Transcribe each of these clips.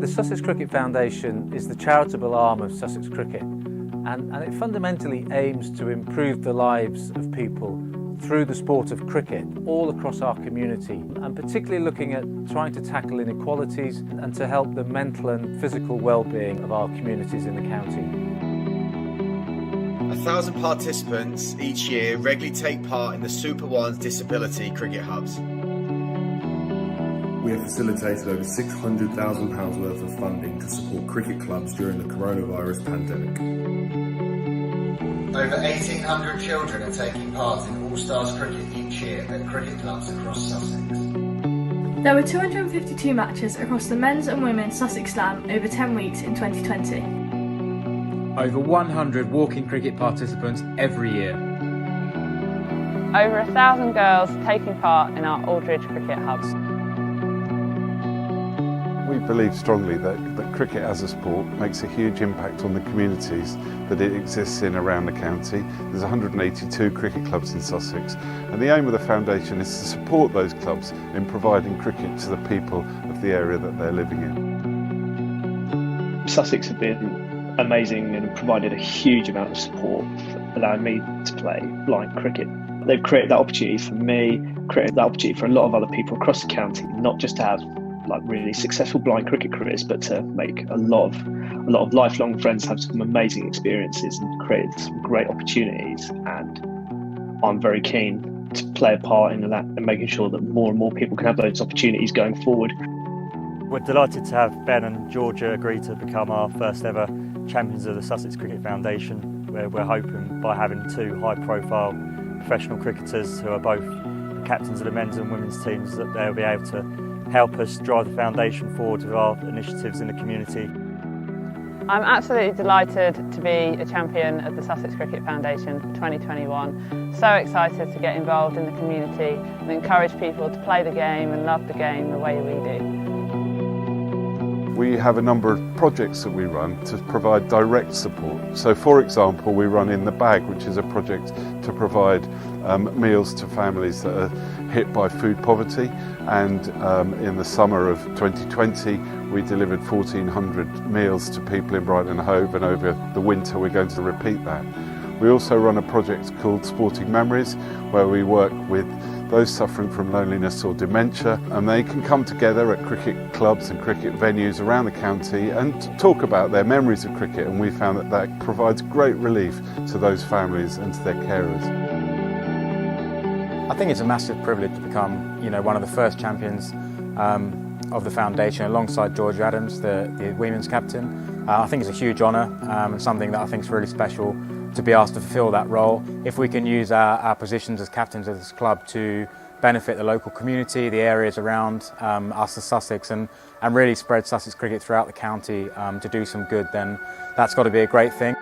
The Sussex Cricket Foundation is the charitable arm of Sussex Cricket, and it fundamentally aims to improve the lives of people through the sport of cricket all across our community, and particularly looking at trying to tackle inequalities and to help the mental and physical well-being of our communities in the county. 1,000 participants each year regularly take part in the Super One's disability cricket hubs. We have facilitated over £600,000 worth of funding to support cricket clubs during the coronavirus pandemic. Over 1,800 children are taking part in All-Stars cricket each year at cricket clubs across Sussex. There were 252 matches across the men's and women's Sussex Slam over 10 weeks in 2020. Over 100 walking cricket participants every year. Over 1,000 girls taking part in our Aldridge cricket hubs. We believe strongly that cricket as a sport makes a huge impact on the communities that it exists in around the county. There's 182 cricket clubs in Sussex, and the aim of the foundation is to support those clubs in providing cricket to the people of the area that they're living in. Sussex have been amazing and provided a huge amount of support for allowing me to play blind cricket. They've created that opportunity for me, created that opportunity for a lot of other people across the county, not just to have really successful blind cricket careers, but to make a lot of lifelong friends, have some amazing experiences and create some great opportunities. And I'm very keen to play a part in that and making sure that more and more people can have those opportunities going forward. We're delighted to have Ben and Georgia agree to become our first ever champions of the Sussex Cricket Foundation, where we're hoping by having two high profile professional cricketers who are both captains of the men's and women's teams, that they'll be able to help us drive the foundation forward with our initiatives in the community. I'm absolutely delighted to be a champion of the Sussex Cricket Foundation for 2021. So excited to get involved in the community and encourage people to play the game and love the game the way we do. We have a number of projects that we run to provide direct support. So for example, we run In the Bag, which is a project to provide meals to families that are hit by food poverty, and in the summer of 2020 we delivered 1,400 meals to people in Brighton and Hove, and over the winter we're going to repeat that. We also run a project called Sporting Memories, where we work with those suffering from loneliness or dementia, and they can come together at cricket clubs and cricket venues around the county and talk about their memories of cricket, and we found that provides great relief to those families and to their carers. I think it's a massive privilege to become, one of the first champions of the foundation alongside George Adams, the women's captain. I think it's a huge honour and something that I think is really special to be asked to fulfil that role. If we can use our positions as captains of this club to benefit the local community, the areas around us as Sussex, and really spread Sussex cricket throughout the county to do some good, then that's got to be a great thing.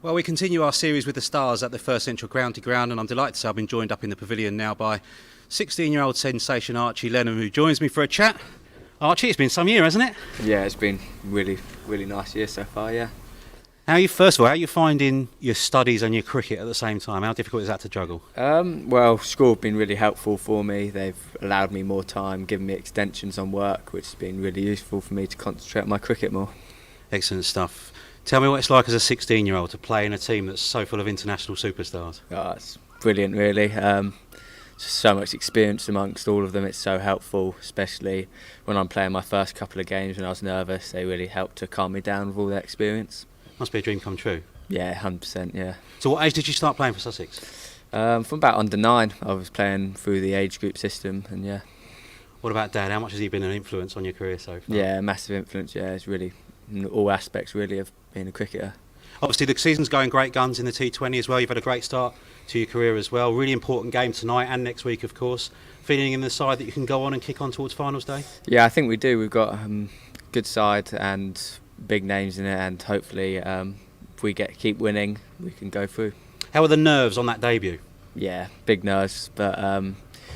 Well, we continue our series with the stars at the First Central County Ground, and I'm delighted to say I've been joined up in the pavilion now by 16-year-old sensation Archie Lenham, who joins me for a chat. Archie, it's been some year, hasn't it? Yeah, it's been really nice year so far, yeah. How are you finding your studies and your cricket at the same time? How difficult is that to juggle? Well, school have been really helpful for me. They've allowed me more time, given me extensions on work, which has been really useful for me to concentrate on my cricket more. Excellent stuff. Tell me what it's like as a 16-year-old to play in a team that's so full of international superstars. Oh, it's brilliant, really. Just so much experience amongst all of them. It's so helpful, especially when I'm playing my first couple of games when I was nervous. They really helped to calm me down with all their experience. Must be a dream come true. Yeah, 100%, yeah. So what age did you start playing for Sussex? From about under 9, I was playing through the age group system, and yeah. What about Dad? How much has he been an influence on your career so far? Yeah, massive influence, yeah. It's really, in all aspects really of being a cricketer. Obviously the season's going great guns in the T20 as well. You've had a great start to your career as well. Really important game tonight and next week, of course. Feeling in the side that you can go on and kick on towards finals day? Yeah, I think we do. We've got good side and big names in it, and hopefully if we keep winning, we can go through. How were the nerves on that debut? Yeah, big nerves, but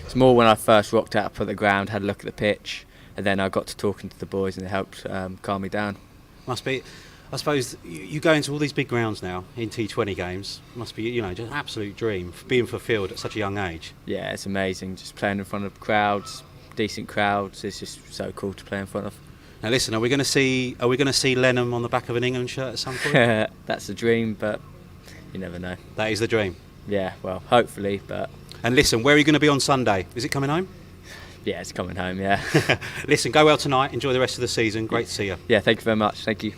it's more when I first rocked out at the ground, had a look at the pitch, and then I got to talking to the boys and it helped calm me down. Must be, I suppose, you go into all these big grounds now in T20 games. Must be, just an absolute dream being fulfilled at such a young age. Yeah, it's amazing. Just playing in front of crowds, decent crowds. It's just so cool to play in front of. Now listen, are we going to see Lenham on the back of an England shirt at some point? That's the dream, but you never know. That is the dream. Yeah, well, hopefully, but. And listen, where are you going to be on Sunday? Is it coming home? Yeah, it's coming home. Yeah. Listen, go well tonight. Enjoy the rest of the season. Great to see you. Yeah, thank you very much. Thank you.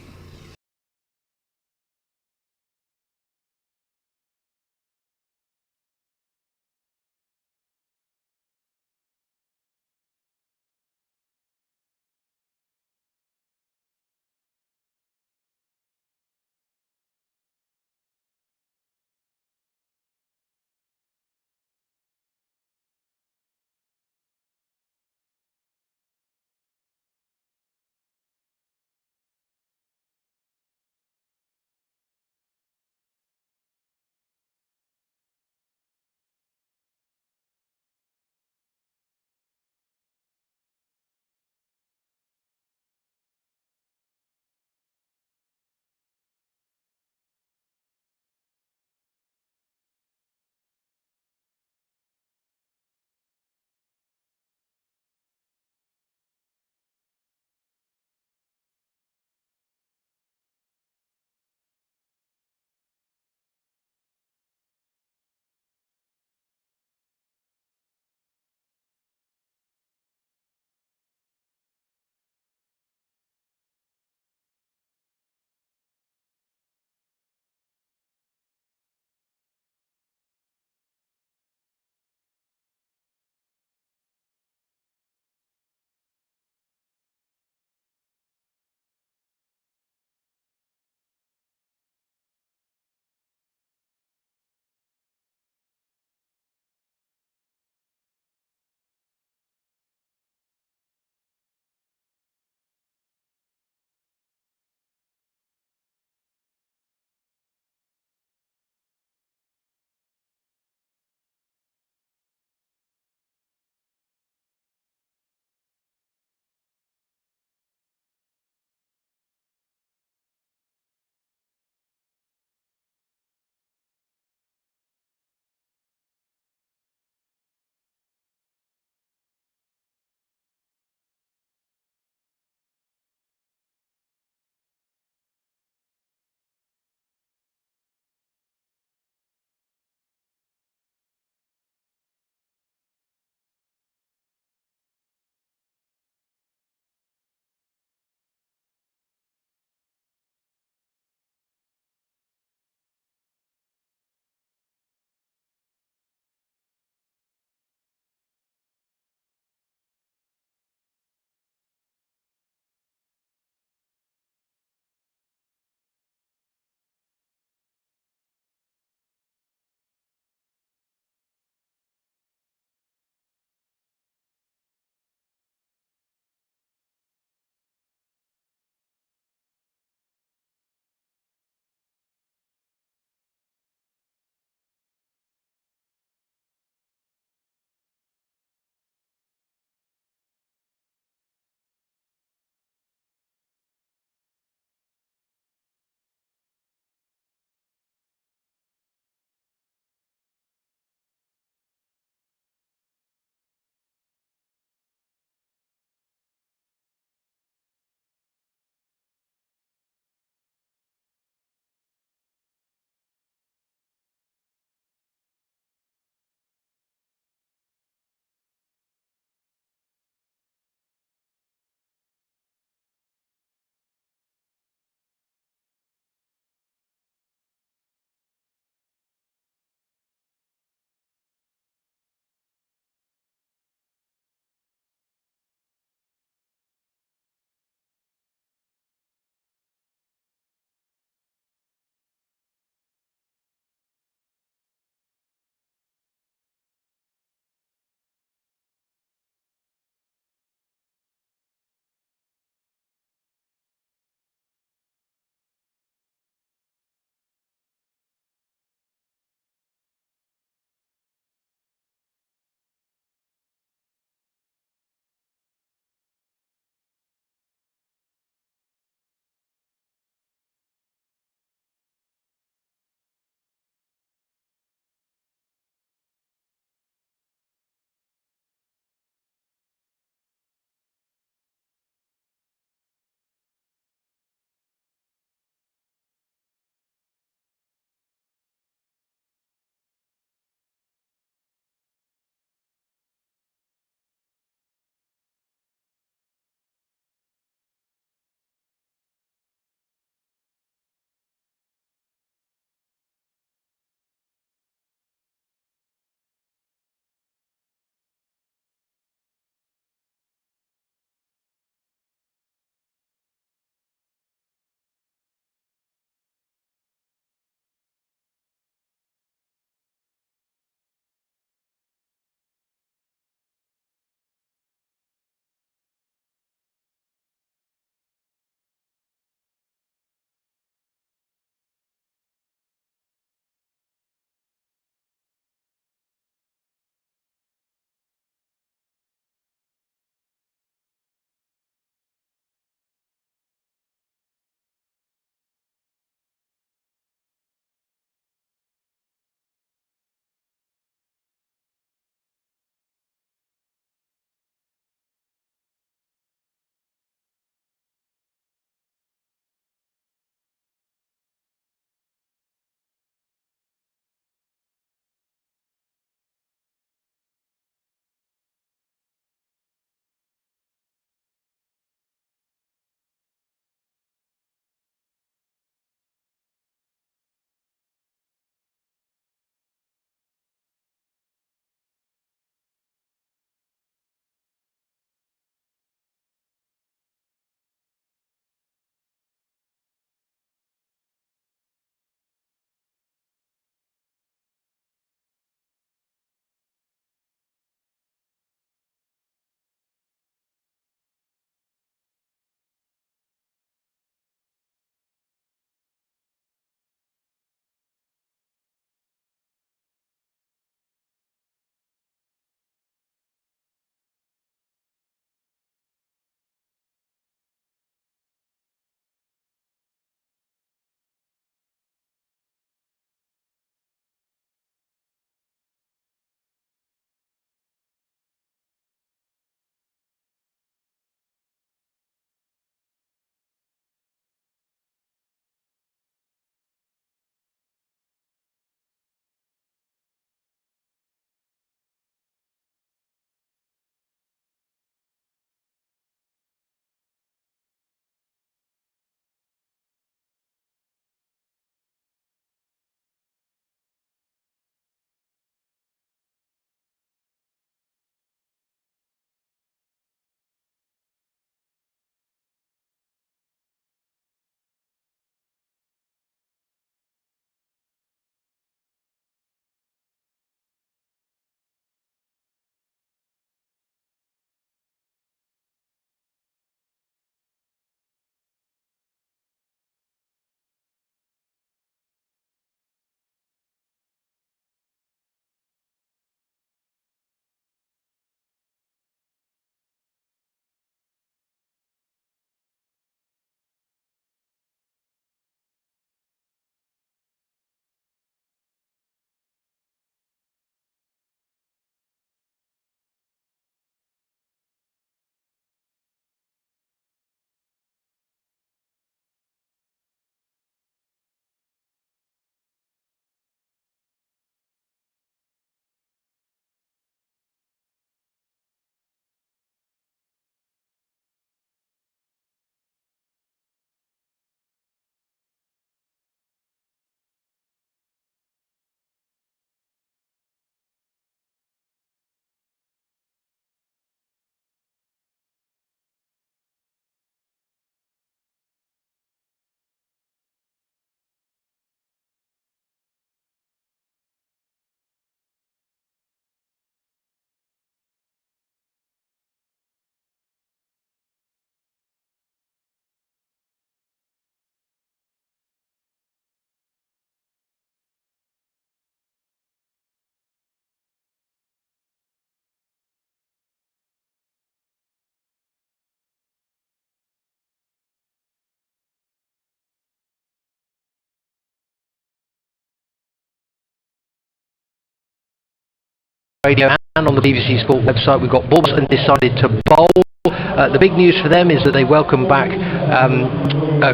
radio and on the BBC Sport website. We've got Bulls and decided to bowl. The big news for them is that they welcome back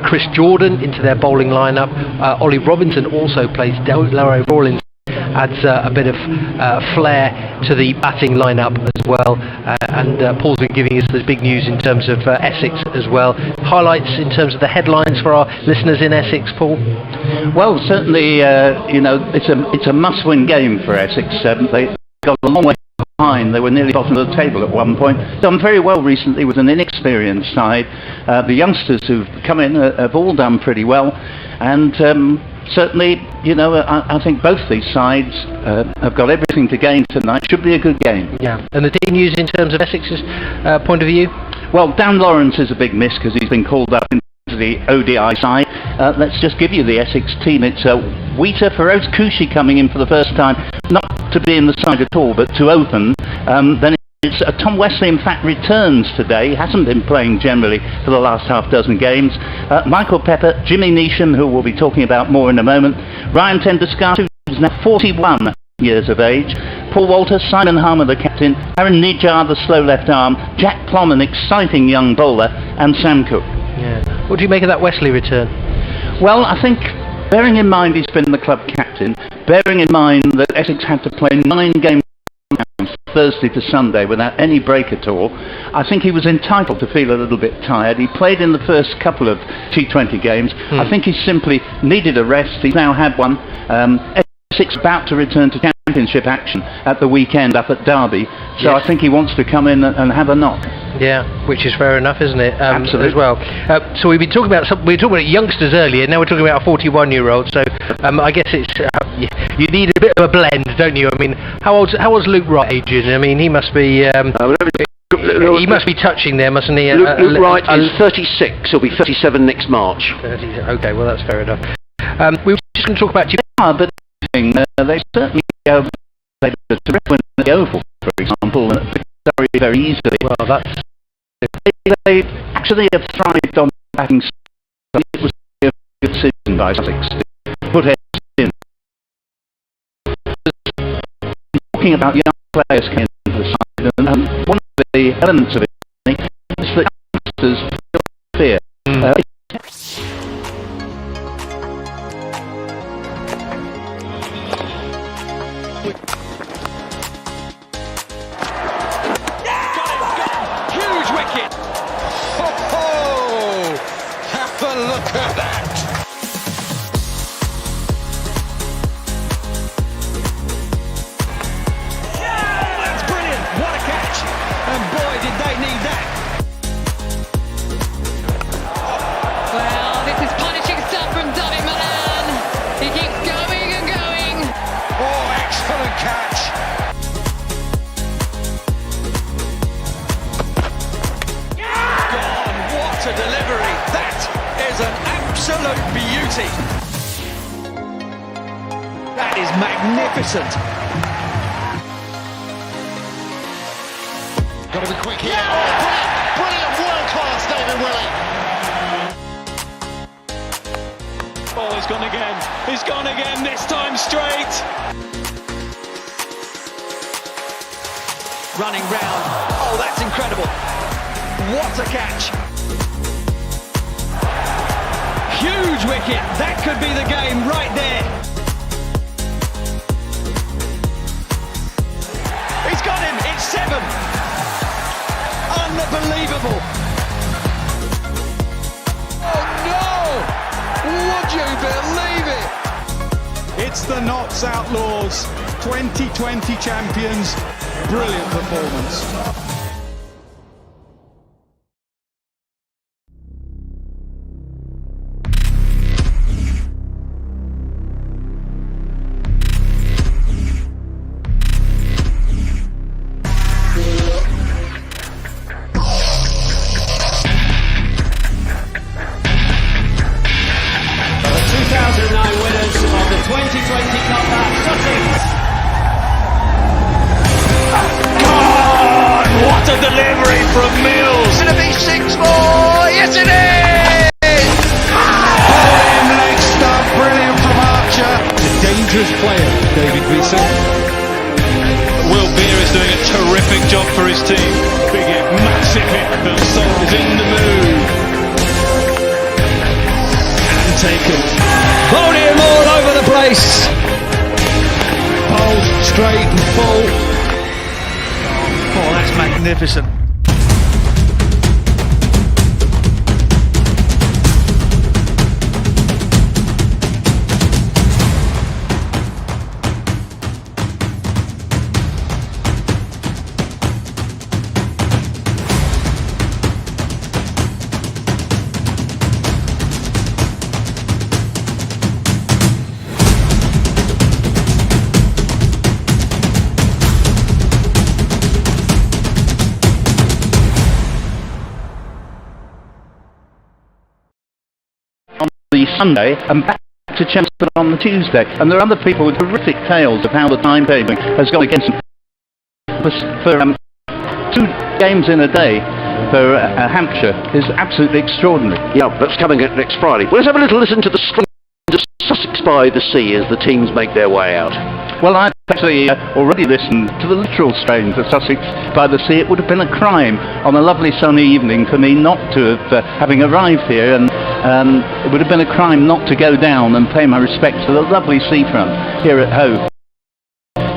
Chris Jordan into their bowling lineup. Ollie Robinson also plays Larry Rawlins adds a bit of flair to the batting lineup as well, and Paul's been giving us the big news in terms of Essex as well. Highlights in terms of the headlines for our listeners in Essex, Paul? Well, certainly, it's a must-win game for Essex. They got a long way behind. They were nearly bottom of the table at one point. Done very well recently with an inexperienced side. The youngsters who've come in have all done pretty well, and certainly, I think both these sides have got everything to gain tonight. Should be a good game. Yeah. And the team news in terms of Essex's point of view? Well, Dan Lawrence is a big miss because he's been called up into the ODI side. Let's just give you the Essex team. It's Wheater, Feroz Kushi coming in for the first time, not to be in the side at all, but to open. Then it's Tom Wesley, in fact, returns today. He hasn't been playing generally for the last half dozen games. Michael Pepper, Jimmy Neesham, who we'll be talking about more in a moment. Ryan Tenduscar, who's now 41 years of age. Paul Walter, Simon Harmer, the captain. Aaron Nijar, the slow left arm. Jack Plom, an exciting young bowler. And Sam Cook. Yeah. What do you make of that Wesley return? Well, I think, bearing in mind he's been the club captain, bearing in mind that Essex had to play 9 games Thursday to Sunday without any break at all, I think he was entitled to feel a little bit tired. He played in the first couple of T20 games. I think he simply needed a rest. He's now had one. Essex about to return to championship action at the weekend up at Derby, so yes. I think he wants to come in and have a knock. Yeah, which is fair enough, isn't it? Absolutely. As well. So we were talking about youngsters earlier. Now we're talking about a 41-year-old. So I guess it's you need a bit of a blend, don't you? I mean, how old's Luke Wright aging? I mean, he must be he must be touching there, mustn't he? Luke Wright is 36. He'll be 37 next March. 30, okay, well that's fair enough. We were just going to talk about you. But they certainly played a terrific win at the Oval, for example, very, very easily. Well, that's they actually have thrived on batting. It was a good decision by Sussex to put it in. Talking about young players came into the side, and one of the elements of it is that youngsters feel fear. Look at that! Yeah, that's brilliant! What a catch! And boy, did they need that! Well, this is punishing stuff from David Milan. He keeps going and going. Oh, excellent catch! God, what a delivery! That is an absolute beauty. That is magnificent. Got to be quick here. Yeah. Oh, brilliant, world class, David Willey. Oh, he's gone again. He's gone again. This time straight. Running round. Oh, that's incredible. What a catch. Huge wicket, that could be the game right there. He's got him, it's 7. Unbelievable. Oh no! Would you believe it? It's the Notts Outlaws, 2020 champions. Brilliant performance. What a delivery from Mills! It's going to be 6 more! Yes, it is! Leg stump, brilliant from Archer. A dangerous player, David Wiese. Will be doing a terrific job for his team. Big hit, massive hit that Sol's in the move. And taken. Podium all over the place. Pole straight and full. Oh, that's magnificent. The Sunday and back to Chelmsford on the Tuesday, and there are other people with horrific tales of how the timetabling has gone against them for 2 games in a day for Hampshire is absolutely extraordinary. Yeah, that's coming at next Friday. Well, let's have a little listen to the strains of Sussex by the Sea as the teams make their way out. Well, I've actually already listened to the literal strains of Sussex by the Sea. It would have been a crime on a lovely sunny evening for me not to have, having arrived here, and it would have been a crime not to go down and pay my respects to the lovely seafront here at Hove.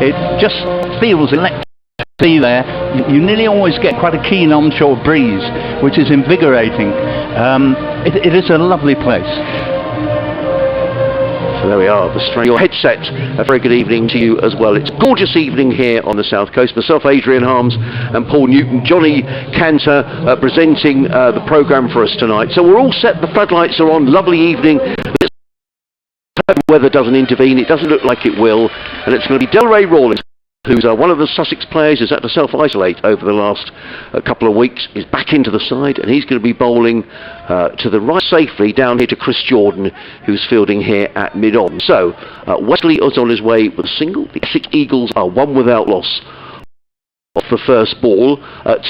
It just feels electric to be there. You nearly always get quite a keen onshore breeze, which is invigorating. It is a lovely place. So there we are, the strain. Your headset, a very good evening to you as well. It's a gorgeous evening here on the South Coast. Myself, Adrian Harms, and Paul Newton. Johnny Cantor presenting the programme for us tonight. So we're all set, the floodlights are on, lovely evening. Let's hope the weather doesn't intervene, it doesn't look like it will. And it's going to be Delray Rawlings, who's one of the Sussex players who's had to self-isolate over the last couple of weeks, is back into the side, and he's going to be bowling to the right safely down here to Chris Jordan, who's fielding here at mid-on. So Wesley is on his way with a single. The Essex Eagles are 1 without loss off the first ball.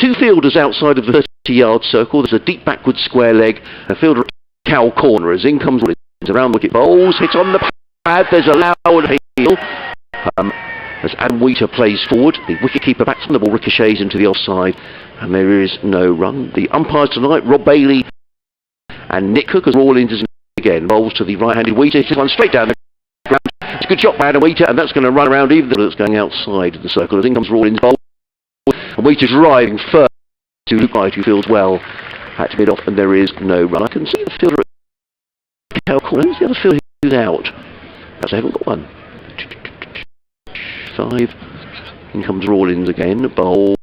2 fielders outside of the 30-yard circle. There's a deep backward square leg. A fielder at cow corner as in comes Rollins around the wicket. Bowls, hit on the pad. There's a loud appeal. As Adam Wheater plays forward, the wicketkeeper bats on the ball, ricochets into the offside, and there is no run. The umpires tonight, Rob Bailey and Nick Cook, as Rawlins is again. Bowls to the right-handed Wheater, hits one straight down the ground. It's a good shot by Adam Wheater, and that's going to run around even though it's going outside of the circle. As in comes Rawlins' bowl, and Wheater's riding first to Luke Wright, who fields well at mid-off, and there is no run. I can see the fielder at the corner. Who's the other fielder who's out? Perhaps I haven't got one. 5. In comes Rawlins again, bowl,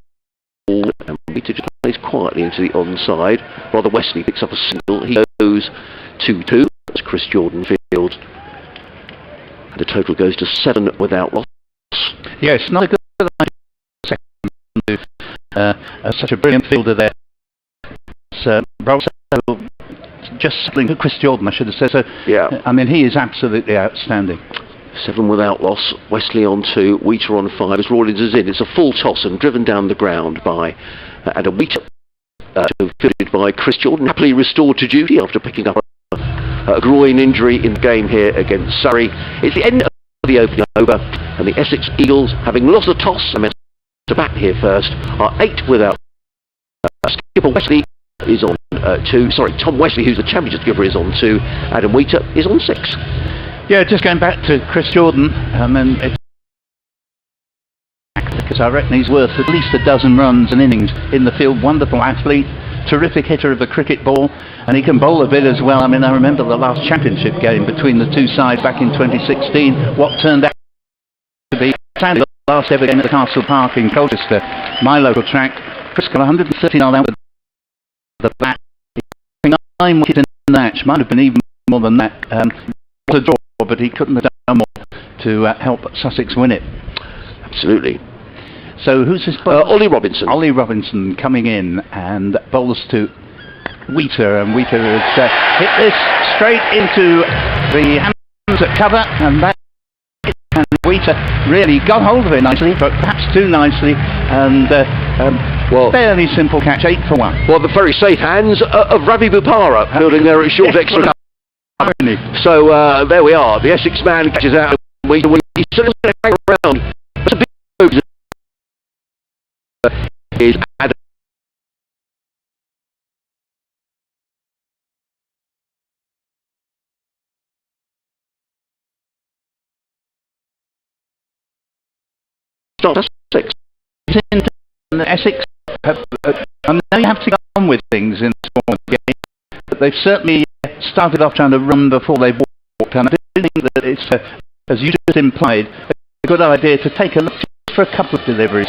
and Wheater just plays quietly into the onside. Rather Wesley picks up a single. He goes 2-2 as Chris Jordan fields. And the total goes to 7 without loss. Yes, not a good idea. Such a brilliant fielder there. So, just settling Chris Jordan, I should have said so. Yeah. I mean, he is absolutely outstanding. 7 without loss, Wesley on 2, Wheater on 5 as Rawlins is in. It's a full toss and driven down the ground by Adam Wheater, fielded by Chris Jordan, happily restored to duty after picking up a groin injury in the game here against Surrey. It's the end of the opening over, and the Essex Eagles, having lost the toss and to bat here first, are 8 without. Skipper Wesley is on 2. Sorry, Tom Wesley, who's the championship skipper, is on 2. Adam Wheater is on 6. Yeah, just going back to Chris Jordan, and it's because I reckon he's worth at least a dozen runs and innings in the field. Wonderful athlete, terrific hitter of the cricket ball, and he can bowl a bit as well. I mean, I remember the last championship game between the two sides back in 2016, what turned out to be the last ever game at the Castle Park in Colchester, my local track. Chris got 139 out with the bat. 9 wickets in the match, might have been even more than that. A draw, but he couldn't have done more to help Sussex win it. Absolutely. So who's this? Ollie Robinson. Ollie Robinson coming in and bowls to Wheater, and Wheater has hit this straight into the hands at cover, and that and Wheater really got hold of it nicely, but perhaps too nicely, and well, fairly simple catch, 8 for 1. Well, the very safe hands of Ravi Bupara, fielding there at short extra. So there we are. The Essex man catches out. He's still going to hang around. That's a big move. Sussex. Essex I know you have to go on with things in this form of the game, but they've certainly started off trying to run before they've walked, and I do think that it's, as you just implied, a good idea to take a look for a couple of deliveries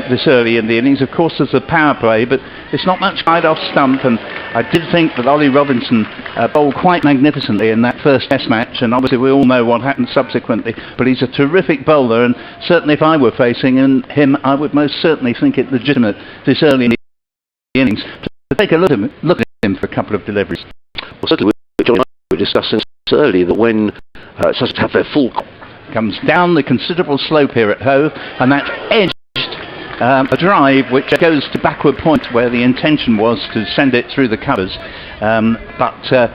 this early in the innings. Of course there's the power play, but it's not much wide off stump, and I did think that Ollie Robinson bowled quite magnificently in that first test match, and obviously we all know what happened subsequently, but he's a terrific bowler, and certainly if I were facing him I would most certainly think it legitimate this early in the innings to take a look at him for a couple of deliveries. Well, certainly John and I were discussing earlier that when Sussex have their full comes down the considerable slope here at Hove, and that's edged a drive which goes to backward point where the intention was to send it through the covers, but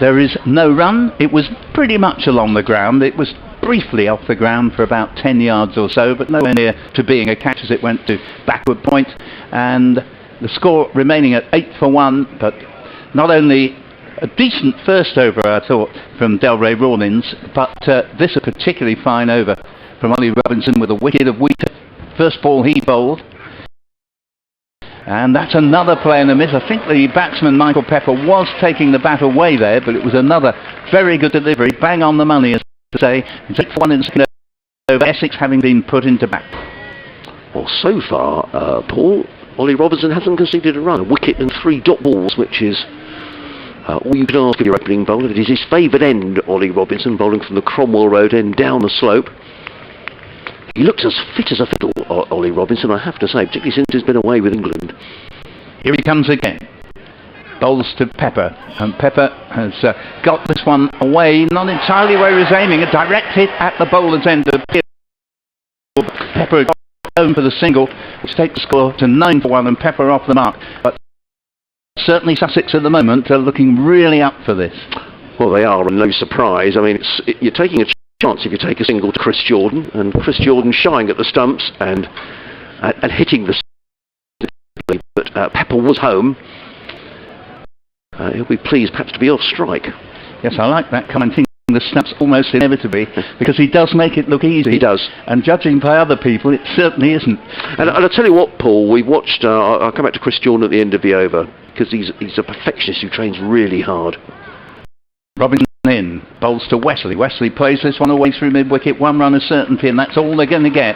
there is no run. It was pretty much along the ground. It was briefly off the ground for about 10 yards or so, but nowhere near to being a catch as it went to backward point, and the score remaining at 8 for 1, but not only a decent first over, I thought, from Delray Rawlins, but this a particularly fine over from Ollie Robinson with a wicket of Wheater. First ball he bowled. And that's another play in the miss. I think the batsman Michael Pepper was taking the bat away there, but it was another very good delivery, bang on the money, as to say. It's 8 for 1 in the second over, Essex having been put into bat. Well, so far, Paul, Ollie Robinson hasn't conceded a run. A wicket and 3 dot balls, which is all you can ask of your opening bowler. It is his favoured end, Ollie Robinson, bowling from the Cromwell Road end down the slope. He looks as fit as a fiddle, Ollie Robinson, I have to say, particularly since he's been away with England. Here he comes again. Bowls to Pepper, and Pepper has got this one away, not entirely where he was aiming. A direct hit at the bowler's end of Pepper got home for the single, which takes the score to 9 for 1, and Pepper off the mark. But certainly Sussex at the moment are looking really up for this. Well, they are, and no surprise. I mean, you're taking a chance if you take a single to Chris Jordan, and Chris Jordan shying at the stumps and hitting the but Pepper was home. He'll be pleased perhaps to be off strike. Yes, I like that commenting the stumps almost inevitably, because he does make it look easy. He does. And judging by other people, it certainly isn't. And I'll tell you what, Paul, we watched, I'll come back to Chris Jordan at the end of the over, because he's a perfectionist who trains really hard. Robinson in, bowls to Wesley. Wesley plays this one away through mid-wicket, 1 run of certainty, and that's all they're going to get.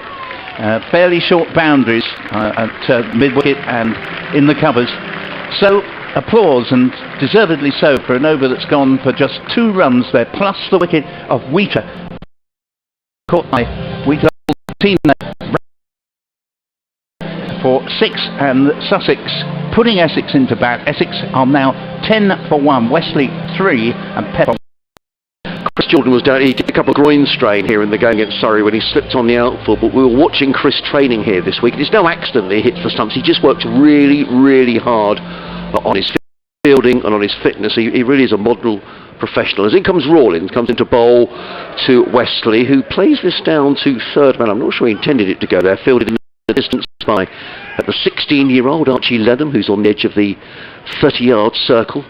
Fairly short boundaries at mid-wicket and in the covers. So, applause, and deservedly so, for an over that's gone for just 2 runs there, plus the wicket of Wheater. Caught by Wheater, team for 6, and Sussex putting Essex into bat. Essex are now 10 for 1, Wesley 3, and Pepper. Chris Jordan was down, he did a couple of groin strain here in the game against Surrey when he slipped on the outfield, but we were watching Chris training here this week. It's no accident that he hits the stumps. He just works really, really hard on his fielding and on his fitness. He really is a model professional. As in comes Rawlins, comes into bowl to Wesley, who plays this down to third man. I'm not sure he intended it to go there, fielded in the distance by the 16-year-old Archie Lenham, who's on the edge of the 30-yard circle.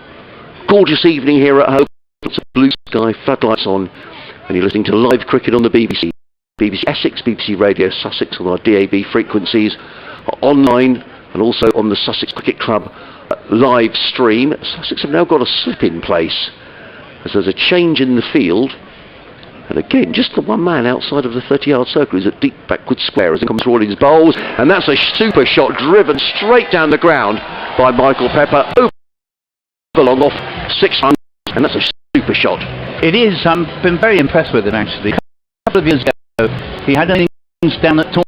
Gorgeous evening here at Hove. Lots of blue sky, floodlights on, and you're listening to live cricket on the BBC. BBC Essex, BBC Radio Sussex on our DAB frequencies, online, and also on the Sussex Cricket Club live stream. Sussex have now got a slip in place as there's a change in the field, and again just the one man outside of the 30-yard circle is at deep backward square as it comes Rawlins bowls, and that's a super shot driven straight down the ground by Michael Pepper, over long off 6 runs, and that's a super shot. It is. I've been very impressed with him actually. A couple of years ago he had innings down at a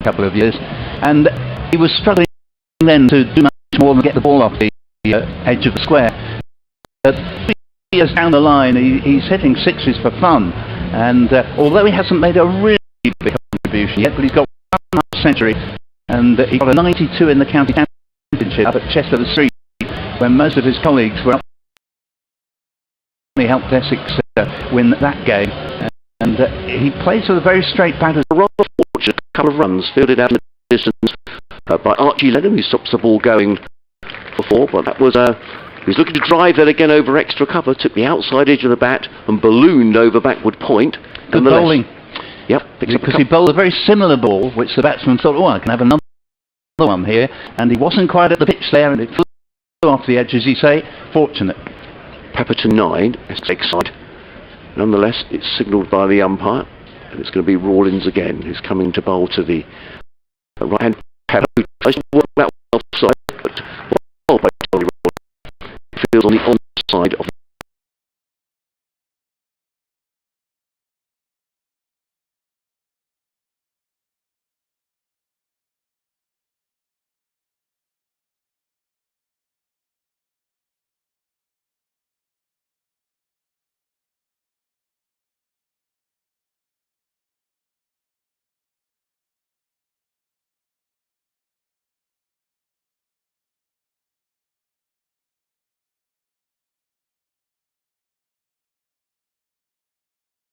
couple of years, and he was struggling then to do much more than get the ball off the edge of the square. 3 years down the line he's hitting 6s for fun, and although he hasn't made a really big contribution yet, but he's got 1 century, and he got a 92 in the county championship up at Chester Street when most of his colleagues were up. He helped Essex win that game, and he plays with a very straight batter. Rather fortunate, a couple of runs fielded out in the distance by Archie Lenham, who stops the ball going for 4, but that was he was looking to drive that again over extra cover, took the outside edge of the bat and ballooned over backward point. Good bowling. Yep. Because he bowled a very similar ball, which the batsman thought, oh, I can have another one here, and he wasn't quite at the pitch there, and it flew off the edge, as you say. Fortunate. Pepper to 9, Essex side. Nonetheless, it's signalled by the umpire, and it's going to be Rawlins again, who's coming to bowl to the right hand. Pepper, who tries to work that offside, but well by Tony Rawlins. Feels on the onside of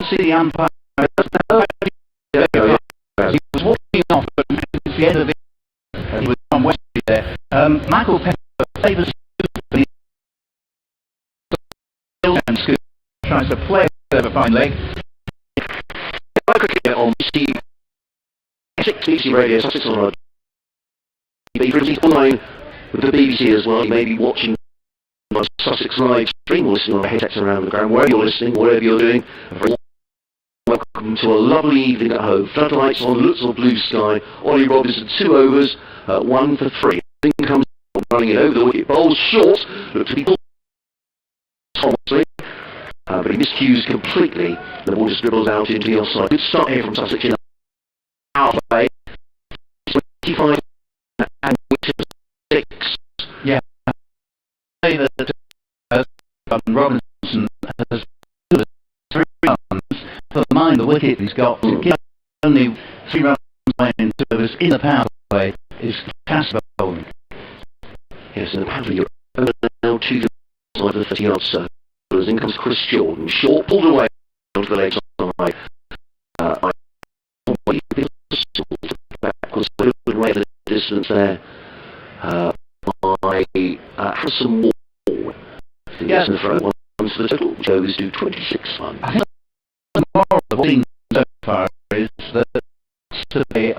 See the umpire. He was walking off at the end of it. He was on Wesley there. Michael Pepper favours and Scoop tries to play over fine leg. on BBC Radio Sussex on BBC online with the BBC as well. You may be watching my Sussex live stream or listening on headsets around the ground. Wherever you're listening, whatever you're doing, welcome to a lovely evening at Hove. Floodlights on, lots of blue sky. Ollie Robinson, 2 overs, 1 for 3. Thing comes running it over the wicket, bowls short, looks to be Thomasley, but he miscues completely. The ball just dribbles out into the offside. Good start here from Sussex in our play. 25 and 6. Yeah. Say that Robinson has 3 runs for mind the wicket he's got. To get only 3 runs into us in the power play is fantastic bowling. Yes, and apparently you're now to the side of the 30-yard circle. As in comes Chris Jordan, short, pulled away onto the leg side. Backwards, a little bit of the distance there by Harrison Ward. Yes, and the throw once for the total, which goes to 26 runs. I think the moral of the so far is that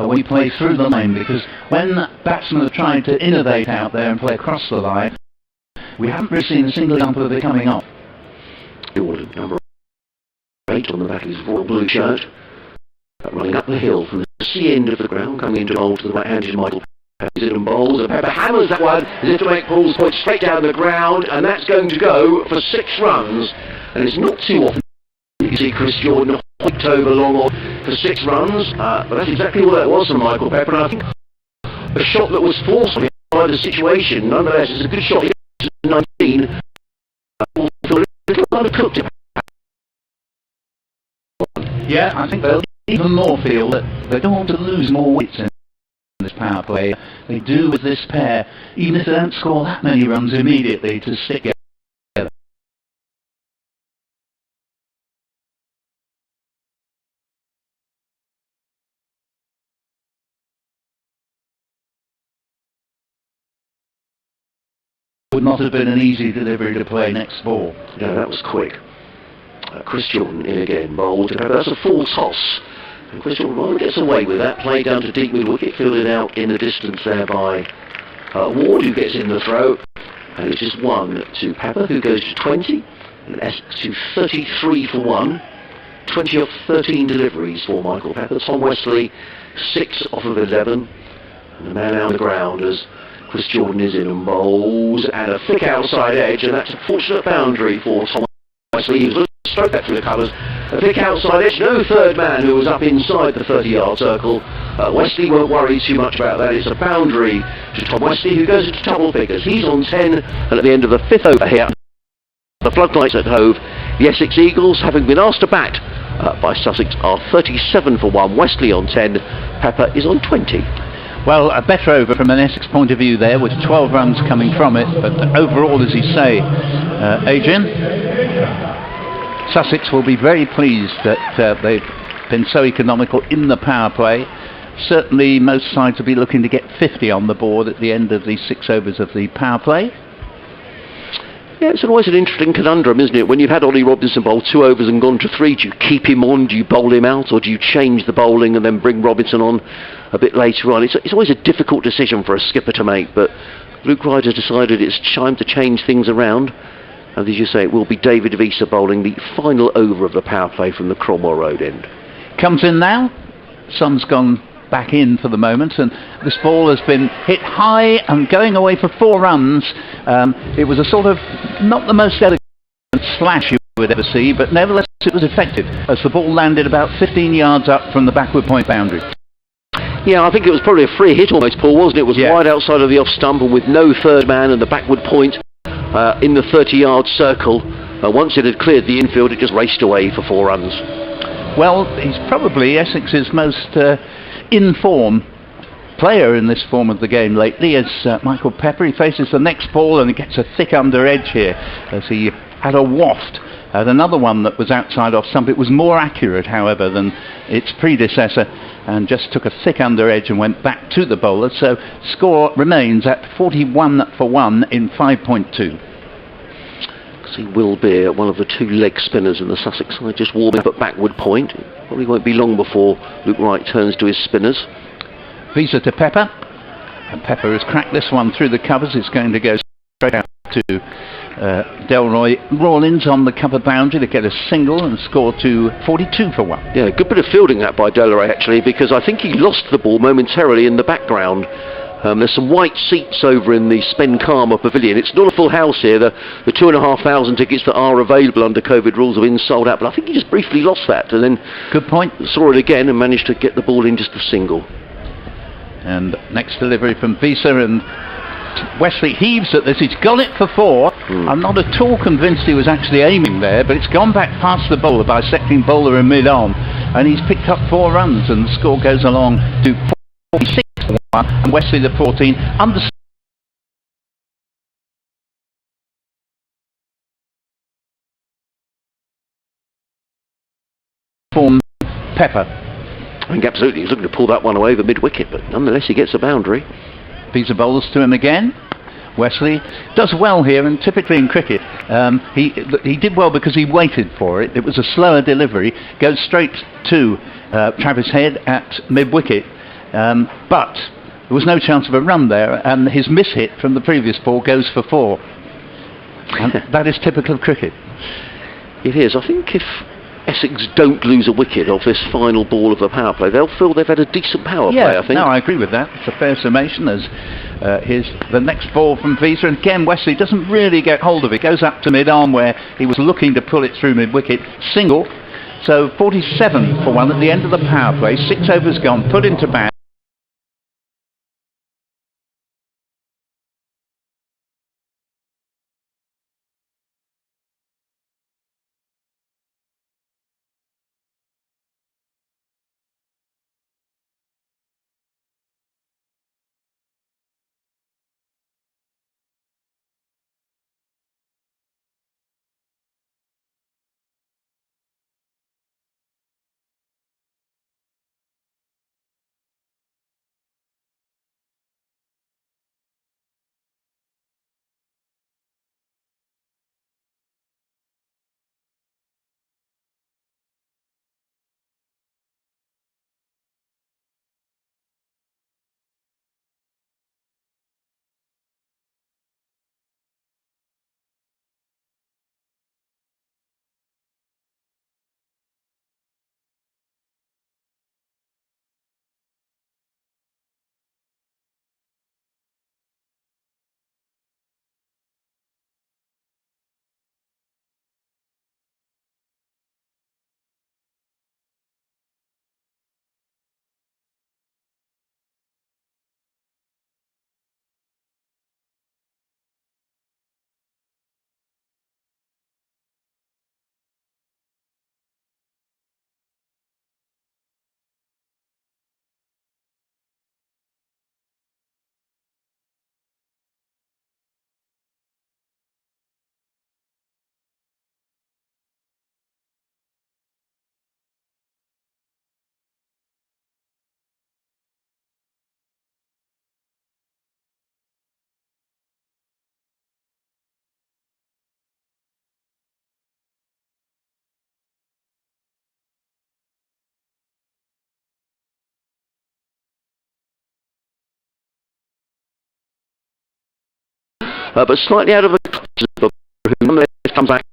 when you play through the line, because when batsmen have tried to innovate out there and play across the line, we haven't really seen a single example of it coming off. Number 8 on the back of his royal blue shirt, running up the hill from the sea end of the ground, coming into bowl to the right-handed Michael Pepper. He's in bowls, and Pepper hammers that one as if to make Paul's point straight down the ground, and that's going to go for 6 runs. And it's not too often you see Chris Jordan hoiked over long on for 6 runs, but that's exactly what that was from Michael Pepper. And I think a shot that was forced by the situation, nonetheless, it's a good shot. 19. Yeah, I think they'll even more feel that they don't want to lose more wickets in this power play. They do with this pair, even if they don't score that many runs immediately, to stick together. Would not have been an easy delivery to play next ball. No, that was quick. Chris Jordan in again, bowled. That's a full toss. And Chris Jordan rather gets away with that. Play down to deep mid wicket, fielded out in the distance there by Ward, who gets in the throw. And it's just 1 to Pepper, who goes to 20. And Essex to 33 for 1. 20 off 13 deliveries for Michael Pepper. Tom Wesley, 6 off of 11. And the man out on the ground as Chris Jordan is in and bowls. And a thick outside edge, and that's a fortunate boundary for Tom Wesley. He was looking to stroke that through the covers. A thick outside edge, no third man who was up inside the 30-yard circle. Wesley won't worry too much about that. It's a boundary to Tom Wesley, who goes into double figures. He's on 10, and at the end of the 5th over here, the floodlights at Hove, the Essex Eagles, having been asked to bat by Sussex, are 37 for 1. Wesley on 10, Pepper is on 20. Well, a better over from an Essex point of view there, with 12 runs coming from it, but overall, as you say, Adrian, Sussex will be very pleased that they've been so economical in the power play. Certainly most sides will be looking to get 50 on the board at the end of the 6 overs of the power play. Yeah, it's always an interesting conundrum, isn't it? When you've had Ollie Robinson bowl 2 overs and gone to 3, do you keep him on, do you bowl him out, or do you change the bowling and then bring Robinson on a bit later on? It's always a difficult decision for a skipper to make, but Luke Wright has decided it's time to change things around. And as you say, it will be David Visa bowling the final over of the power play from the Cromwell Road end. Comes in now. Sun's gone back in for the moment, and this ball has been hit high and going away for 4 runs. It was a sort of not the most elegant slash you would ever see, but nevertheless it was effective as the ball landed about 15 yards up from the backward point boundary. Yeah, I think it was probably a free hit almost, Paul, wasn't it? It was wide outside of the off stump and with no third man and the backward point in the 30-yard circle. Once it had cleared the infield, it just raced away for 4 runs. Well, he's probably Essex's most in-form player in this form of the game lately, as Michael Pepper. He faces the next ball and he gets a thick under edge here as he had a waft at another one that was outside off stump. It was more accurate, however, than its predecessor, and just took a thick under edge and went back to the bowler. So score remains at 41 for 1 in 5.2. See Will Beer, one of the 2 leg spinners in the Sussex side, just warming up at backward point. Probably won't be long before Luke Wright turns to his spinners. Visa to Pepper, and Pepper has cracked this one through the covers. It's going to go straight out to Delroy Rawlins on the cover boundary to get a single and score to 42 for 1. Yeah, good bit of fielding that by Delroy actually, because I think he lost the ball momentarily in the background. There's some white seats over in the Spen Karma Pavilion. It's not a full house here. The 2,500 tickets that are available under COVID rules have been sold out, but I think he just briefly lost that and then good point. Saw it again and managed to get the ball in just a single. And next delivery from Visa, and Wesley heaves at this. He's got it for 4. I'm not at all convinced he was actually aiming there, but it's gone back past the bowler, bisecting bowler in mid-on, and he's picked up 4 runs, and the score goes along to 46 for 1, and Wesley the 14 under form Pepper. I think absolutely he's looking to pull that one away over mid-wicket, but nonetheless he gets a boundary. Visa bowls to him again. Wesley does well here, and typically in cricket he did well because he waited for it. It was a slower delivery, goes straight to Travis Head at mid-wicket, but there was no chance of a run there, and his miss-hit from the previous ball goes for 4. And that is typical of cricket. It is. I think if Essex don't lose a wicket off this final ball of the power play, they'll feel they've had a decent power play, I think. No, I agree with that. It's a fair summation. As here's the next ball from Visa, and again Wesley doesn't really get hold of it. Goes up to mid-arm where he was looking to pull it through mid-wicket. Single. So 47 for 1 at the end of the power play. 6 overs gone, put into bat. but slightly out of the clutches of who nonetheless comes back.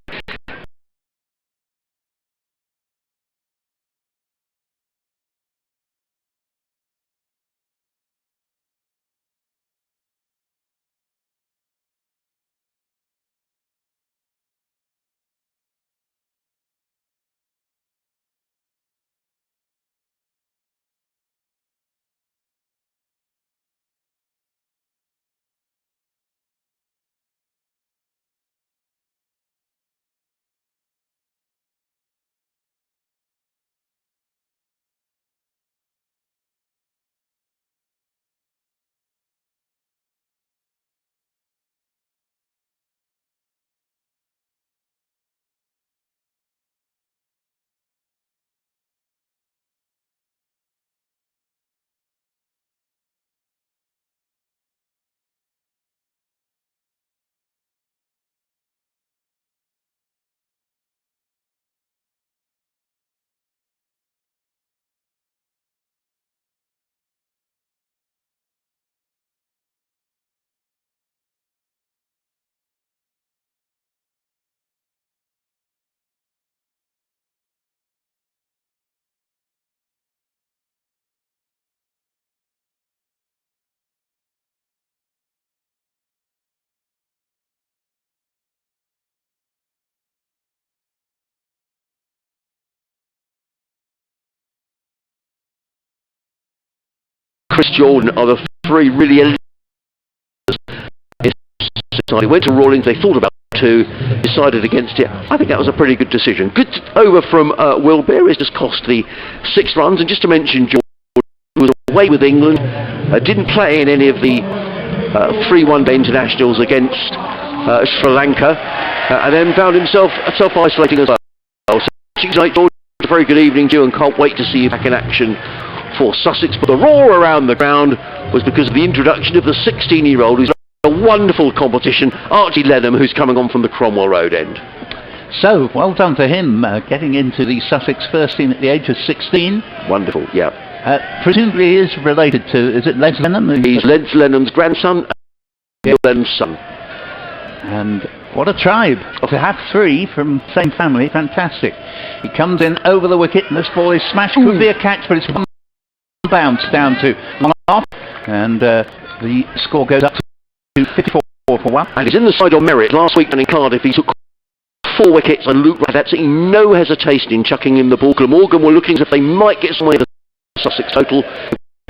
Chris Jordan are the three really elite. They went to Rawlings, they thought about two, decided against it. I think that was a pretty good decision. Good over from Will Bear, has just cost the 6 runs, and just to mention, Jordan was away with England, didn't play in any of the 3 one-day internationals against Sri Lanka, and then found himself self-isolating as well. So, George, a very good evening to you, and can't wait to see you back in action for Sussex. But the roar around the ground was because of the introduction of the 16-year-old who's a wonderful competition, Archie Lenham, who's coming on from the Cromwell Road end. So, well done to him, getting into the Sussex first team at the age of 16. Wonderful, yeah. Presumably he is related to, is it Les Lenham? He's Les Lenham's grandson, and Lenham's son. And what a tribe, to have 3 from the same family, fantastic. He comes in over the wicket, and this ball is smashed, could be a catch, but it's one bounce down to long off, and the score goes up to 54 for 1. And he's in the side on merit. Last week in Cardiff he took 4 wickets, and Luke had absolutely no hesitation in chucking in the ball. Glamorgan were looking as if they might get somewhere to the Sussex total.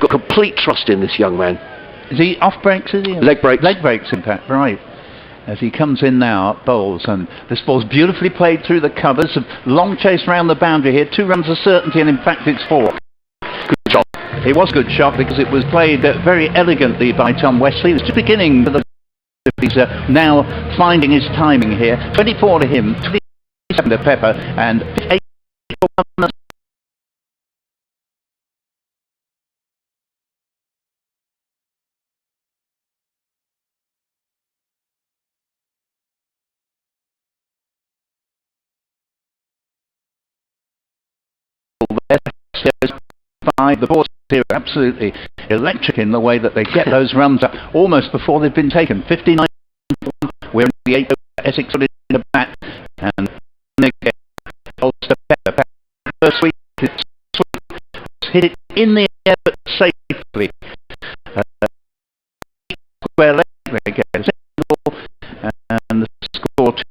Got complete trust in this young man. Is he off breaks, is he? Leg breaks. Leg breaks, in fact, right. As he comes in now, bowls, and this ball's beautifully played through the covers. A long chase round the boundary here, 2 runs of certainty, and in fact it's 4. Good shot. It was a good shot because it was played very elegantly by Tom Wesley. It was just beginning, but he's now finding his timing here. 24 to him, 27 to Pepper, and 8 for the boards here are absolutely electric in the way that they get those runs up almost before they've been taken. 59, we're in the 8 Essex in the bat, and again, Ulster Pepper. First sweep, hit it in the air but safely. Square leg again, and the score 2.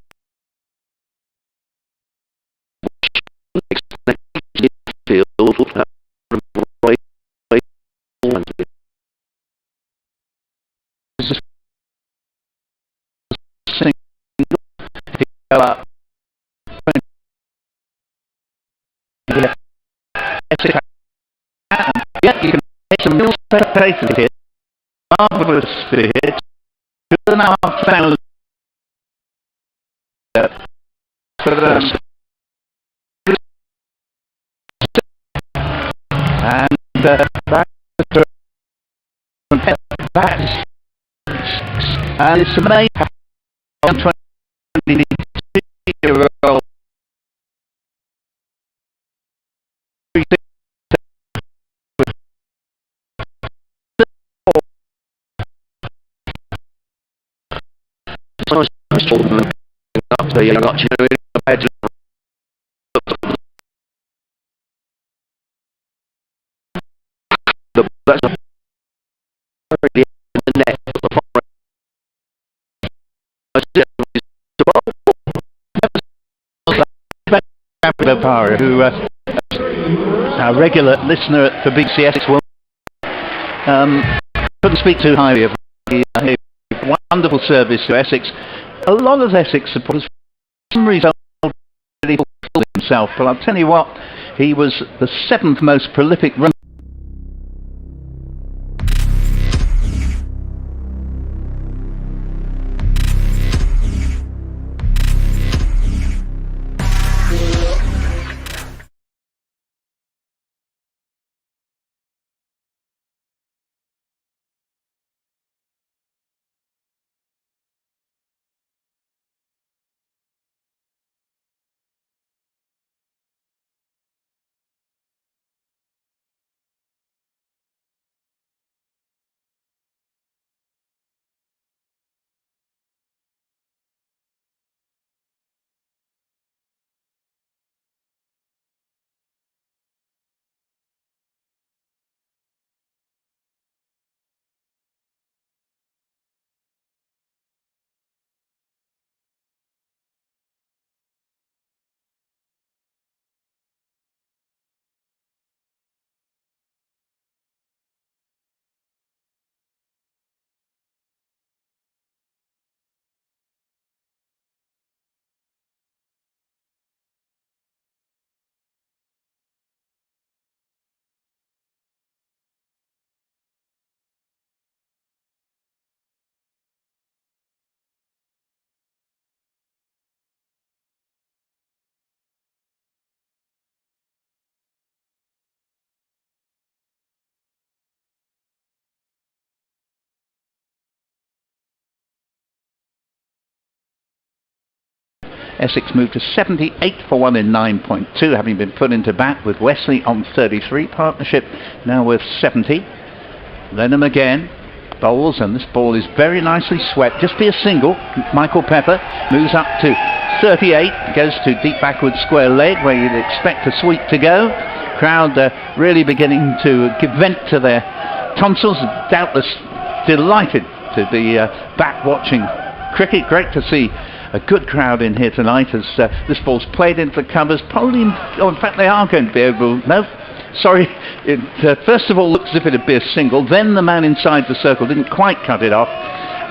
Yeah, you can hit some real spectators here. Marvellous hit. 2,500 for them. And back to that. And it's amazing how 22-year-old up to young Archie Lenham. That's the net. Who our regular listener for BBC Essex will couldn't speak too highly of the wonderful service to Essex. A lot of Essex supporters for some reason really fulfilled himself, but I'll tell you what, he was the 7th most prolific run. Essex moved to 78 for 1 in 9.2, having been put into bat with Wesley on 33. Partnership now with 70. Lenham again, bowls, and this ball is very nicely swept. Just be a single. Michael Pepper moves up to 38, goes to deep backward square leg where you'd expect a sweep to go. Crowd really beginning to give vent to their tonsils, doubtless delighted to be back watching cricket. Great to see a good crowd in here tonight as this ball's played into the covers. Probably, in fact, they are going to be able. No, sorry. It first of all looks as if it'd be a single. Then the man inside the circle didn't quite cut it off.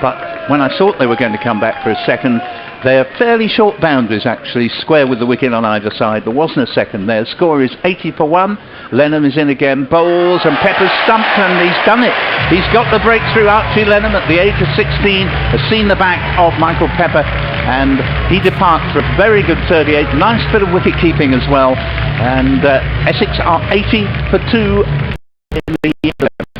But when I thought they were going to come back for a second, they're fairly short boundaries actually, square with the wicket on either side. There wasn't a second there. Score is 80 for 1. Lenham is in again, bowls, and Pepper's stumped, and he's done it. He's got the breakthrough. Archie Lenham at the age of 16 has seen the back of Michael Pepper, and he departs for a very good 38. Nice bit of wicket keeping as well, and Essex are 80 for 2 in the 11th.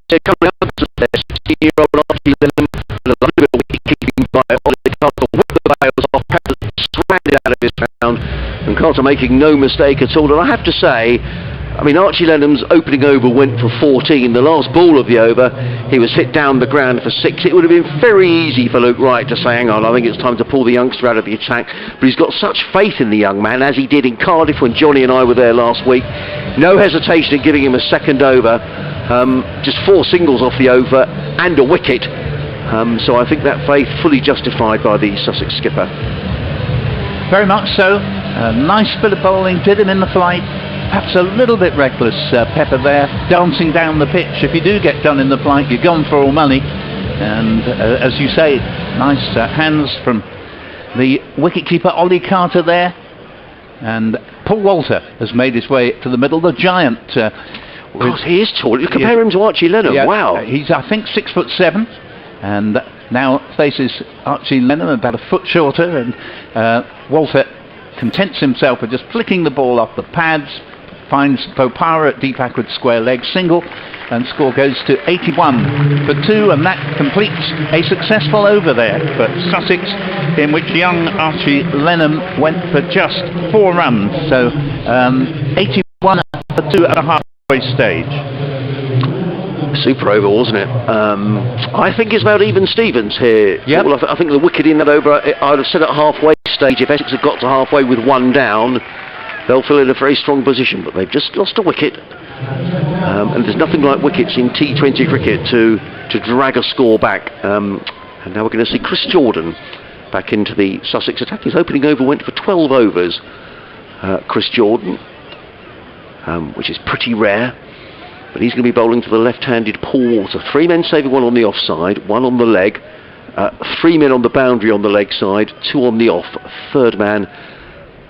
Coming up to their 16-year-old Archie Lenham, and a lovely bit of wicket keeping by Ollie Carter, with the bails off, Pepper swung it out of his round, and Carter making no mistake at all. And I have to say, I mean, Archie Lenham's opening over went for 14. The last ball of the over, he was hit down the ground for 6. It would have been very easy for Luke Wright to say, hang on, I think it's time to pull the youngster out of the attack. But he's got such faith in the young man, as he did in Cardiff when Johnny and I were there last week. No hesitation in giving him a second over. Just 4 singles off the over and a wicket. So I think that faith fully justified by the Sussex skipper. Very much so. A nice bit of bowling, did him in the flight. Perhaps a little bit reckless, Pepper there, dancing down the pitch. If you do get done in the flight, you're gone for all money. And as you say, nice hands from the wicketkeeper Ollie Carter there. And Paul Walter has made his way to the middle. The giant. Of course, he is tall. You compare him to Archie Lenham. Yeah, wow. He's, I think, 6'7", and now faces Archie Lenham about a foot shorter. And Walter contents himself with just flicking the ball off the pads. Finds Bopara at deep backward square leg single, and score goes to 81 for 2, and that completes a successful over there for Sussex, in which young Archie Lenham went for just 4 runs. So 81 for 2 at a halfway stage. Super over, wasn't it? I think it's about even Stevens here. Yep. Well, I think the wicket in that over, I'd have said at halfway stage, if Essex had got to halfway with one down, they'll feel in a very strong position, but they've just lost a wicket. And there's nothing like wickets in T20 cricket to drag a score back. And now we're going to see Chris Jordan back into the Sussex attack. His opening over went for 12 overs. Chris Jordan, which is pretty rare. But he's going to be bowling to the left-handed Paul Walter. 3 men saving, 1 on the offside, 1 on the leg, 3 men on the boundary on the leg side, 2 on the off, 3rd man,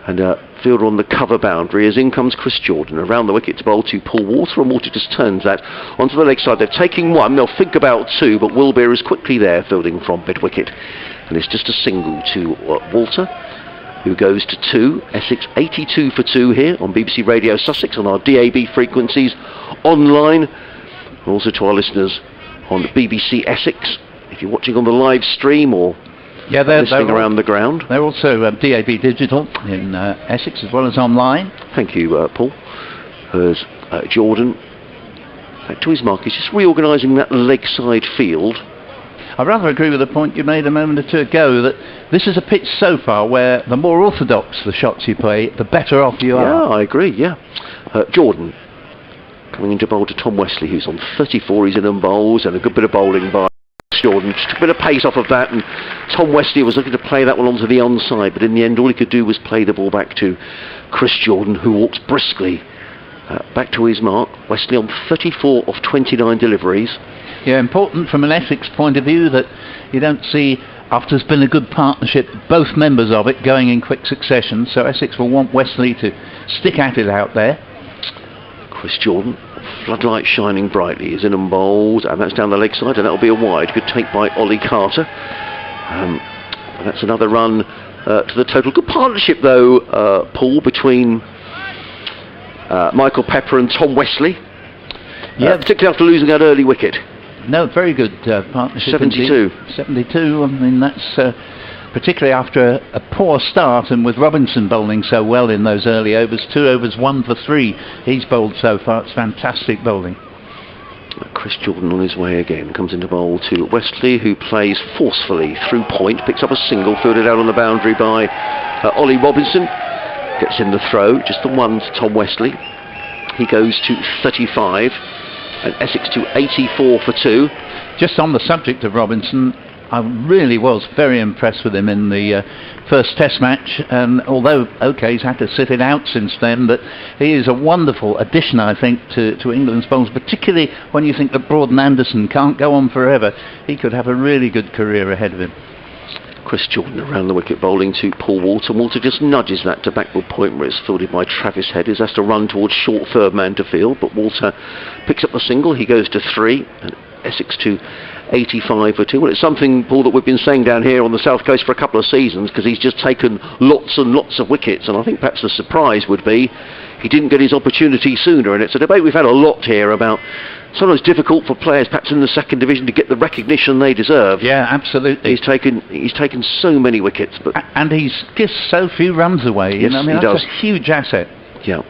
and fielder on the cover boundary. As in comes Chris Jordan around the wicket to bowl to Paul Walter, and Walter just turns that onto the leg side. They're taking 1, they'll think about 2, but Wilbeer is quickly there fielding from mid-wicket. And it's just a single to Walter, who goes to 2. Essex 82 for 2 here on BBC Radio Sussex, on our DAB frequencies, online, and also to our listeners on BBC Essex. If you're watching on the live stream or listening around the ground. They're also DAB digital in Essex as well as online. Thank you, Paul. There's Jordan back to his mark. He's just reorganising that leg side field. I rather agree with the point you made a moment or two ago, that this is a pitch so far where the more orthodox the shots you play, the better off you are. Yeah, I agree, yeah. Jordan coming into bowl to Tom Wesley, who's on 34. He's in and bowls, and a good bit of bowling by Jordan. Just a bit of pace off of that, and Tom Wesley was looking to play that one onto the onside, but in the end all he could do was play the ball back to Chris Jordan, who walks briskly back to his mark. Wesley on 34 of 29 deliveries. Yeah, important from an Essex point of view that you don't see, after there's been a good partnership, both members of it going in quick succession, so Essex will want Wesley to stick at it out there. Chris Jordan, floodlight shining brightly, is in and bowls, and that's down the leg side, and that'll be a wide. Good take by Ollie Carter. And that's another run to the total. Good partnership though, Paul, between Michael Pepper and Tom Wesley. Yeah, particularly after losing that early wicket. No, very good partnership. 72. Indeed. 72, I mean, that's particularly after a poor start, and with Robinson bowling so well in those early overs. 2 overs, 1 for 3 he's bowled so far. It's fantastic bowling. Chris Jordan on his way again, comes into bowl to Wesley, who plays forcefully through point, picks up a single, fielded out on the boundary by Ollie Robinson. Gets in the throw, just the 1 to Tom Wesley. He goes to 35. And Essex to 84 for 2. Just on the subject of Robinson, I really was very impressed with him in the first Test match, and although, OK, he's had to sit it out since then, but he is a wonderful addition, I think, to England's bowls, particularly when you think that Broad and Anderson can't go on forever. He could have a really good career ahead of him. Chris Jordan around the wicket bowling to Paul Walter. Walter just nudges that to backward point where it's fielded by Travis Head. He has to run towards short 3rd man to field, but Walter picks up the single. He goes to 3, and Essex to 85 for 2. Well, it's something, Paul, that we've been saying down here on the South Coast for a couple of seasons, because he's just taken lots and lots of wickets, and I think perhaps the surprise would be he didn't get his opportunity sooner. And it's a debate we've had a lot here about sometimes difficult for players perhaps in the 2nd division to get the recognition they deserve. Yeah, absolutely. He's taken so many wickets, but and he's just so few runs away. Yes, I mean, he that's does. a huge asset. Yeah.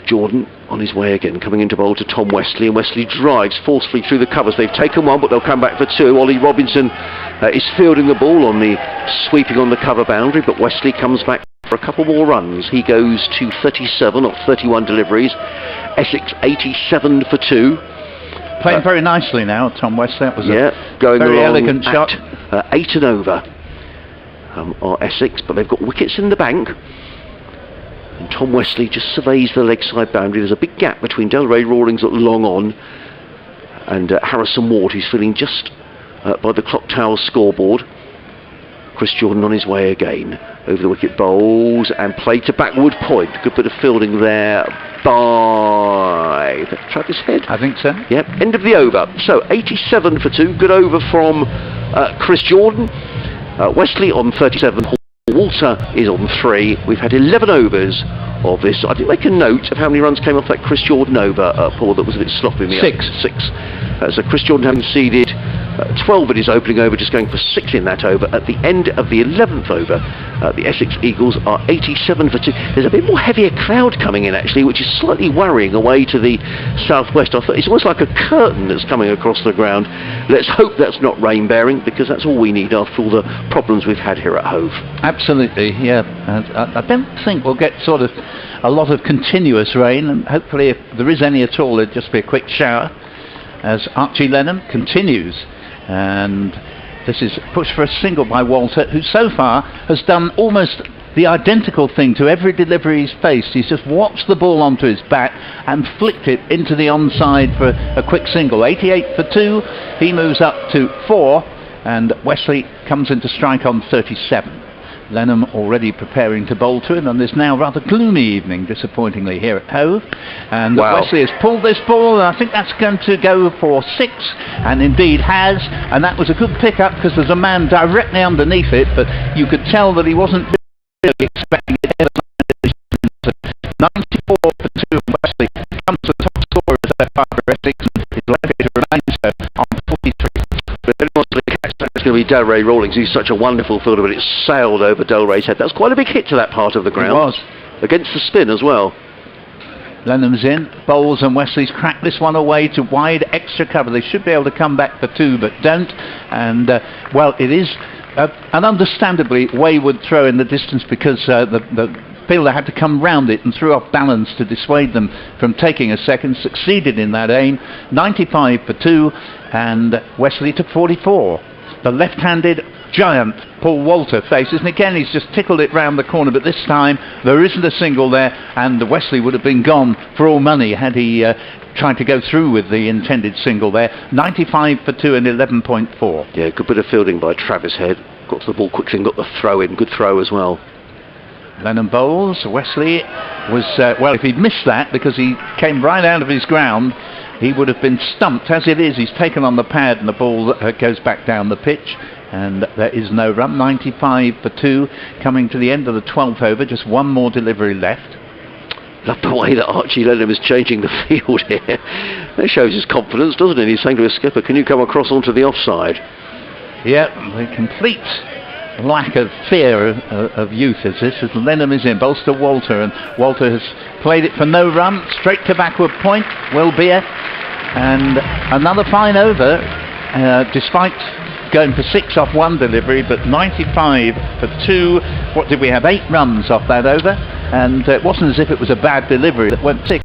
Jordan on his way again, coming into bowl to Tom Wesley, and Wesley drives forcefully through the covers. They've taken 1, but they'll come back for 2. Ollie Robinson is fielding the ball on the sweeping on the cover boundary, but Wesley comes back for a couple more runs. He goes to 37 of 31 deliveries. Essex 87 for 2. Playing very nicely now, Tom Wesley. That was going very along elegant shot. 8 and over are Essex, but they've got wickets in the bank. And Tom Wesley just surveys the leg side boundary. There's a big gap between Delray Rawlings at long on and Harrison Ward, who's filling just by the clock tower scoreboard. Chris Jordan on his way again. Over the wicket bowls and play to backward point. Good bit of fielding there by Travis Head. I think so. Yep, end of the over. So 87 for 2. Good over from Chris Jordan. Wesley on 37. Walter is on 3. We've had 11 overs of this. I did make a note of how many runs came off that Chris Jordan over, Paul, that was a bit sloppy in the 6. 6. So Chris Jordan having conceded 12 in his opening over, just going for 6 in that over. At the end of the 11th over, the Essex Eagles are 87 for 2. There's a bit more heavier crowd coming in actually, which is slightly worrying away to the southwest. I thought it's almost like a curtain that's coming across the ground. Let's hope that's not rain bearing, because that's all we need after all the problems we've had here at Hove. Absolutely, yeah. I don't think we'll get sort of a lot of continuous rain, and hopefully if there is any at all, it'll just be a quick shower as Archie Lenham continues. And this is pushed for a single by Walter, who so far has done almost the identical thing to every delivery he's faced. He's just watched the ball onto his back and flicked it into the onside for a quick single. 88 for 2, he moves up to 4, and Wesley comes into strike on 37. Lenham already preparing to bowl to him on this now rather gloomy evening, disappointingly, here at Hove. And Wesley has pulled this ball, and I think that's going to go for 6, and indeed has. And that was a good pick-up, because there's a man directly underneath it, but you could tell that he wasn't really expecting it. 94 for 2, and Wesley comes to the top scorer as their father Essex, and his likely to remain so on 43. But if anyone's going to catch that, it's going to be Delray Rawlings. He's such a wonderful fielder, but it sailed over Delray's head. That's quite a big hit to that part of the ground. It was. Against the spin as well. Lenham's in, bowls, and Wesley's cracked this one away to wide extra cover. They should be able to come back for 2, but don't. And, well, it is an understandably wayward throw in the distance, because the fielder had to come round it and threw off balance to dissuade them from taking a second. Succeeded in that aim. 95 for 2, and Wesley to 44. The left-handed giant Paul Walter faces, and again he's just tickled it round the corner, but this time there isn't a single there, and Wesley would have been gone for all money had he tried to go through with the intended single there. 95 for 2 and 11.4. Yeah, good bit of fielding by Travis Head. Got to the ball quickly and got the throw in. Good throw as well. Lenham bowls. Wesley was, well, if he'd missed that, because he came right out of his ground, he would have been stumped. As it is, he's taken on the pad, and the ball goes back down the pitch, and there is no run. 95 for 2, coming to the end of the 12th over. Just one more delivery left. Love the way that Archie Lenham is changing the field here. That shows his confidence, doesn't it? He's saying to his skipper, can you come across onto the offside? Yeah, the complete lack of fear of youth is this, as Lenham is in. Bowls to Walter, and Walter has played it for no run. Straight to backward point, will be it. And another fine over, despite going for 6 off one delivery, but 95 for 2. What did we have? 8 runs off that over, and it wasn't as if it was a bad delivery that went 6.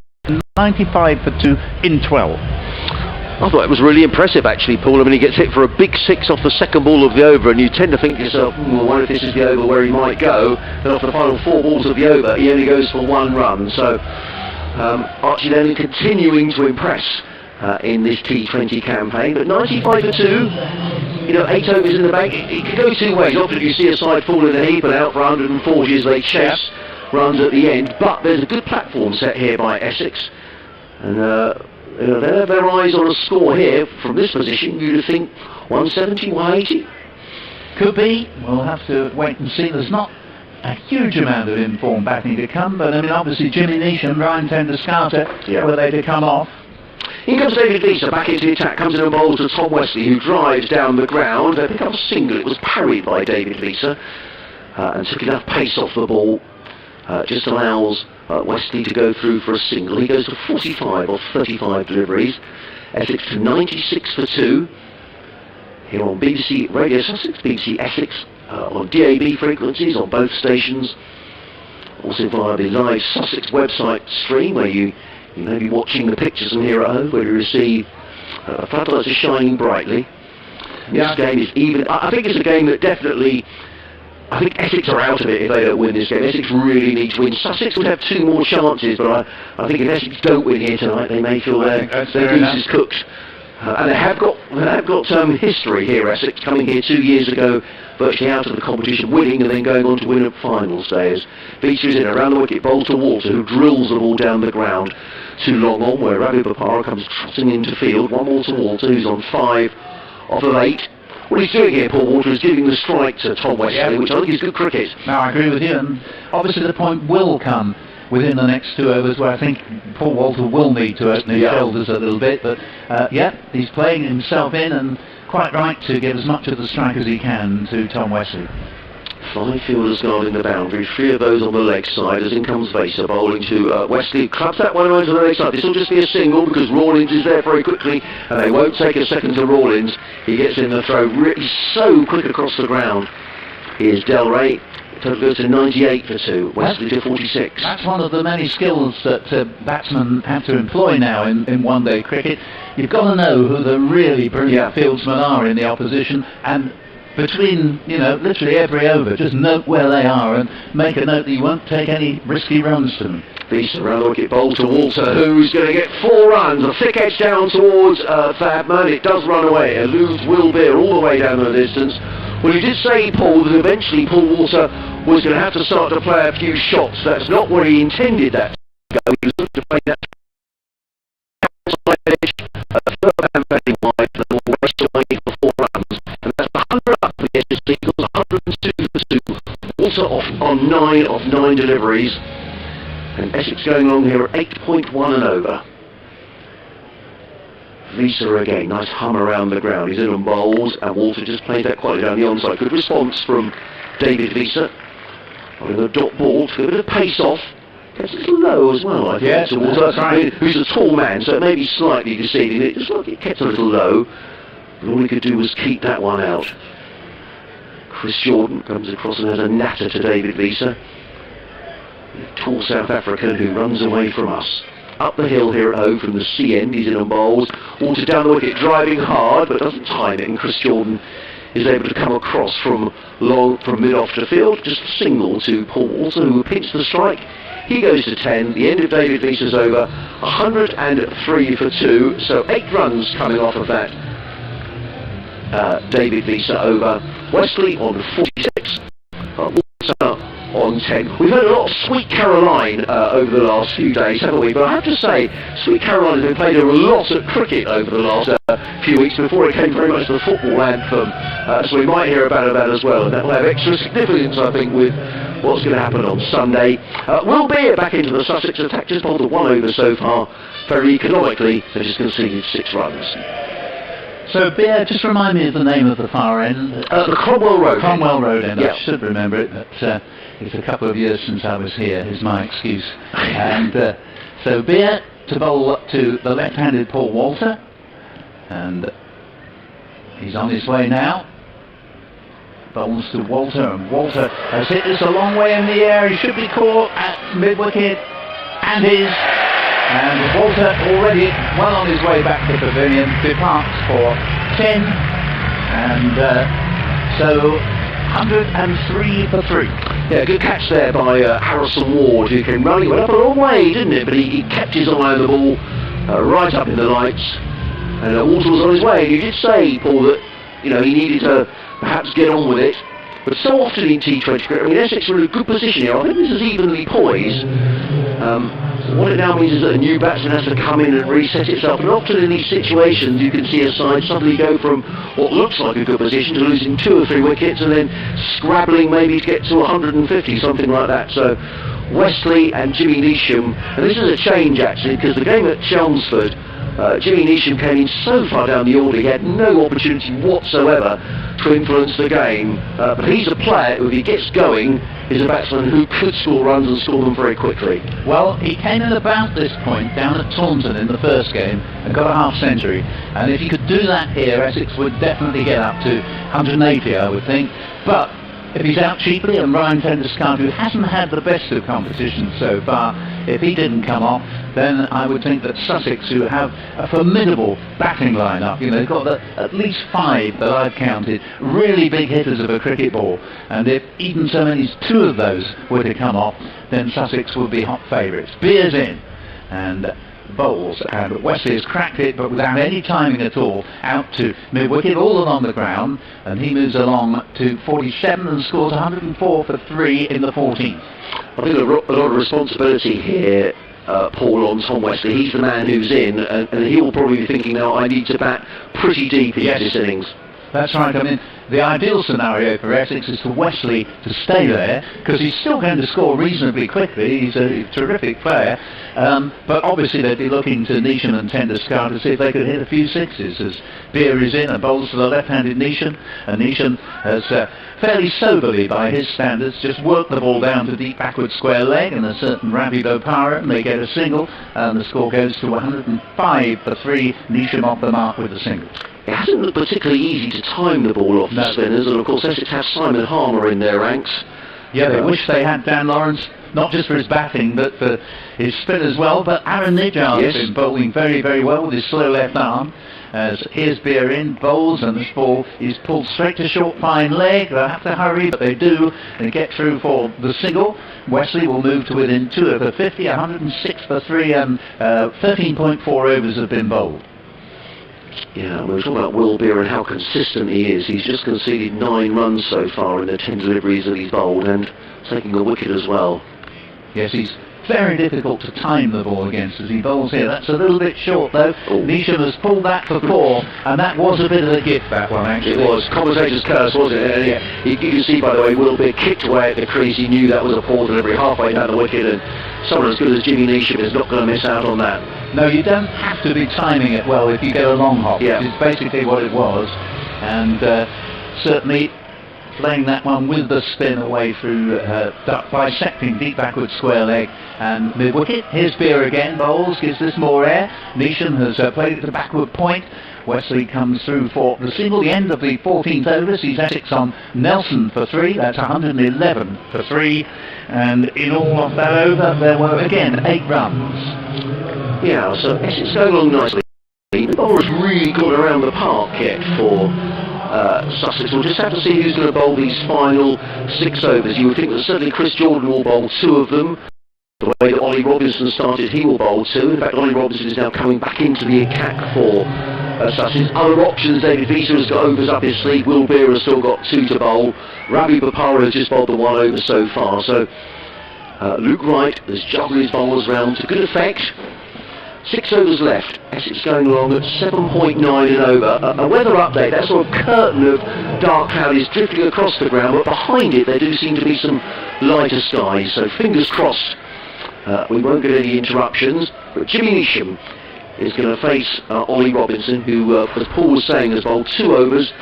95 for 2 in 12. I thought it was really impressive actually, Paul. I mean, he gets hit for a big 6 off the second ball of the over, and you tend to think to yourself, well, what if this is the over where he might go? Then after the final 4 balls of the over, he only goes for 1 run. So Archie Lenham continuing to impress in this T20 campaign. But 95 for 2, you know, 8 overs in the bank. It could go 2 ways. Often you see a side fall in a heap and out for 140 as they chase runs at the end. But there's a good platform set here by Essex, and they have their eyes on a score here from this position. You'd think 170, 180. Could be. We'll have to wait and see. There's not a huge amount of informed batting to come, but I mean, obviously Jimmy Nish and Ryan Tender-Scarter were they to come off. Here comes David Leeser back into the attack, comes in and bowls to Tom Wesley, who drives down the ground. They pick up a single. It was parried by David Leeser and took enough pace off the ball. Just allows Wesley to go through for a single. He goes to 45 off 35 deliveries. Essex to 96 for 2. Here on BBC Radio Sussex, BBC Essex, on DAB frequencies on both stations. Also via the live Sussex website stream, where you may be watching the pictures from here at home, where you receive floodlights are shining brightly. This game is even. I think it's a game that definitely. I think Essex are out of it if they don't win this game. Essex really need to win. Sussex would have 2 more chances, but I think if Essex don't win here tonight, they may feel their goose is cooked. And they have got history here, Essex, coming here 2 years ago, virtually out of the competition, winning and then going on to win at final stays. Features in around the wicket, bowls to Walter, who drills the ball down the ground. Too long on, where Ravi Bopara comes trotting into field. 1 ball to Walter, who's on 5 off of 8. What he's doing here, Paul Walter, is giving the strike to Tom Wesley, which I think is good cricket. No, I agree with you, and obviously the point will come within the next 2 overs, where I think Paul Walter will need to open his shoulders a little bit, but he's playing himself in, and quite quite right to give as much of the strike as he can to Tom Wesley. 5 fielders guarding the boundary, 3 of those on the leg side, as in comes Vaser bowling to Wesley, clubs that one over to the leg side. This will just be a single because Rawlins is there very quickly and they won't take a second to Rawlins. He gets in the throw, really so quick across the ground. Here's Del Rey, total goes to 98 for 2, Wesley to 46. That's one of the many skills that batsmen have to employ now in one-day cricket. You've got to know who the really brilliant fieldsmen are in the opposition, and between, literally every over, just note where they are and make a note that you won't take any risky runs to them. Visa round the wicket, bowl to Walter, who's going to get 4 runs. A thick edge down towards Fabman. It does run away. Eludes Will Beer all the way down the distance. Well, you did say, Paul, that eventually Paul Walter was going to have to start to play a few shots. That's not where he intended that to go. He was looking to play that outside edge, third man batting wide, and then raced away for 4 runs. And that's 100 up for the Essex Eagles, 102 for 2. Walter off on 9 of 9 deliveries. And Essex going along here at 8.1 and over. Visa again, nice hum around the ground. He's in on bowls, and Walter just played that quietly down the onside. Good response from David Visa. On a dot ball, to a bit of pace off. Gets a little low as well, I think. Yes, to Walter, that's right. who's a tall man, so it may be slightly deceiving. It just like it kept a little low. But all he could do was keep that one out. Chris Jordan comes across and has a natter to David Visa. Tall South African who runs away from us. Up the hill here at Hove from the C end, he's in on bowls. Walter down the wicket, driving hard, but doesn't time it, and Chris Jordan is able to come across from mid-off to field, just a single to Paul Walter, who pinched the strike. He goes to 10, the end of David Visa's over, 103 for 2, so 8 runs coming off of that David Visa over. Wesley on 46, Walter on 10. We've had a lot of Sweet Caroline over the last few days, haven't we? But I have to say, Sweet Caroline has been played a lot at cricket over the last few weeks before it came very much the football anthem. So we might hear about that as well, and that will have extra significance, I think, with what's going to happen on Sunday. Will Beer back into the Sussex attack, just bowled 1 over so far, very economically, so just conceded 6 runs. So, Beer, just remind me of the name of the far end. The Cromwell Road. Cromwell Road end. Yeah. I should remember it, but it's a couple of years since I was here, is my excuse. And so, Beer to bowl up to the left-handed Paul Walter. And he's on his way now. Bowls to Walter, and Walter has hit this a long way in the air. He should be caught at mid-wicket, and is. And Walter already well on his way back to the pavilion, departs for 10, and so 103 for 3. Yeah, good catch there by Harrison Ward, who came running, went up a long way, didn't it? But he kept his eye on the ball, right up in the lights, and Walter was on his way. You did say, Paul, that he needed to perhaps get on with it. But so often in T20 cricket, I mean, Essex are in a good position here. I think this is evenly poised. What it now means is that a new batsman has to come in and reset itself. And often in these situations, you can see a side suddenly go from what looks like a good position to losing 2 or 3 wickets and then scrabbling maybe to get to 150, something like that. So Wesley and Jimmy Neesham, and this is a change actually, because the game at Chelmsford, Jimmy Neesham came in so far down the order, he had no opportunity whatsoever to influence the game. But he's a player who, if he gets going, is a batsman who could score runs and score them very quickly. Well, he came in about this point down at Taunton in the first game and got a half-century. And if he could do that here, Essex would definitely get up to 180, I would think. But if he's out cheaply, and Ryan Fenderscott, who hasn't had the best of competition so far, if he didn't come off, then I would think that Sussex, who have a formidable batting line-up, they've got at least 5 that I've counted, really big hitters of a cricket ball, and if even so many as 2 of those were to come off, then Sussex would be hot favourites. Beers in, and bowls, and Wesley has cracked it, but without any timing at all, out to mid-wicket, all along the ground, and he moves along to 47 and scores 104 for 3 in the 14th. I think a lot of responsibility here, Paul, on Tom Wesley. He's the man who's in, and he will probably be thinking now, I need to bat pretty deep into this innings. That's right. I mean, the ideal scenario for Essex is for Wesley to stay there, because he's still going to score reasonably quickly. He's a terrific player. But obviously they'd be looking to Neesham and Tenderscar to see if they could hit a few sixes, as Beer is in and bowls to the left-handed Neesham. And Neesham has fairly soberly, by his standards, just worked the ball down to deep backward square leg and a certain Ravi Bopara, and they get a single, and the score goes to 105 for 3. Neesham off the mark with the single. It hasn't looked particularly easy to time the ball off the spinners, and of course Essex has Simon Harmer in their ranks. Yeah, they wish they had Dan Lawrence, not just for his batting, but for his spin as well. But Aaron Nijjar has been bowling very, very well with his slow left arm. As here's Beer in, bowls, and this ball is pulled straight to short fine leg. They'll have to hurry, but they do, and get through for the single. Wesley will move to within 2 of the 50, 106 for 3, and 13.4 overs have been bowled. Yeah, we're talking about Will Beer and how consistent he is. He's just conceded 9 runs so far in the 10 deliveries that he's bowled, and taking a wicket as well. Yes, he's very difficult to time the ball against as he bowls here. That's a little bit short though. Neesham has pulled that for 4, and that was a bit of a gift, that one actually. It was. Commentator's curse, wasn't it? And you can see, by the way, Will Beer kicked away at the crease. He knew that was a poor delivery halfway down the wicket, and someone as good as Jimmy Neesham is not going to miss out on that. No, you don't have to be timing it well if you get a long hop, which is basically what it was. And certainly playing that one with the spin away through bisecting deep backward square leg and mid wicket. Here's Beer again, bowls, gives this more air. Neesham has played it to backward point. Wesley comes through for the single, the end of the 14th over. Sees Essex on Nelson for 3. That's 111 for 3. And in all of that over, there were again 8 runs. Yeah, so Essex going along nicely. The bowler's really gone around the park yet for Sussex. We'll just have to see who's going to bowl these final 6 overs. You would think that certainly Chris Jordan will bowl 2 of them. The way that Ollie Robinson started, he will bowl 2. In fact, Ollie Robinson is now coming back into the attack for Sussex. Other options, David Visa has got overs up his sleeve. Will Beer has still got 2 to bowl. Ravi Bopara has just bowled the 1 over so far. So Luke Wright has juggled his bowlers round to good effect. 6 overs left. Essex going along at 7.9 in over. A weather update, that sort of curtain of dark cloud is drifting across the ground, but behind it there do seem to be some lighter skies, so fingers crossed we won't get any interruptions. But Jimmy Neesham is going to face Ollie Robinson, who, as Paul was saying, has bowled 2 overs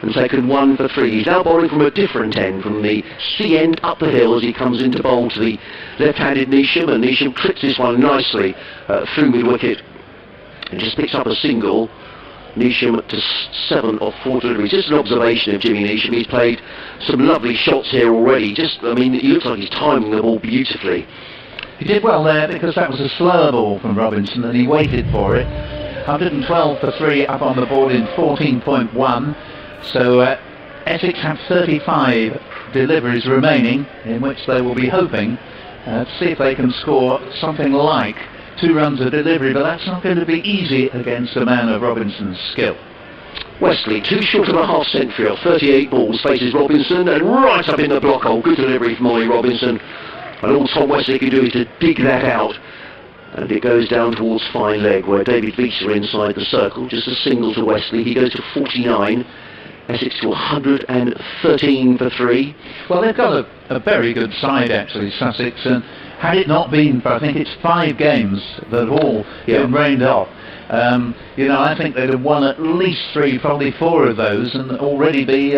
and taken 1 for 3. He's now bowling from a different end, from the C end up the hill as he comes into bowl to the left-handed Neesham, and Neesham clips this one nicely through mid-wicket and just picks up a single. Neesham to 7 of 4 deliveries. Just an observation of Jimmy Neesham. He's played some lovely shots here already. I mean, it looks like he's timing the ball beautifully. He did well there because that was a slower ball from Robinson and he waited for it. 112 for 3 up on the board in 14.1. So Essex have 35 deliveries remaining, in which they will be hoping to see if they can score something like 2 runs a delivery, but that's not going to be easy against a man of Robinson's skill. Wesley, 2 short of a half century of 38 balls, faces Robinson, and right up in the block hole. Good delivery from Ollie Robinson. And all Tom Wesley can do is to dig that out. And it goes down towards fine leg, where David Visa inside the circle. Just a single to Wesley. He goes to 49. Essex to 113 for 3. Well, they've got a very good side, actually, Sussex. And had it not been for, I think it's 5 games that have all been rained off, I think they'd have won at least 3, probably 4 of those, and already be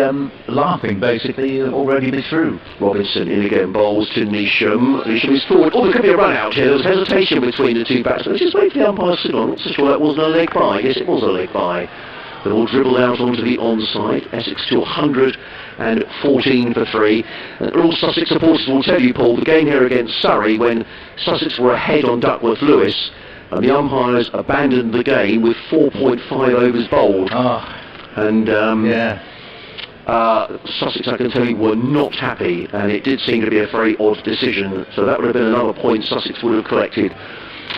laughing, basically, already be through. Robinson in again, bowls to Neesham. Neesham is forward. Oh, there could be a run out here. There was hesitation between the 2 batsmen. Let's just wait for the umpire's signal. I'm not so sure that wasn't a leg by. Yes, it was a leg by. The ball dribbled out onto the onside. Essex to 114 for 3. All Sussex supporters will tell you, Paul, the game here against Surrey, when Sussex were ahead on Duckworth Lewis, and the umpires abandoned the game with 4.5 overs bowled. And Sussex, I can tell you, were not happy, and it did seem to be a very odd decision. So that would have been another point Sussex would have collected,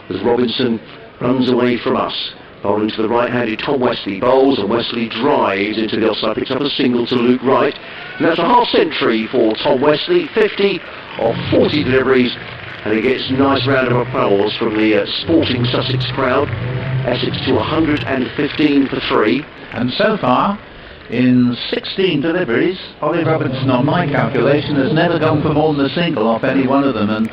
as Robinson runs away from us. Bowling to the right-handed Tom Wesley bowls, and Wesley drives into the offside, picks up a single to Luke Wright. And that's a half century for Tom Wesley, 50 of 40 deliveries, and he gets a nice round of applause from the sporting Sussex crowd. Essex to 115 for 3. And so far, In 16 deliveries, Ollie Robinson, on my calculation, has never gone for more than a single off any one of them, and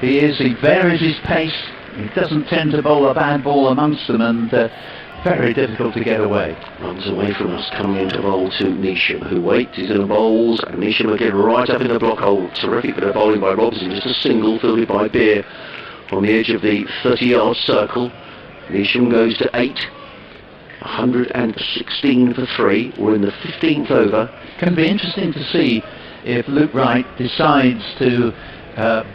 he varies his pace. He doesn't tend to bowl a bad ball amongst them, and very difficult to get away. Runs away from us, coming into bowl to Neesham, who waits, he's in the bowls, and Neesham again right up in the block hole. Terrific bit of bowling by Robinson, just a single fielded by Beer on the edge of the 30-yard circle. Neesham goes to 8. 116 for 3. We're in the 15th over. Can be interesting to see if Luke Wright decides to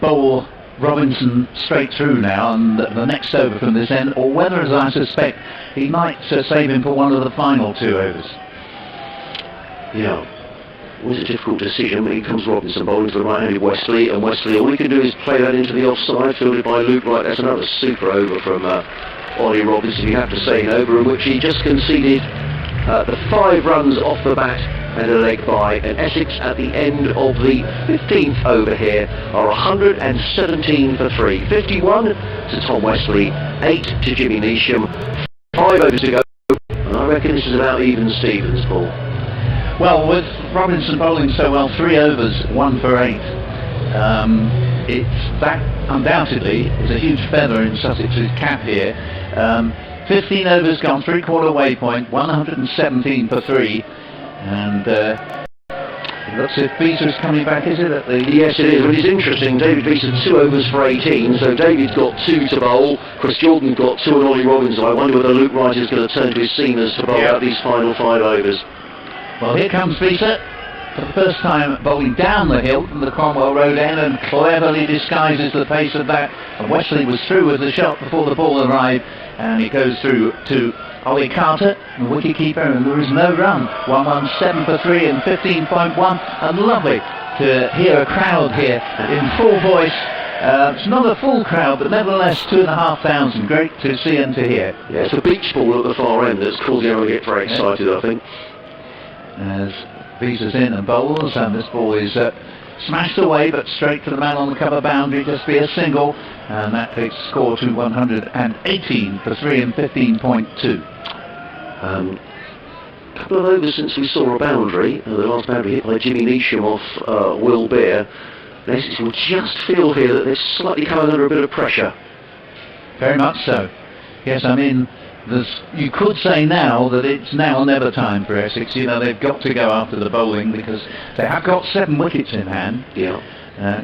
bowl Robinson straight through now and the next over from this end, or whether, as I suspect, he might save him for one of the final 2 overs. Yeah, it was a difficult decision, but here comes Robinson bowling to the right-handed Wesley, and Wesley, all he can do is play that into the offside, fielded by Luke Wright. That's another super over from Ollie Robinson, you have to say, an over in which he just conceded the 5 runs off the bat and a leg by, and Essex at the end of the 15th over here are 117 for 3. 51 to Tom Wesley, 8 to Jimmy Neesham, 5 overs to go, and I reckon this is about even Stevens, Paul. Well, with Robinson bowling so well, 3 overs, 1 for 8. That undoubtedly is a huge feather in Sussex's cap here. 15 overs gone, 3/4 waypoint, 117 for 3, and it looks as if Beeser's coming back, is it? Yes, it is, but it's interesting. David Beeser 2 overs for 18, so David's got 2 to bowl, Chris Jordan got 2, and Ollie Robinson. I wonder whether Luke Wright is going to turn to his seamers to bowl out these final 5 overs. Well, here comes Beeser, for the first time bowling down the hill from the Cromwell Road end, and cleverly disguises the pace of that. And Wesley was through with the shot before the ball arrived, and he goes through to Ollie Carter, the wicketkeeper, and there is no run. 117 for 3 and 15.1, and lovely to hear a crowd here in full voice. It's not a full crowd, but nevertheless 2,500. Great to see and to hear. Yeah, it's the beach ball at the far end that's causing everyone to get very excited, I think. As Beeser's in and bowls, and this ball is smashed away, but straight to the man on the cover boundary, just be a single, and that takes the score to 118 for 3 and 15.2. Couple of overs since we saw a boundary, the last boundary hit by Jimmy Neesham off Will Beer. Essex will just feel here that they're slightly coming under a bit of pressure. Very much so. Yes, I mean, you could say now that it's now or never time for Essex. You know, they've got to go after the bowling because they have got 7 wickets in hand. Yeah.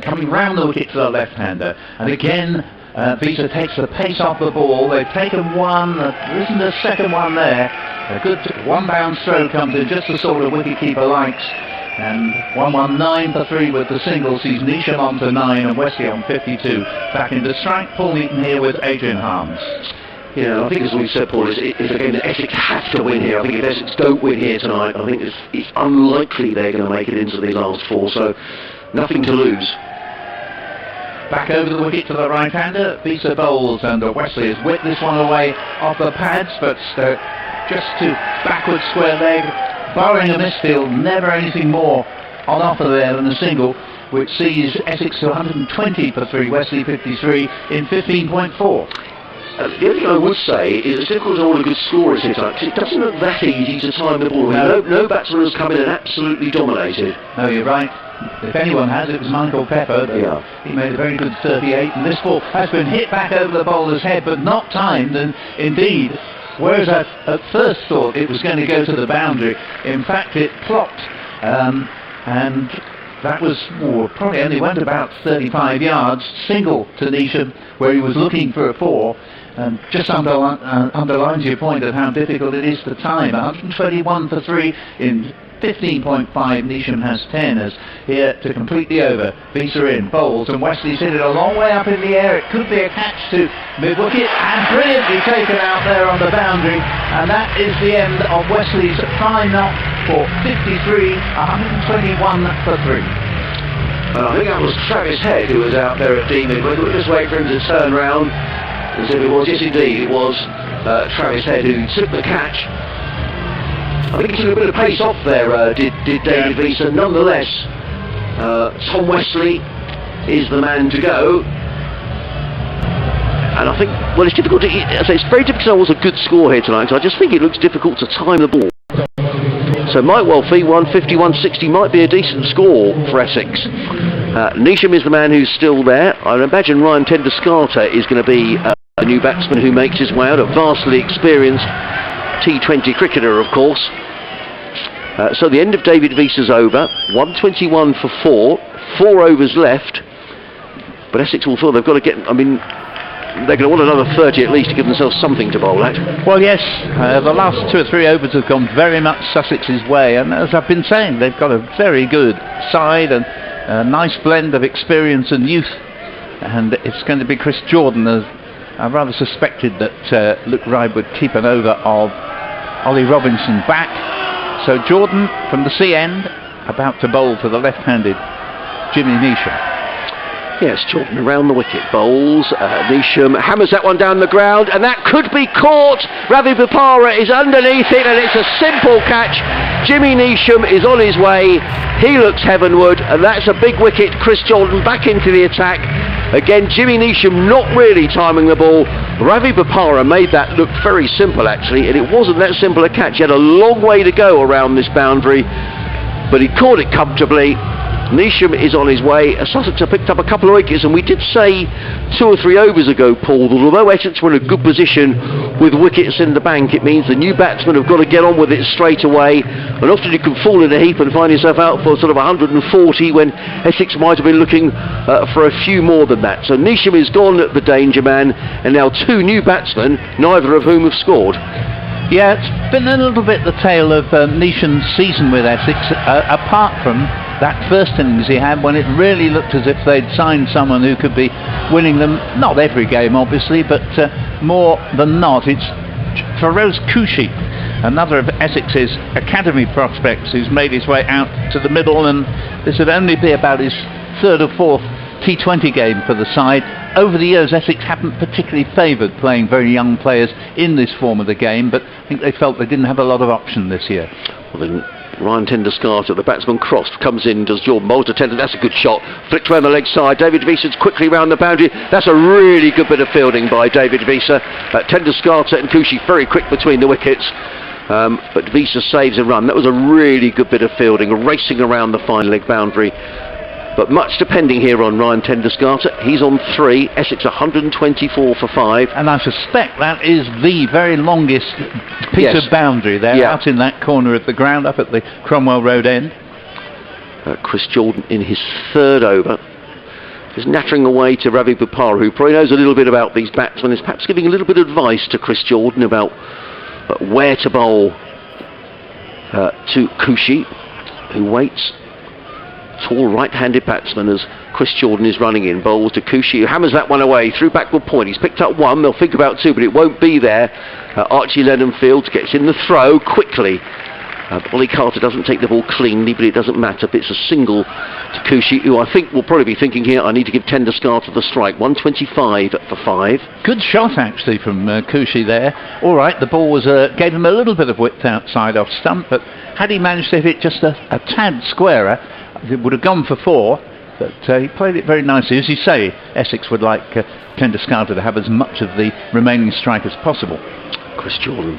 Coming round the wicket to the left-hander, and again Beeser takes the pace off the ball. They've taken 1, there isn't a second one there. A good 1-bounce throw comes in, just the sort of wicketkeeper likes, and 119 for 3 with the single sees Neesham on to 9 and Wesley on 52. Back into strike, Paul Newton here with Adrian Harms. Yeah, I think as we've said, Paul, it's a game that Essex have to win here. I think if Essex don't win here tonight, I think it's unlikely they're going to make it into the last 4, so nothing to lose. Back over the wicket to the right-hander, Beeser bowls, and Wesley has whipped this one away off the pads, but just to backward square leg, barring a misfield, never anything more on offer there than a single, which sees Essex to 120 for 3, Wesley 53 in 15.4. The only thing I would say is it's difficult to hold a good score here tonight, because it doesn't look that easy to time the ball. No batsman has come in and absolutely dominated. No, you're right. If anyone has, it was Michael Pepper. He made a very good 38, and this ball has been hit back over the bowler's head, but not timed, and indeed, whereas I at first thought it was going to go to the boundary, in fact it plopped, and that was probably only went about 35 yards, single to Neesham, where he was looking for a 4. Just underlines your point of how difficult it is to time. 121 for 3 in 15.5. Neesham has 10 as here to complete the over. Beeser in, bowls, and Wesley's hit it a long way up in the air. It could be a catch to mid-wicket, and brilliantly taken out there on the boundary. And that is the end of Wesley's fine knock for 53, 121 for 3. I think that was Travis Head who was out there at D mid-wicket. We'll just wait for him to turn round. As if it was, yes indeed, it was Travis Head who took the catch. I think he took a bit of pace off there, did David Beeser. Nonetheless, Tom Wesley is the man to go. And I think, well, it's difficult to, I say it's very difficult to know what's a good score here tonight, because I just think it looks difficult to time the ball. So might well be 150-160 might be a decent score for Essex. Neesham is the man who's still there. I imagine Ryan Tendescarter is going to be a new batsman who makes his way out, a vastly experienced T20 cricketer, of course. So the end of David Wieser's over, 121 for 4 overs left. But Essex will feel they've got to get, I mean, they're going to want another 30 at least to give themselves something to bowl at. Well, yes, the last 2 or 3 overs have gone very much Sussex's way, and as I've been saying, they've got a very good side and a nice blend of experience and youth, and it's going to be Chris Jordan. I rather suspected that Luke Ryde would keep an over of Ollie Robinson back. So Jordan from the C end, about to bowl for the left-handed Jimmy Neesham. Yes, Jordan around the wicket, bowls, Neesham hammers that one down the ground, and that could be caught. Ravi Bopara is underneath it, and it's a simple catch. Jimmy Neesham is on his way, he looks heavenward, and that's a big wicket. Chris Jordan back into the attack. Again, Jimmy Neesham not really timing the ball. Ravi Bopara made that look very simple actually, and it wasn't that simple a catch. He had a long way to go around this boundary, but he caught it comfortably. Neesham is on his way. Sussex have picked up a couple of wickets, and we did say 2 or 3 overs ago, Paul, that although Essex were in a good position with wickets in the bank, it means the new batsmen have got to get on with it straight away, and often you can fall in a heap and find yourself out for sort of 140 when Essex might have been looking for a few more than that. So Neesham is gone at the danger man, and now 2 new batsmen, neither of whom have scored. Yeah, it's been a little bit the tale of Neesham's season with Essex, apart from that first innings he had when it really looked as if they'd signed someone who could be winning them, not every game obviously, but more than not. It's Feroz Kushi, another of Essex's academy prospects, who's made his way out to the middle, and this would only be about his 3rd or 4th T20 game for the side. Over the years, Essex haven't particularly favoured playing very young players in this form of the game, but I think they felt they didn't have a lot of option this year. Well, then Ryan Tendescarter, the batsman crossed, comes in, does Jordan bowl to Tender. That's a good shot. Flicked around the leg side. David Wieser's quickly round the boundary. That's a really good bit of fielding by David Wieser. Tendescarter and Kushi very quick between the wickets. But Wieser saves a run. That was a really good bit of fielding, racing around the fine leg boundary. But much depending here on Ryan Tendescarter. He's on 3, Essex 124 for 5. And I suspect that is the very longest piece of boundary there, out in that corner of the ground, up at the Cromwell Road end. Chris Jordan in his 3rd over. Is nattering away to Ravi Bopara, who probably knows a little bit about these batsmen, is perhaps giving a little bit of advice to Chris Jordan about where to bowl to Kushi, who waits. Tall right-handed batsman as Chris Jordan is running in. Bowls to Kushi, who hammers that one away through backward point. He's picked up 1, they'll think about 2, but it won't be there. Archie Lennon fields, gets in the throw quickly. Ollie Carter doesn't take the ball cleanly, but it doesn't matter. But it's a single to Kushi, who I think will probably be thinking here, I need to give Tendescarter the strike. 125 for 5. Good shot actually from Kushi there. All right, the ball was gave him a little bit of width outside off stump, but had he managed to hit just a tad squarer, it would have gone for 4, but he played it very nicely. As you say, Essex would like Tendescarter to have as much of the remaining strike as possible. Chris Jordan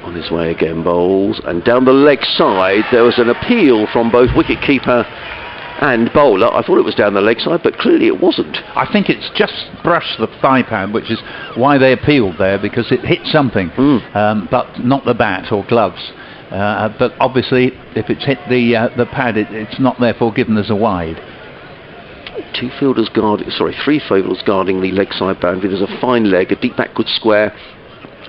on his way again, bowls, and down the leg side there was an appeal from both wicketkeeper and bowler. I thought it was down the leg side, but clearly it wasn't. I think it's just brushed the thigh pad, which is why they appealed there, because it hit something, but not the bat or gloves. But obviously, if it's hit the pad, it's not therefore given as a wide. 3 fielders guarding the leg side boundary. There's a fine leg, a deep backward square,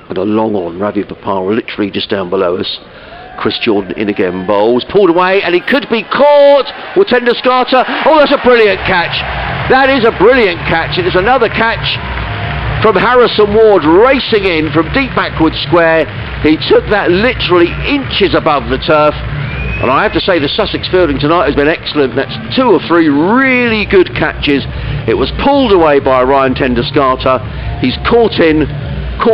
and a long on. Ravi Bopara literally just down below us. Chris Jordan in again, bowls, pulled away, and he could be caught with Tendescarter. Oh, that's a brilliant catch. That is a brilliant catch. It is another catch from Harrison Ward, racing in from deep backward square. He took that literally inches above the turf, and I have to say the Sussex fielding tonight has been excellent. That's 2 or 3 really good catches. It was pulled away by Ryan Tendescarter. He's caught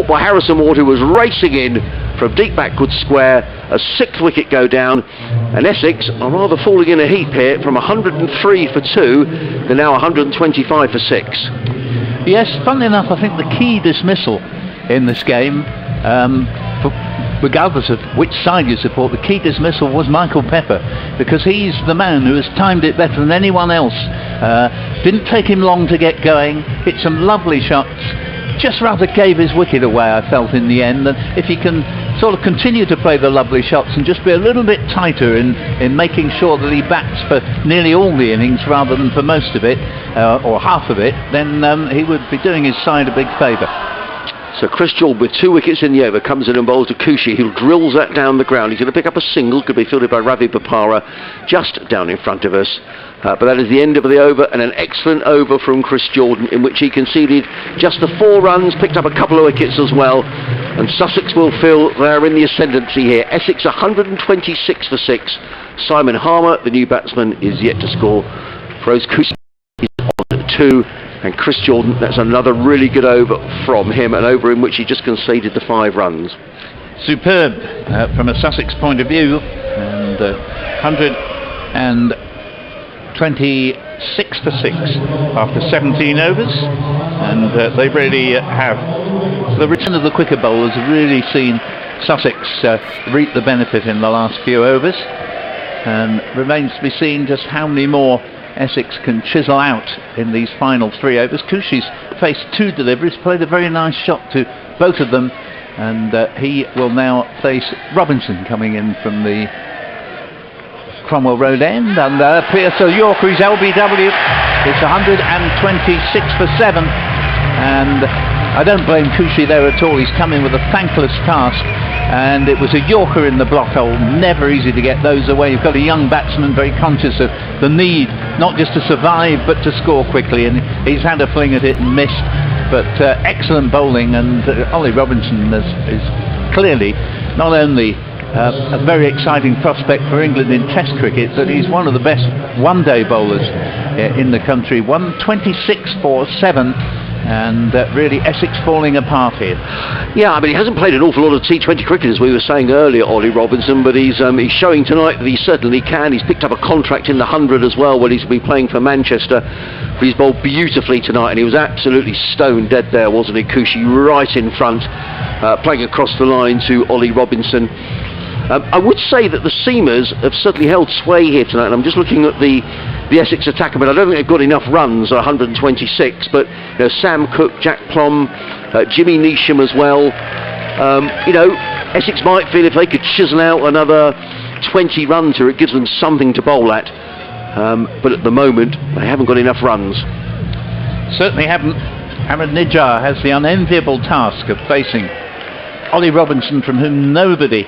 by Harrison Ward, who was racing in from deep backward square. A 6th wicket go down, and Essex are rather falling in a heap here. From 103 for 2, they're now 125 for 6. Yes, funnily enough, I think the key dismissal in this game regardless of which side you support, the key dismissal was Michael Pepper, because he's the man who has timed it better than anyone else. Didn't take him long to get going, hit some lovely shots, just rather gave his wicket away, I felt, in the end. And if he can sort of continue to play the lovely shots and just be a little bit tighter in making sure that he bats for nearly all the innings rather than for most of it, or half of it, then he would be doing his side a big favour. So Chris Jordan with 2 wickets in the over comes in and bowls to Kushi, who drills that down the ground. He's going to pick up a single, could be fielded by Ravi Bopara just down in front of us. But that is the end of the over, and an excellent over from Chris Jordan, in which he conceded just the 4 runs, picked up a couple of wickets as well, and Sussex will feel they're in the ascendancy here. Essex 126 for 6. Simon Harmer, the new batsman, is yet to score. Feroz Kushi is on at 2. And Chris Jordan, that's another really good over from him, an over in which he just conceded the 5 runs. Superb from a Sussex point of view, and 126 for 6 after 17 overs, and they really have. The return of the quicker bowlers have really seen Sussex reap the benefit in the last few overs, and remains to be seen just how many more Essex can chisel out in these final 3 overs. Kushi's faced 2 deliveries, played a very nice shot to both of them, and he will now face Robinson coming in from the Cromwell Road end, and Pierce Yorker, his LBW, it's 126 for 7, and I don't blame Kushi there at all. He's come in with a thankless task, and it was a Yorker in the block hole. Never easy to get those away. You've got a young batsman very conscious of the need not just to survive but to score quickly, and he's had a fling at it and missed. But excellent bowling, and Ollie Robinson is clearly not only a very exciting prospect for England in Test cricket, but he's one of the best one-day bowlers in the country. 126 for 7. And really Essex falling apart here. Yeah, I mean, he hasn't played an awful lot of T20 cricket, as we were saying earlier, Ollie Robinson, but he's showing tonight that he certainly can. He's picked up a contract in the 100 as well, when he's been playing for Manchester. But he's bowled beautifully tonight, and he was absolutely stone dead there, wasn't he? Kushi right in front, playing across the line to Ollie Robinson. I would say that the seamers have certainly held sway here tonight, and I'm just looking at the Essex attack. I mean, I don't think they've got enough runs, 126, but you know, Sam Cook, Jack Plum, Jimmy Neesham as well. You know, Essex might feel if they could chisel out another 20 runs here, it gives them something to bowl at. But at the moment, they haven't got enough runs. Certainly haven't. Ahmed Nijjar has the unenviable task of facing Ollie Robinson, from whom nobody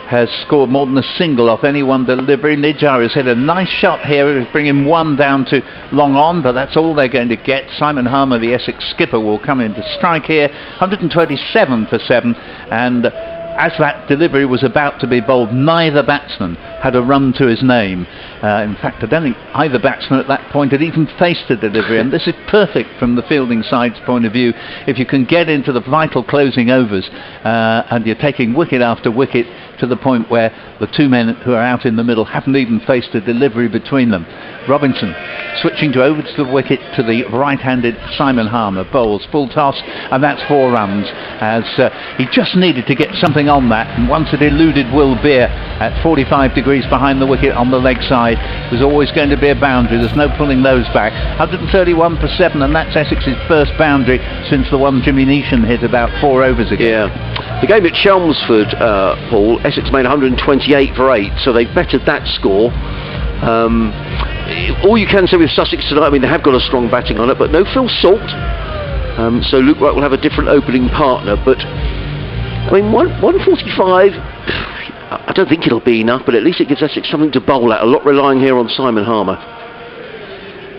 has scored more than a single off any one delivery. Nijjar has hit a nice shot here, bringing 1 down to long on, but that's all they're going to get. Simon Harmer, the Essex skipper, will come in to strike here. 127 for 7, and as that delivery was about to be bowled, neither batsman had a run to his name. In fact, I don't think either batsman at that point had even faced a delivery, and this is perfect from the fielding side's point of view. If you can get into the vital closing overs, and you're taking wicket after wicket to the point where the 2 men who are out in the middle haven't even faced a delivery between them. Robinson switching over to the wicket to the right-handed Simon Harmer, bowls full toss, and that's 4 runs, as he just needed to get something on that, and once it eluded Will Beer at 45 degrees behind the wicket on the leg side, there's always going to be a boundary. There's no pulling those back. 131 for 7, and that's Essex's first boundary since the one Jimmy Neesham hit about 4 overs ago. Yeah. The game at Chelmsford, Paul, Essex made 128 for 8, so they bettered that score. All you can say with Sussex tonight, I mean, they have got a strong batting on it, but no Phil Salt. So Luke Wright will have a different opening partner, but I mean, 145, I don't think it'll be enough, but at least it gives Essex something to bowl at, a lot relying here on Simon Harmer,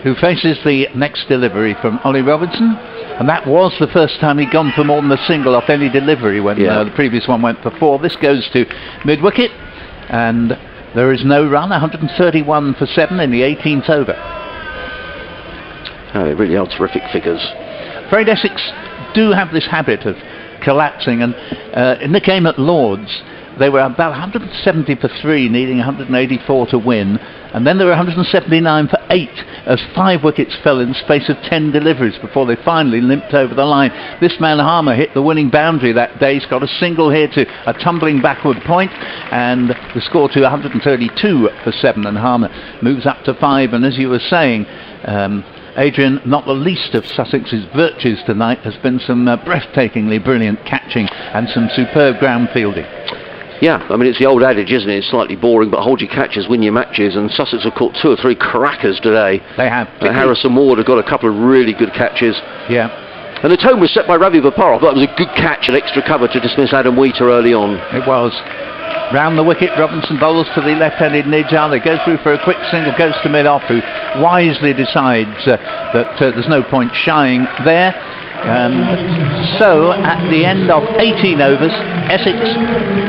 who faces the next delivery from Ollie Robinson. And that was the first time he'd gone for more than a single off any delivery when the previous one went for 4. This goes to mid-wicket, and there is no run. 131 for 7 in the 18th over. Oh, they really are terrific figures. Afraid Essex do have this habit of collapsing, and in the game at Lords they were about 170 for 3, needing 184 to win, and then they were 179 for 8 as 5 wickets fell in the space of 10 deliveries before they finally limped over the line. This man Harmer hit the winning boundary that day. He's got a single here to a tumbling backward point, and the score to 132 for 7, and Harmer moves up to 5. And as you were saying, Adrian, not the least of Sussex's virtues tonight has been some breathtakingly brilliant catching and some superb ground fielding. Yeah, I mean, it's the old adage, isn't it? It's slightly boring, but hold your catches, win your matches, and Sussex have caught 2 or 3 crackers today. They have. Harrison Ward have got a couple of really good catches. Yeah. And the tone was set by Ravi Bapar. I thought it was a good catch, an extra cover to dismiss Adam Wheater early on. It was. Round the wicket, Robinson bowls to the left-handed Nijar. They go through for a quick single, goes to mid-off, who wisely decides that there's no point shying there. So, at the end of 18 overs, Essex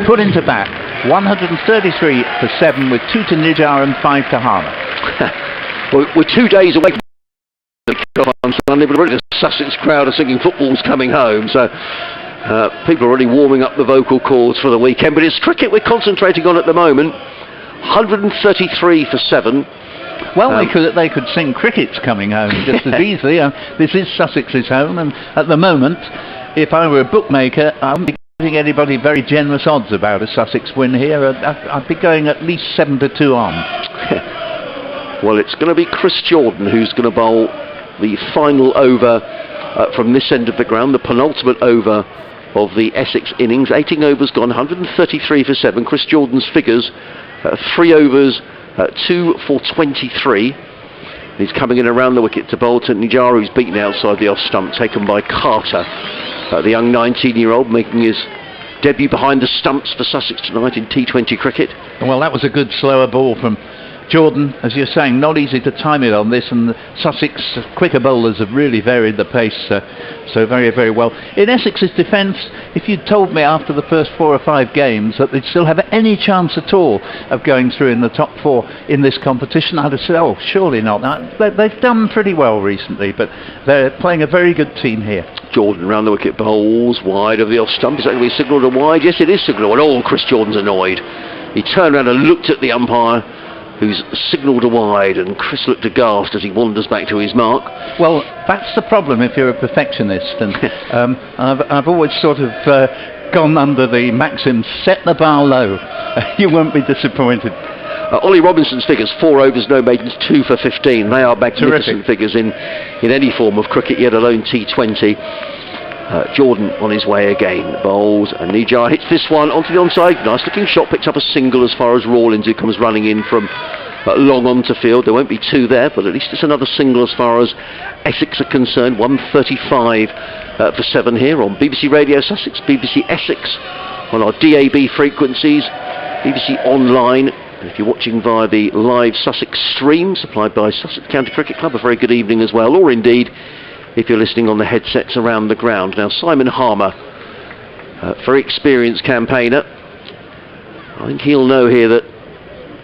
put into bat 133 for 7 with 2 to Nijar and 5 to Harmer. We're 2 days away from the kick-off on Sunday, but already the Sussex crowd are singing "Football's Coming Home," so people are already warming up the vocal cords for the weekend. But it's cricket we're concentrating on at the moment. 133 for 7. Well, they could sing "Cricket's Coming Home" just as easily. This is Sussex's home, and at the moment, if I were a bookmaker, I wouldn't be giving anybody very generous odds about a Sussex win here. I'd be going at least 7-2 on. Well, it's going to be Chris Jordan who's going to bowl the final over from this end of the ground, the penultimate over of the Essex innings. 18 overs gone, 133 for 7. Chris Jordan's figures, 3 overs, 2 for 23. He's coming in around the wicket to bowl to Nijar, who's beaten outside the off stump, taken by Carter. The young 19-year-old making his debut behind the stumps for Sussex tonight in T20 cricket. Well, that was a good slower ball from Jordan, as you're saying. Not easy to time it on this, and the Sussex quicker bowlers have really varied the pace so very, very well. In Essex's defence, if you'd told me after the first 4 or 5 games that they'd still have any chance at all of going through in the top 4 in this competition, I'd have said, oh, surely not. They've done pretty well recently, but they're playing a very good team here. Jordan round the wicket, bowls wide of the off stump. Is that going to be signalled a wide? Yes, it is signalled. Oh, Chris Jordan's annoyed. He turned around and looked at the umpire, who's signalled a wide, and Chris looked aghast as he wanders back to his mark. Well, that's the problem if you're a perfectionist, and I've always sort of gone under the maxim, set the bar low. You won't be disappointed. Ollie Robinson's figures, 4 overs, no maidens, 2 for 15. They are magnificent figures in any form of cricket, yet alone T20. Jordan on his way again, bowls, and Nijar hits this one onto the onside. Nice looking shot, picks up a single as far as Rawlins, who comes running in from long onto field. There won't be 2 there, but at least it's another single as far as Essex are concerned. 135 for 7 here on BBC Radio Sussex, BBC Essex, on our DAB frequencies, BBC Online. And if you're watching via the live Sussex stream supplied by Sussex County Cricket Club, a very good evening as well, or indeed if you're listening on the headsets around the ground. Now, Simon Harmer, very experienced campaigner. I think he'll know here that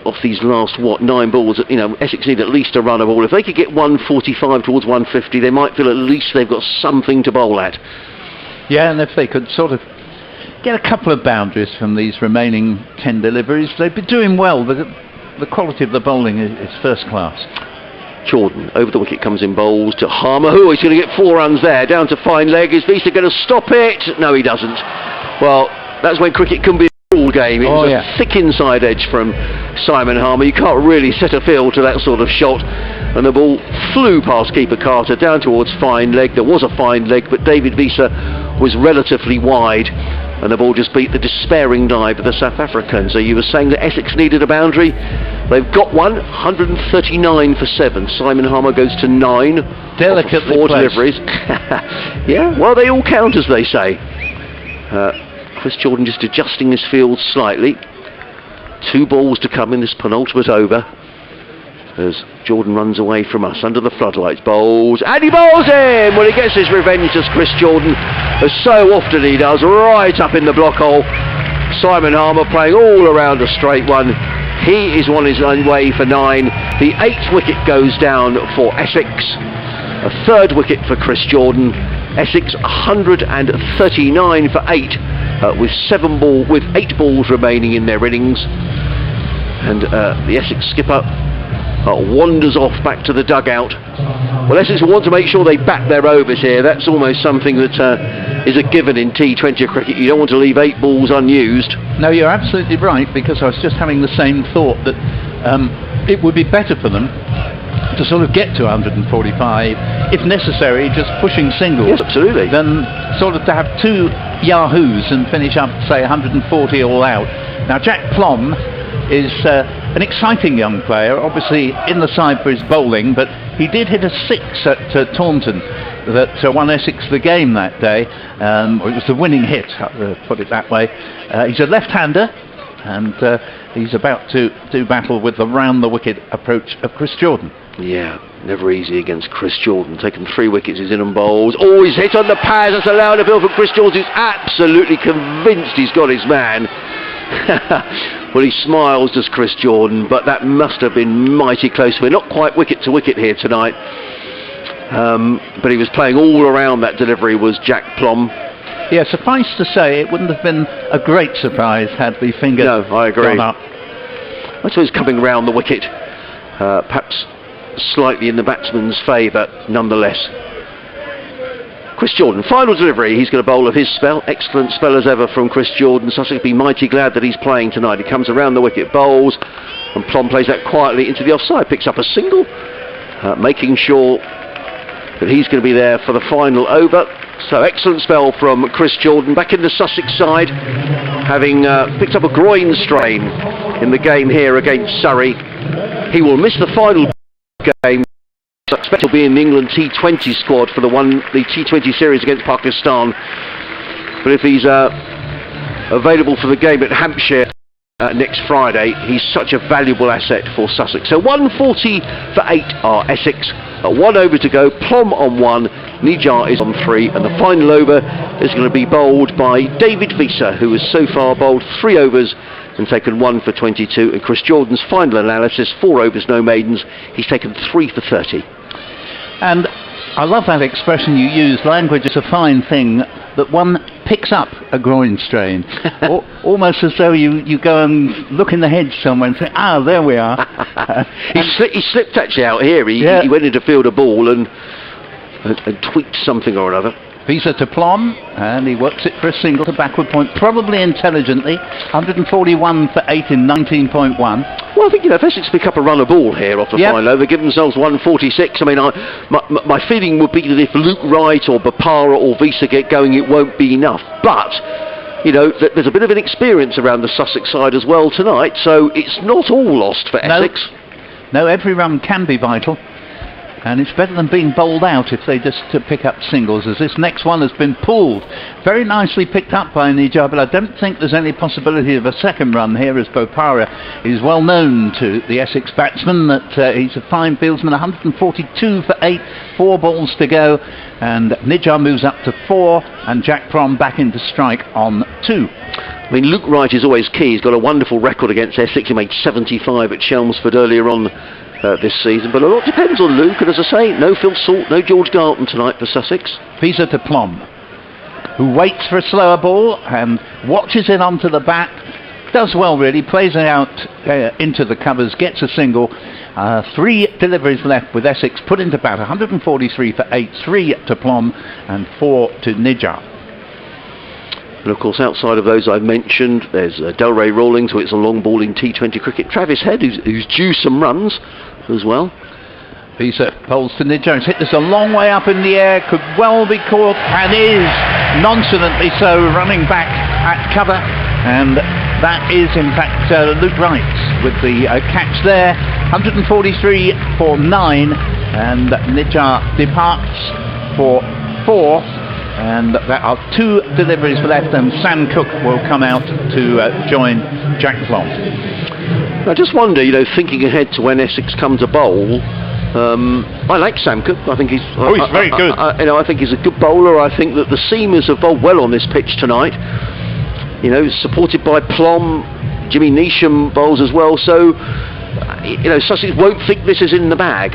off these last 9 balls, Essex need at least a run of ball. If they could get 145 towards 150, they might feel at least they've got something to bowl at. Yeah, and if they could sort of get a couple of boundaries from these remaining 10 deliveries, they'd be doing well. The quality of the bowling is first class. Jordan over the wicket comes in, bowls to Harmer. He's going to get 4 runs there, down to fine leg. Is Visa going to stop it? No, he doesn't. Well, that's when cricket can be a rule game. It was a thick inside edge from Simon Harmer. You can't really set a field to that sort of shot. And the ball flew past keeper Carter down towards fine leg. There was a fine leg, but David Visa was relatively wide, and the ball just beat the despairing dive of the South African. So you were saying that Essex needed a boundary. They've got one, 139 for 7. Simon Harmer goes to 9. Delicately 4 deliveries. Yeah, well, they all count, as they say. Chris Jordan just adjusting his field slightly. 2 balls to come in this penultimate over as Jordan runs away from us under the floodlights. Bowls, and he bowls in! Well, he gets his revenge as Chris Jordan, as so often he does, right up in the block hole. Simon Harmer playing all around a straight one. He is on his own way for 9. The 8th wicket goes down for Essex. A 3rd wicket for Chris Jordan. Essex 139 for 8 with 8 balls remaining in their innings. And the Essex skipper wanders off back to the dugout. Well, Essex will want to make sure they back their overs here. That's almost something that is a given in T20 cricket. You don't want to leave 8 balls unused. No, you're absolutely right, because I was just having the same thought that it would be better for them to sort of get to 145, if necessary, just pushing singles. Yes, absolutely. Than sort of to have 2 yahoos and finish up, say, 140 all out. Now, Jack Plom is an exciting young player, obviously in the side for his bowling, but he did hit a 6 at Taunton that won Essex the game that day. It was the winning hit, put it that way. He's a left-hander, and he's about to do battle with the round-the-wicket approach of Chris Jordan. Yeah, never easy against Chris Jordan. Taken 3 wickets, he's in and bowls. Oh, he's hit on the pads. That's a loud appeal from Chris Jordan, who's absolutely convinced he's got his man. Well, he smiles, does Chris Jordan, but that must have been mighty close. We're not quite wicket to wicket here tonight, but he was playing all around that delivery, was Jack Plom. Yeah, suffice to say, it wouldn't have been a great surprise had the finger I agree. gone up. I suppose coming round the wicket, perhaps slightly in the batsman's favour, nonetheless. Chris Jordan, final delivery. He's going to bowl of his spell. Excellent spell as ever from Chris Jordan. Sussex will be mighty glad that he's playing tonight. He comes around the wicket, bowls, and Plom plays that quietly into the offside. Picks up a single, making sure that he's going to be there for the final over. So excellent spell from Chris Jordan. Back in the Sussex side, having picked up a groin strain in the game here against Surrey. He will miss the final game. I expect he'll be in the England T20 squad for the T20 series against Pakistan. But if he's available for the game at Hampshire next Friday, he's such a valuable asset for Sussex. So 140 for 8 are Essex. 1 over to go. Plom on 1. Nijar is on 3. And the final over is going to be bowled by David Visa, who has so far bowled 3 overs and taken 1 for 22. And Chris Jordan's final analysis, 4 overs, no maidens. He's taken 3 for 30. And I love that expression you use. Language is a fine thing, that one picks up a groin strain. Almost as though you go and look in the hedge somewhere and say, there we are. He slipped actually out here. He went into field a ball and tweaked something or another. Visa to Plom, and he works it for a single to backward point, probably intelligently. 141 for 8 in 19.1. Well, I think, if Essex pick up a run of ball here off the final over, give themselves 146. I mean, my feeling would be that if Luke Wright or Bapara or Visa get going, it won't be enough. But, there's a bit of an experience around the Sussex side as well tonight, so it's not all lost for Essex. No, every run can be vital. And it's better than being bowled out if they just pick up singles, as this next one has been pulled. Very nicely picked up by Nijar, but I don't think there's any possibility of a second run here, as Bopara is well known to the Essex batsman that he's a fine fieldsman. 142 for 8, 4 balls to go, and Nijar moves up to 4, and Jack Plom back into strike on 2. I mean, Luke Wright is always key. He's got a wonderful record against Essex. He made 75 at Chelmsford earlier on this season, but a lot depends on Luke, and as I say, no Phil Salt, no George Garton tonight for Sussex. Visa to Plom, who waits for a slower ball and watches it onto the bat, does well really, plays it out into the covers, gets a single. 3 deliveries left with Essex put into bat. 143 for 8, 3 to Plom and 4 to Nijar. And of course, outside of those I've mentioned, there's Delray Rawlings, who it's a long ball in T20 cricket. Travis Head, who's due some runs as well. Visa bowls to Nijar. He's hit this a long way up in the air, could well be caught, and is nonchalantly so, running back at cover. And that is in fact Luke Wright with the catch there. 143 for 9, and Nijar departs for 4. And there are 2 deliveries left, and Sam Cook will come out to join Jack Plom. I just wonder, thinking ahead to when Essex come to bowl, I like Sam Cook. I think he's very good. I think he's a good bowler. I think that the seamers have bowled well on this pitch tonight. Supported by Plom, Jimmy Neesham bowls as well. So, Sussex won't think this is in the bag.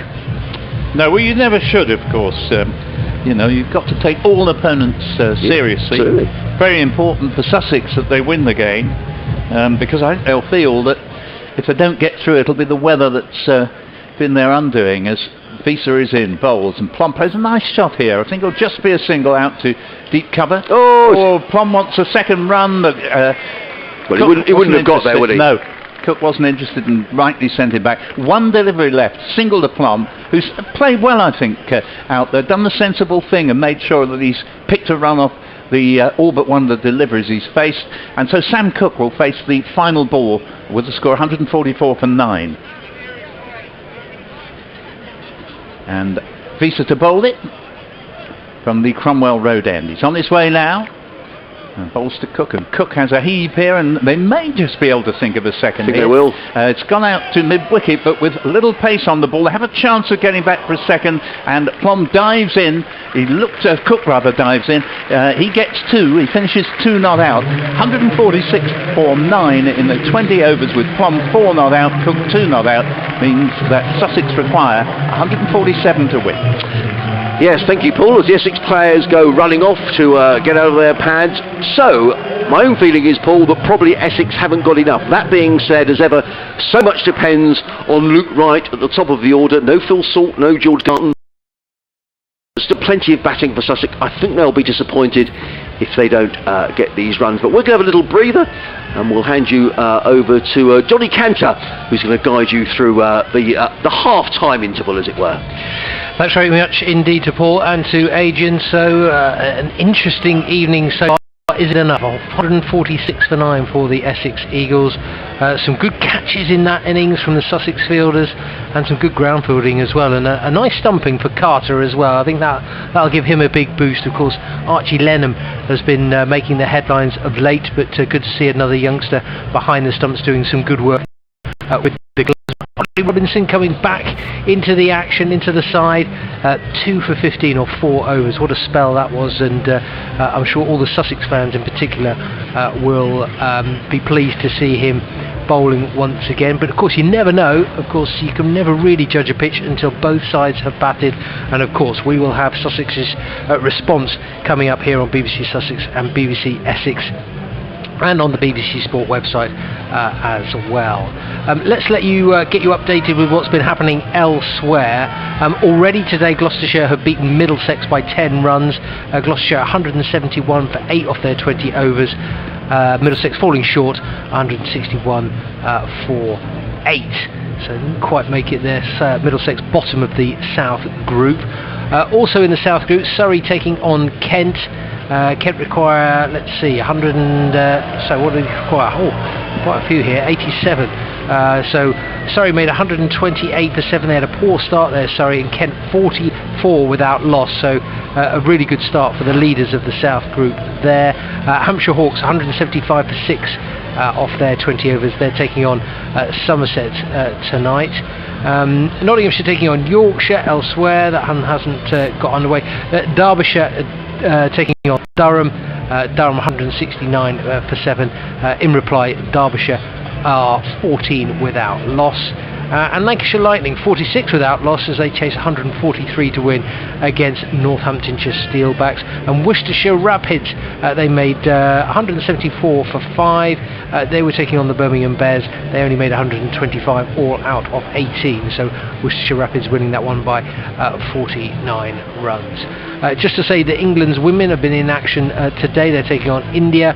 No, well, you never should, of course. You've got to take all opponents seriously. Absolutely. Very important for Sussex that they win the game, because I think they'll feel that if they don't get through, it'll be the weather that's been their undoing as Visa is in, bowls, and Plum plays a nice shot here. I think it'll just be a single out to deep cover. Oh, Plum wants a second run. Well, he wouldn't have got there, would he? No. Cook wasn't interested and rightly sent him back. One delivery left, single to Plum, who's played well, I think, out there, done the sensible thing and made sure that he's picked a run off the all but one of the deliveries he's faced. And so Sam Cook will face the final ball with the score 144 for 9. And Visa to bowl it from the Cromwell Road end. He's on his way now. And bowls to Cook, and Cook has a heave here, and they may just be able to think of a second. I think here. they will. It's gone out to mid-wicket, but with little pace on the ball. They have a chance of getting back for a second, and Plum dives in. Cook rather dives in. He gets 2. He finishes 2 not out. 146 for 9 in the 20 overs with Plum 4 not out, Cook 2 not out, means that Sussex require 147 to win. Yes, thank you, Paul, as the Essex players go running off to get out of their pads. So, my own feeling is, Paul, that probably Essex haven't got enough. That being said, as ever, so much depends on Luke Wright at the top of the order. No Phil Salt, no George Garton. There's still plenty of batting for Sussex. I think they'll be disappointed if they don't get these runs. But we're going to have a little breather, and we'll hand you over to Johnny Cantor, who's going to guide you through the half-time interval, as it were. Thanks very much indeed to Paul and to Adrian. So an interesting evening so far. Is it enough? 146 for 9 for the Essex Eagles. Some good catches in that innings from the Sussex fielders, and some good ground fielding as well, and a nice stumping for Carter as well. I think that'll give him a big boost. Of course, Archie Lenham has been making the headlines of late, but good to see another youngster behind the stumps doing some good work with the gloves. Robinson coming back into the action, into the side, 2 for 15 or 4 overs. What a spell that was, and I'm sure all the Sussex fans in particular will be pleased to see him bowling once again. But of course you never know. Of course you can never really judge a pitch until both sides have batted, and of course we will have Sussex's response coming up here on BBC Sussex and BBC Essex, and on the BBC Sport website as well. Let's let you get you updated with what's been happening elsewhere. Already today Gloucestershire have beaten Middlesex by 10 runs. Gloucestershire 171 for 8 off their 20 overs. Middlesex falling short, 161 for 8. So didn't quite make it there. Middlesex bottom of the South Group. Also in the South Group, Surrey taking on Kent. Kent require, let's see, 100 and so what do they require? Oh, quite a few here, 87. So Surrey made 128 for 7. They had a poor start there, Surrey, and Kent 44 without loss. So a really good start for the leaders of the South Group there. Hampshire Hawks 175 for 6 off their 20 overs. They're taking on Somerset tonight. Nottinghamshire taking on Yorkshire. Elsewhere that hasn't got underway. Derbyshire taking on Durham. Durham 169 for 7. In reply, Derbyshire are 14 without loss. And Lancashire Lightning 46 without loss as they chase 143 to win against Northamptonshire Steelbacks. And Worcestershire Rapids, they made 174 for 5. They were taking on the Birmingham Bears. They only made 125 all out of 18. So Worcestershire Rapids winning that one by 49 runs. Just to say that England's women have been in action today. They're taking on India,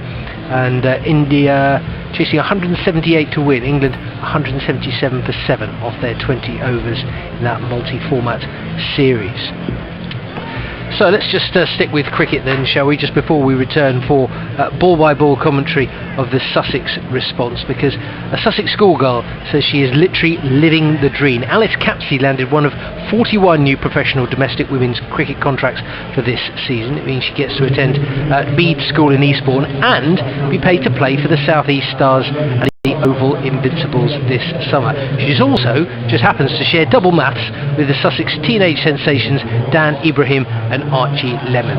and India chasing 178 to win. England 177 for 7 off their 20 overs in that multi-format series. So let's just stick with cricket then, shall we, just before we return for ball-by-ball commentary of the Sussex response, because a Sussex schoolgirl says she is literally living the dream. Alice Capsey landed one of 41 new professional domestic women's cricket contracts for this season. It means she gets to attend Bede School in Eastbourne and be paid to play for the South East Stars and the Oval Invincibles this summer. She also just happens to share double maths with the Sussex teenage sensations Dan Ibrahim and Archie Lemon.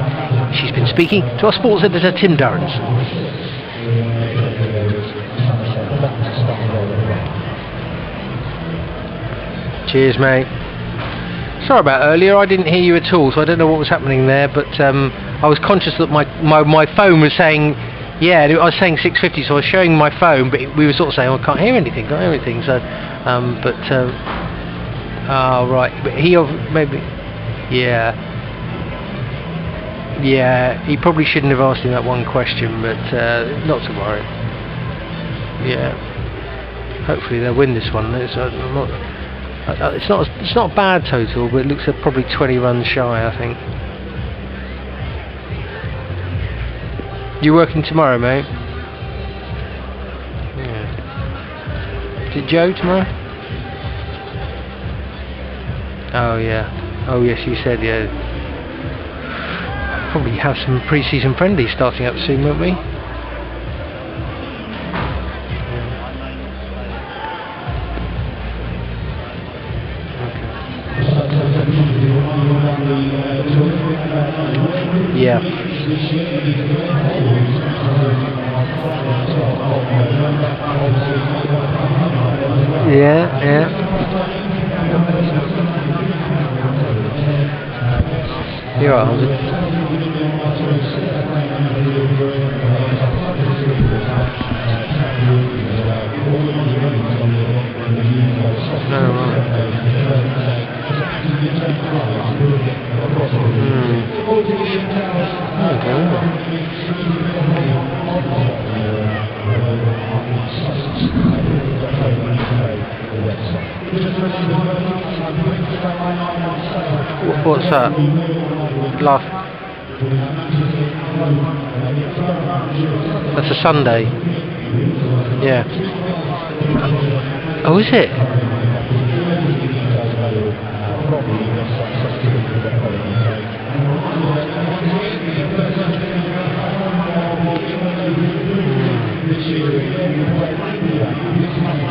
She's been speaking to our sports editor Tim Durrance. Cheers, mate. Sorry about earlier, I didn't hear you at all, so I don't know what was happening there, but I was conscious that my phone was saying, yeah, I was saying 6:50, so I was showing my phone, but we were sort of saying, oh, I can't hear anything, so, Oh, right. But maybe... Yeah. Yeah, he probably shouldn't have asked him that one question, but not to worry. Yeah. Hopefully they'll win this one. It's not a bad total, but it looks at probably 20 runs shy, I think. You working tomorrow, mate? Yeah. Is it Joe tomorrow? Oh yeah. Oh yes, you said, yeah. Probably have some pre-season friendlies starting up soon, won't we? Yeah. Yeah. You're all right. What's that? Last. That's a Sunday. Yeah. Oh, is it?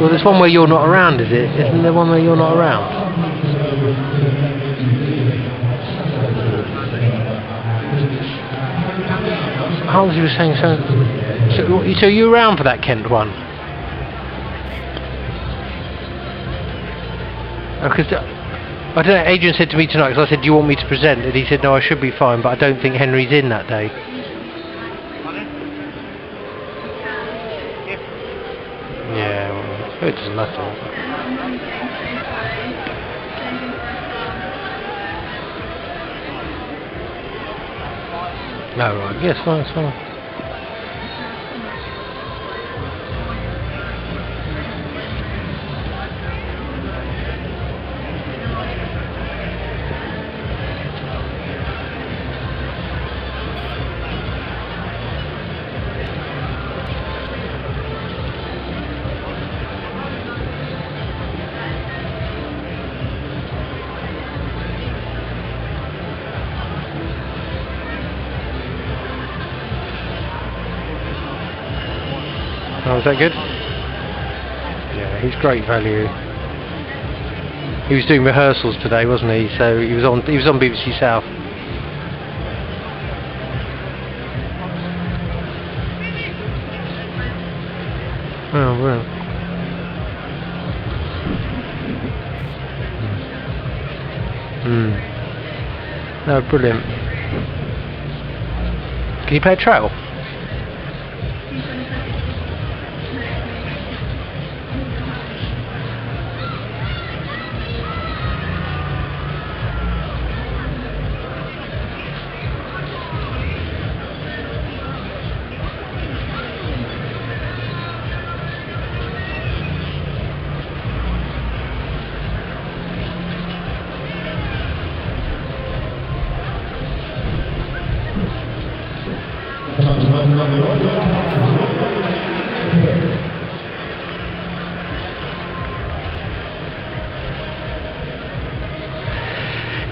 Well, there's one where you're not around, is it? Isn't there one where you're not around? Hans, you were saying so you were around for that Kent one? Because I don't know, Adrian said to me tonight, because I said, do you want me to present? And he said, no, I should be fine, but I don't think Henry's in that day. Yeah, well, it doesn't matter. No, right, yes, fine, it's fine. Oh, is that good? Yeah, he's great value. He was doing rehearsals today, wasn't he? So he was on BBC South. Oh, well. No, brilliant. Can you play a trail?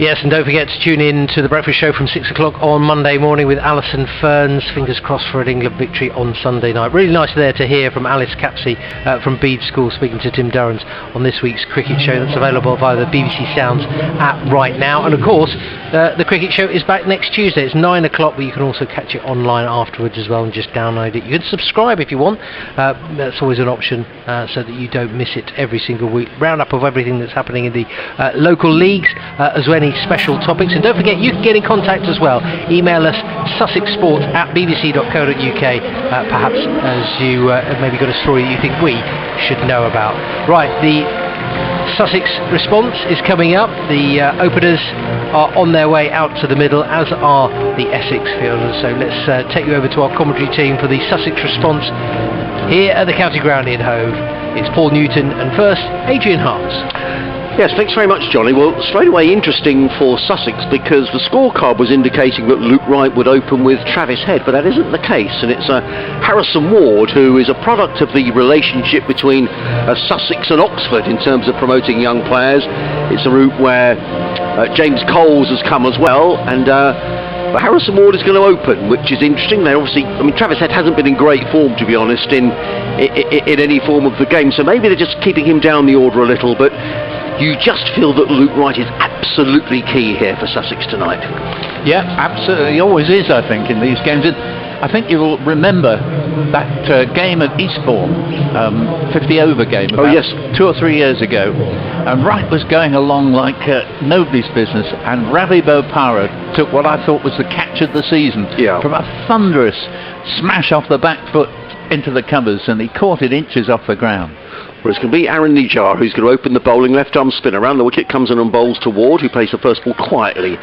Yes, and don't forget to tune in to the breakfast show from 6 o'clock on Monday morning with Alison Ferns. Fingers crossed for an England victory on Sunday night. Really nice there to hear from Alice Capsey from Bede School speaking to Tim Durrans on this week's cricket show that's available via the BBC Sounds app right now. And of course, the cricket show is back next Tuesday. It's 9 o'clock, but you can also catch it online afterwards as well and just download it. You can subscribe if you want. That's always an option so that you don't miss it every single week. Roundup of everything that's happening in the local leagues, as well as special topics. And don't forget, you can get in contact as well. Email us sussexsport@bbc.co.uk, perhaps as you maybe got a story that you think we should know about. Right, the Sussex response is coming up. The openers are on their way out to the middle, as are the Essex fielders. So let's take you over to our commentary team for the Sussex response here at the County Ground in Hove. It's Paul Newton and first Adrian Harms. Yes, thanks very much, Johnny. Well, straight away interesting for Sussex because the scorecard was indicating that Luke Wright would open with Travis Head, but that isn't the case, and it's Harrison Ward, who is a product of the relationship between Sussex and Oxford in terms of promoting young players. It's a route where James Coles has come as well, and but Harrison Ward is going to open, which is interesting. They obviously, I mean, Travis Head hasn't been in great form, to be honest, in any form of the game, so maybe they're just keeping him down the order a little, but you just feel that Luke Wright is absolutely key here for Sussex tonight. Yeah, absolutely. He always is, I think, in these games. And I think you'll remember that game at Eastbourne, 50-over game, about 2 or 3 years ago. And Wright was going along like nobody's business, and Ravi Bopara took what I thought was the catch of the season from a thunderous smash off the back foot into the covers, and he caught it inches off the ground. Well, it's going to be Aaron Nijar who's going to open the bowling left arm spin around the wicket, comes in and bowls to Ward, who plays the first ball quietly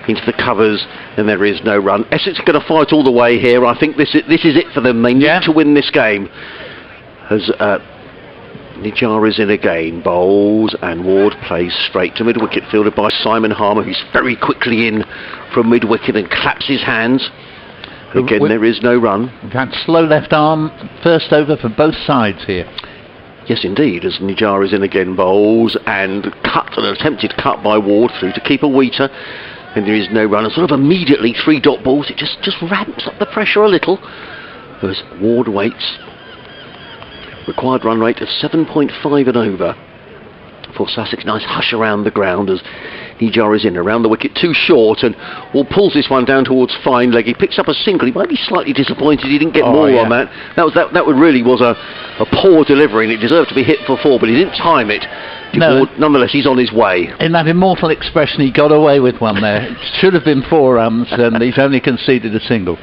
into the covers, and there is no run. Essex are going to fight all the way here. I think this is it for them. They need to win this game. As Nijar is in again, bowls, and Ward plays straight to mid wicket, fielded by Simon Harmer, who's very quickly in from mid wicket and claps his hands. Again, there is no run. We've had slow left arm first over for both sides here. Yes, indeed, as Nijar is in again, bowls, and cut, an attempted cut by Ward through to keeper Wheater, and there is no run. And sort of immediately, 3 dot balls, it just ramps up the pressure a little, as Ward waits. Required run rate of 7.5 and over for Sussex. Nice hush around the ground as Nijar is in around the wicket, too short, and Ward pulls this one down towards fine leg. He picks up a single. He might be slightly disappointed he didn't get more on that. That really was a poor delivery, and it deserved to be hit for 4, but he didn't time it. No. Nonetheless, he's on his way. In that immortal expression, he got away with one there. It should have been 4 runs, and he's only conceded a single.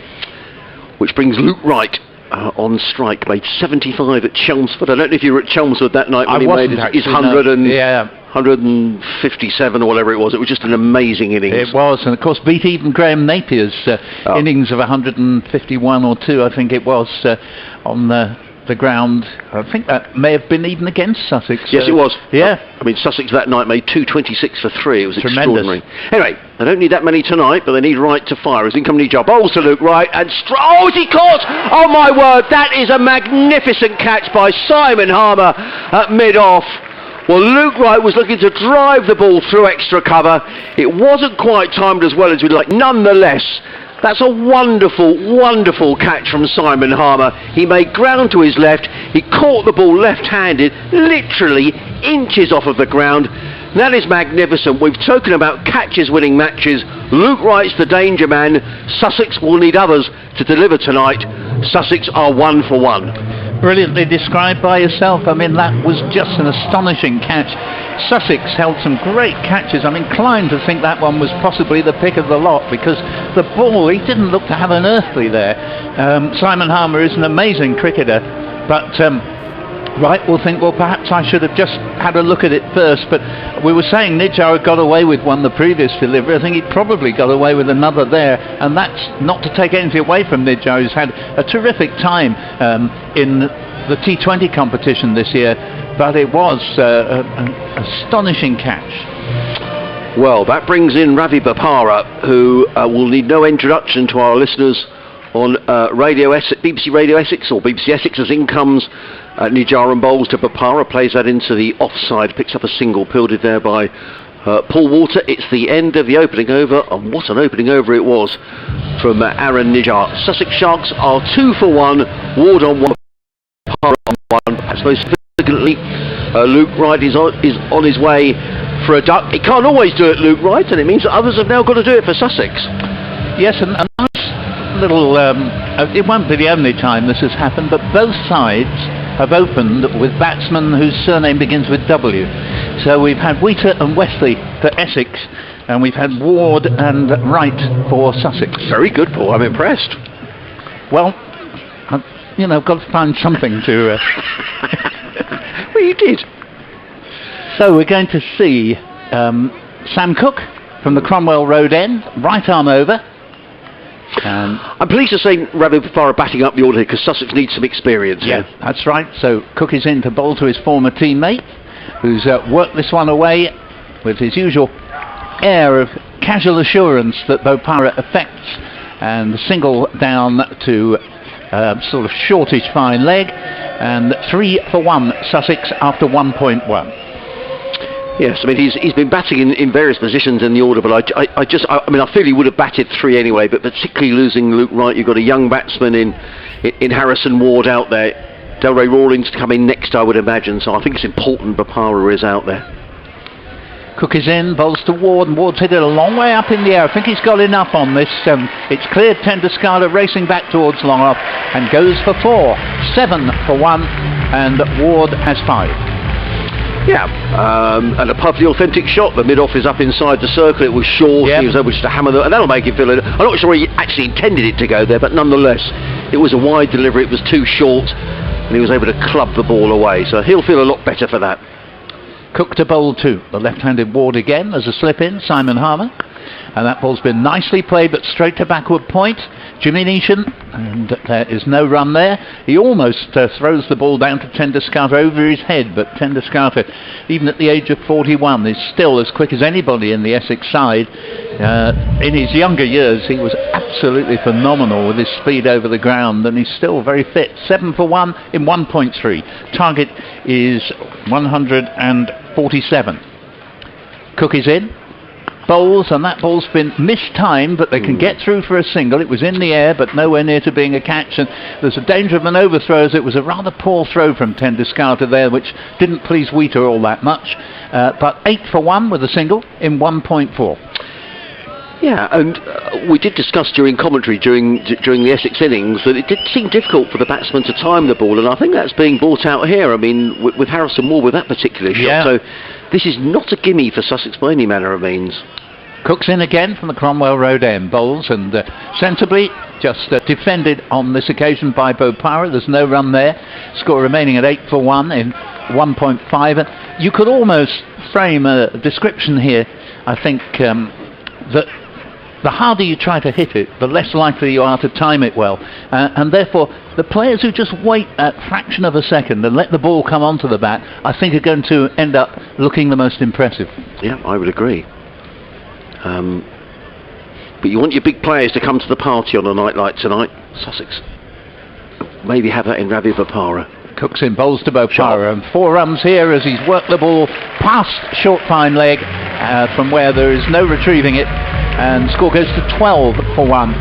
Which brings Luke Wright on strike, made 75 at Chelmsford. I don't know if you were at Chelmsford that night when he made his 100 and 157 or whatever it was. It was just an amazing innings. It was, and of course beat even Graham Napier's innings of 151 or 2, I think it was, on the ground. I think that may have been even against Sussex. Yes, it was. Yeah. I mean, Sussex that night made 226 for 3. It was tremendous. Extraordinary. Anyway, they don't need that many tonight, but they need Wright to fire. As income Nijar bowls to Luke Wright, and oh, is he caught? Oh my word, that is a magnificent catch by Simon Harmer at mid-off. Well, Luke Wright was looking to drive the ball through extra cover. It wasn't quite timed as well as we'd like. Nonetheless, that's a wonderful, wonderful catch from Simon Harmer. He made ground to his left. He caught the ball left-handed, literally inches off of the ground. That is magnificent. We've spoken about catches winning matches. Luke Wright's the danger man. Sussex will need others to deliver tonight. Sussex are 1 for 1. Brilliantly described by yourself. I mean, that was just an astonishing catch. Sussex held some great catches. I'm inclined to think that one was possibly the pick of the lot, because the ball, he didn't look to have an earthly there. Simon Harmer is an amazing cricketer, but Wright will think, well, perhaps I should have just had a look at it first. But we were saying Nijar got away with one the previous delivery. I think he probably got away with another there, and that's not to take anything away from Nijar, who's had a terrific time in the T20 competition this year, but it was an astonishing catch. Well, that brings in Ravi Bopara, who will need no introduction to our listeners on BBC Radio Essex, or BBC Essex, as in comes Nijar and bowls to Bopara, plays that into the offside, picks up a single, fielded there by Paul Walter. It's the end of the opening over, and what an opening over it was from Aaron Nijar. Sussex Sharks are 2 for 1, Ward on 1, Bopara on 1. Perhaps most significantly, Luke Wright is on his way for a duck. He can't always do it, Luke Wright, and it means that others have now got to do it for Sussex. Yes, and a nice little, it won't be the only time this has happened, but both sides have opened with batsmen whose surname begins with W. So we've had Wheater and Wesley for Essex, and we've had Ward and Wright for Sussex. Very good, Paul. I'm impressed. Well, I've got to find something to... Well, you did. So we're going to see Sam Cook from the Cromwell Road end, right arm over. I'm pleased to say Ravi Bopara batting up the order because Sussex needs some experience. Yeah, that's right. So Cook is in to bowl to his former teammate, who's worked this one away with his usual air of casual assurance that Bopara affects, and the single down to sort of shortish fine leg, and 3 for 1 Sussex after 1.1. Yes, I mean he's been batting in various positions in the order, but I feel he would have batted 3 anyway. But particularly losing Luke Wright, you've got a young batsman in Harrison Ward out there. Delray Rawlings to come in next, I would imagine. So I think it's important Bopara is out there. Cook is in, bowls to Ward, and Ward's hit it a long way up in the air. I think he's got enough on this. It's cleared. Tenduscarter racing back towards long off and goes for 4. 7 for 1, and Ward has 5. Yeah, and above the authentic shot, the mid-off is up inside the circle. It was short. Yep. He was able just to hammer and that'll make him feel it. I'm not sure he actually intended it to go there, but nonetheless, it was a wide delivery. It was too short, and he was able to club the ball away. So he'll feel a lot better for that. Cook to bowl 2. The left-handed Ward again. There's a slip in, Simon Harmer. And that ball's been nicely played, but straight to backward point. Jimmy Neesham, and there is no run there. He almost throws the ball down to Tenduscarter over his head, but Tenduscarter, even at the age of 41, is still as quick as anybody in the Essex side. In his younger years, he was absolutely phenomenal with his speed over the ground, and he's still very fit. 7 for 1 in 1.3. Target is 147. Cook is in. Bowls, and that ball's been mistimed, but they can get through for a single. It was in the air, but nowhere near to being a catch, and there's a danger of an overthrow, as it was a rather poor throw from Tenduscarter there, which didn't please Wheater all that much. But 8 for 1 with a single in 1.4. Yeah, and we did discuss during commentary during the Essex innings that it did seem difficult for the batsman to time the ball, and I think that's being brought out here. I mean, with Harrison Moore with that particular shot. So this is not a gimme for Sussex by any manner of means. Cook's in again from the Cromwell Road end, bowls, and sensibly just defended on this occasion by Bopara. There's no run there. Score remaining at 8 for 1 in 1.5. You could almost frame a description here, I think, that the harder you try to hit it, the less likely you are to time it well. And therefore, the players who just wait a fraction of a second and let the ball come onto the bat, I think are going to end up looking the most impressive. Yeah, I would agree. But you want your big players to come to the party on a night like tonight. Sussex maybe have that in Ravi Bopara. Cook's in, bowls to Bopara, and 4 runs here as he's worked the ball past short fine leg from where there is no retrieving it, and score goes to 12 for 1.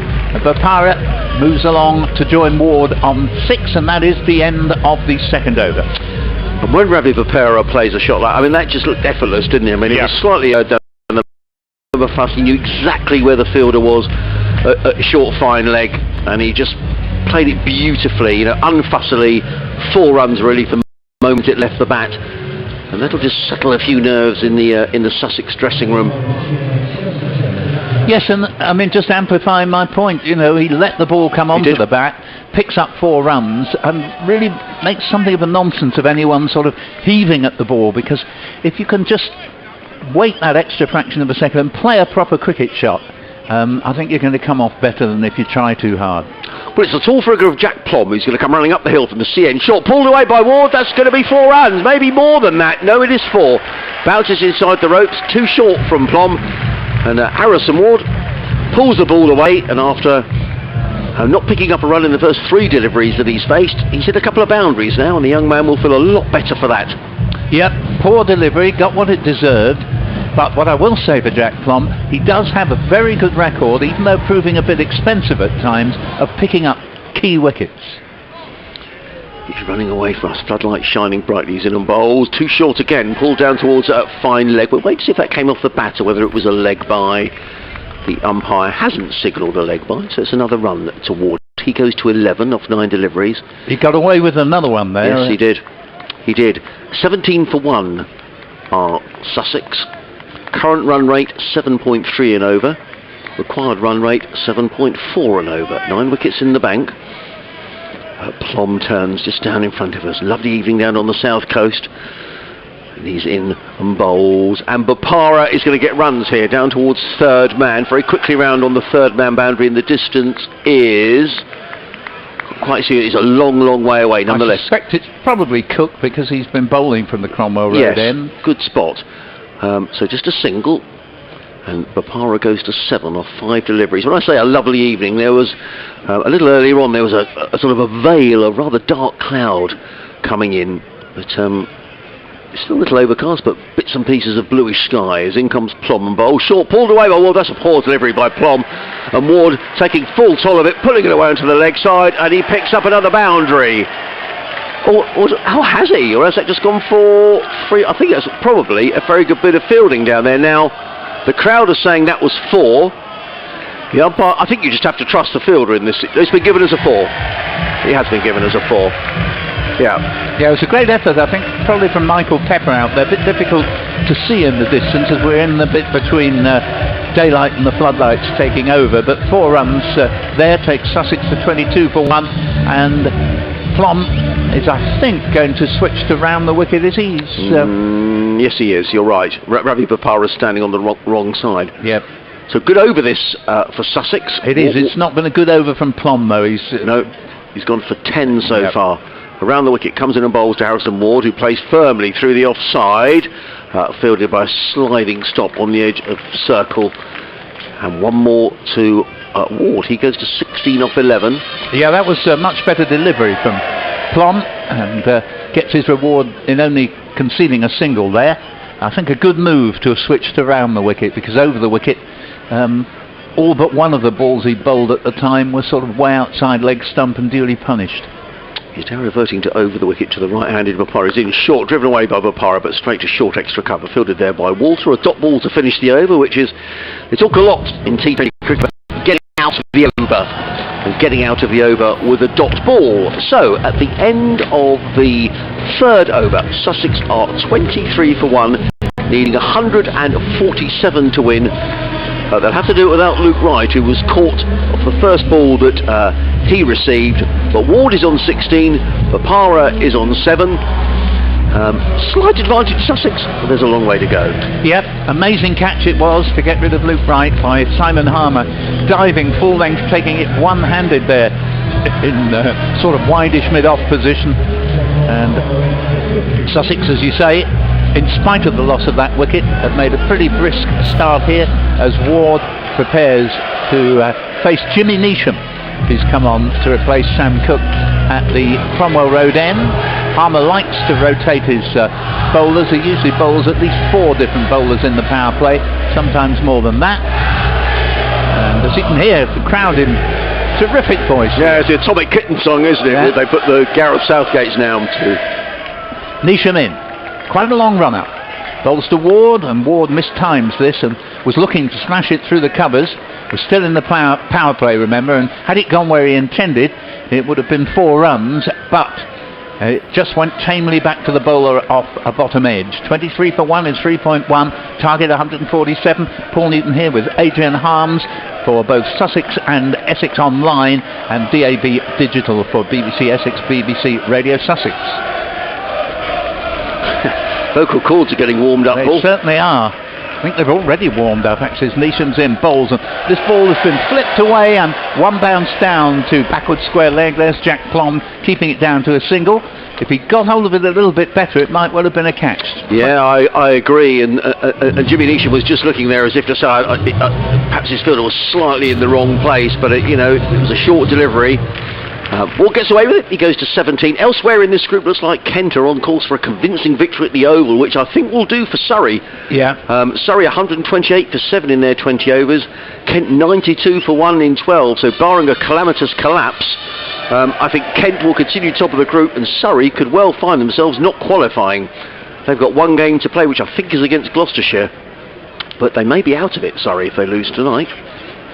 Bopara moves along to join Ward on 6, and that is the end of the second over. And when Ravi Bopara plays a shot like, I mean, that just looked effortless, didn't it? I mean, it was slightly down the fuss. He knew exactly where the fielder was at short fine leg, and he just played it beautifully, you know, unfussily. 4 runs really from the moment it left the bat, and that'll just settle a few nerves in the Sussex dressing room. Yes, and I mean, just amplifying my point, you know, he let the ball come onto the bat, picks up 4 runs, and really makes something of a nonsense of anyone sort of heaving at the ball, because if you can just wait that extra fraction of a second and play a proper cricket shot, I think you're going to come off better than if you try too hard. Well, it's a tall figure of Jack Plom who's going to come running up the hill from the CN. Shot pulled away by Ward. That's going to be 4 runs, maybe more than that. No, it is 4. Bouches inside the ropes, too short from Plom, and Harrison Ward pulls the ball away, and after not picking up a run in the first 3 deliveries that he's faced, he's hit a couple of boundaries now, and the young man will feel a lot better for that. Yep, poor delivery, got what it deserved. But what I will say for Jack Plom, he does have a very good record, even though proving a bit expensive at times, of picking up key wickets. He's running away for us, floodlight shining brightly. He's in on bowls, too short again, pulled down towards a fine leg. We'll wait to see if that came off the bat or whether it was a leg by. The umpire hasn't signalled a leg by, so it's another run toward. He goes to 11 off 9 deliveries. He got away with another one there. Yes, he did. He did. 17 for 1 are Sussex. Current run rate 7.3 and over. Required run rate 7.4 and over. 9 wickets in the bank. Plom turns just down in front of us. Lovely evening down on the south coast. And he's in and bowls, and Bopara is going to get runs here, down towards third man, very quickly round on the third man boundary, and the distance is... Can't quite see it, it's a long way away nonetheless. I suspect it's probably Cook because he's been bowling from the Cromwell Road end. Good spot. So just a single, and Bopara goes to 7 off 5 deliveries. When I say a lovely evening, there was, a little earlier on, there was a sort of a veil, a rather dark cloud coming in, but it's still a little overcast, but bits and pieces of bluish sky. As in comes Plom and bowl. Short, pulled away by Ward. That's a poor delivery by Plom. And Ward taking full toll of it, pulling it away onto the leg side, and he picks up another boundary. Or how has he? Or has that just gone for 3? I think that's probably a very good bit of fielding down there. Now, the crowd are saying that was 4. The umpire, I think you just have to trust the fielder in this. It's been given as a 4. He has been given as a 4. Yeah, it was a great effort, I think, probably from Michael Pepper out there. A bit difficult to see in the distance as we're in the bit between daylight and the floodlights taking over. But 4 runs there takes Sussex to 22 for 1, and Plom is, I think, going to switch to round the wicket. Is he? Yes, he is. You're right. Ravi Bopara is standing on the wrong side. Yep. So good over this for Sussex. It is. It's not been a good over from Plom though. He's gone for 10 so far. Around the wicket, comes in and bowls to Harrison Ward, who plays firmly through the offside, fielded by a sliding stop on the edge of circle. And one more to Ward. He goes to 16 off 11. Yeah, that was a much better delivery from Plom, and gets his reward in only conceding a single there. I think a good move to have switched around the wicket, because over the wicket, all but one of the balls he bowled at the time was sort of way outside leg stump and duly punished. He's now reverting to over the wicket to the right-handed Bopara. He's in short, driven away by Bopara, but straight to short extra cover, fielded there by Walter. A dot ball to finish the over, which is, they talk a lot in T20 cricket about getting out of the over, and getting out of the over with a dot ball. So, at the end of the third over, Sussex are 23 for 1, needing 147 to win. They'll have to do it without Luke Wright, who was caught off the first ball that he received. But Ward is on 16, Bopara is on 7. Slight advantage Sussex, but there's a long way to go. Yep, amazing catch it was to get rid of Luke Wright by Simon Harmer, diving full length, taking it one-handed there in sort of wideish mid-off position. And Sussex, as you say, in spite of the loss of that wicket, have made a pretty brisk start here as Ward prepares to face Jimmy Neesham, who's come on to replace Sam Cook at the Cromwell Road end. Harmer likes to rotate his bowlers. He usually bowls at least 4 different bowlers in the power play, sometimes more than that. And as you can hear, the crowd in terrific voice. Yeah, it's the Atomic Kitten song, isn't it? Yeah. They put the Gareth Southgate's now to. Neesham in. Quite a long run up. Bowls to Ward, and Ward mistimes this and was looking to smash it through the covers. Was still in the power play, remember, and had it gone where he intended, it would have been 4 runs, but it just went tamely back to the bowler off a bottom edge. 23 for 1 is 3.1, target 147. Paul Newton here with Adrian Harms for both Sussex and Essex Online, and DAB Digital for BBC Essex, BBC Radio Sussex. Vocal cords are getting warmed up, They Paul. certainly are. I think they've already warmed up, actually, as Neesham's in bowls, and this ball has been flipped away and one bounce down to backward square leg. There's Jack Plom keeping it down to a single. If he got hold of it a little bit better, it might well have been a catch. Yeah, I agree, and Jimmy Neesham was just looking there as if to say perhaps his fielder was slightly in the wrong place, but it was a short delivery. Ward gets away with it. He goes to 17. Elsewhere in this group, looks like Kent are on course for a convincing victory at the Oval, which I think will do for Surrey. Yeah. Surrey 128 for 7 in their 20 overs. Kent 92 for 1 in 12. So barring a calamitous collapse, I think Kent will continue top of the group, and Surrey could well find themselves not qualifying. They've got 1 game to play, which I think is against Gloucestershire. But they may be out of it, Surrey, if they lose tonight.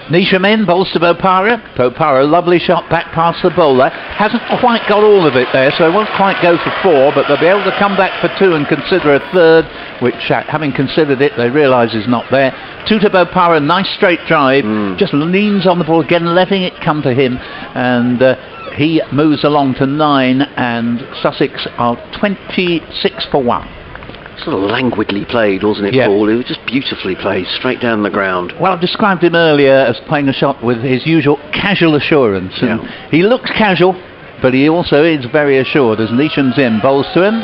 Neesham in, bowls to Bopara. Bopara, lovely shot back past the bowler. Hasn't quite got all of it there, so it won't quite go for 4, but they'll be able to come back for 2 and consider a third, which, having considered it, they realise is not there. 2 to Bopara, nice straight drive, just leans on the ball again, letting it come to him, and he moves along to 9, and Sussex are 26 for 1. sort of languidly played, wasn't it, Paul? It was just beautifully played, straight down the ground. Well, I've described him earlier as playing a shot with his usual casual assurance. And he looks casual, but he also is very assured as Neesham's in, bowls to him.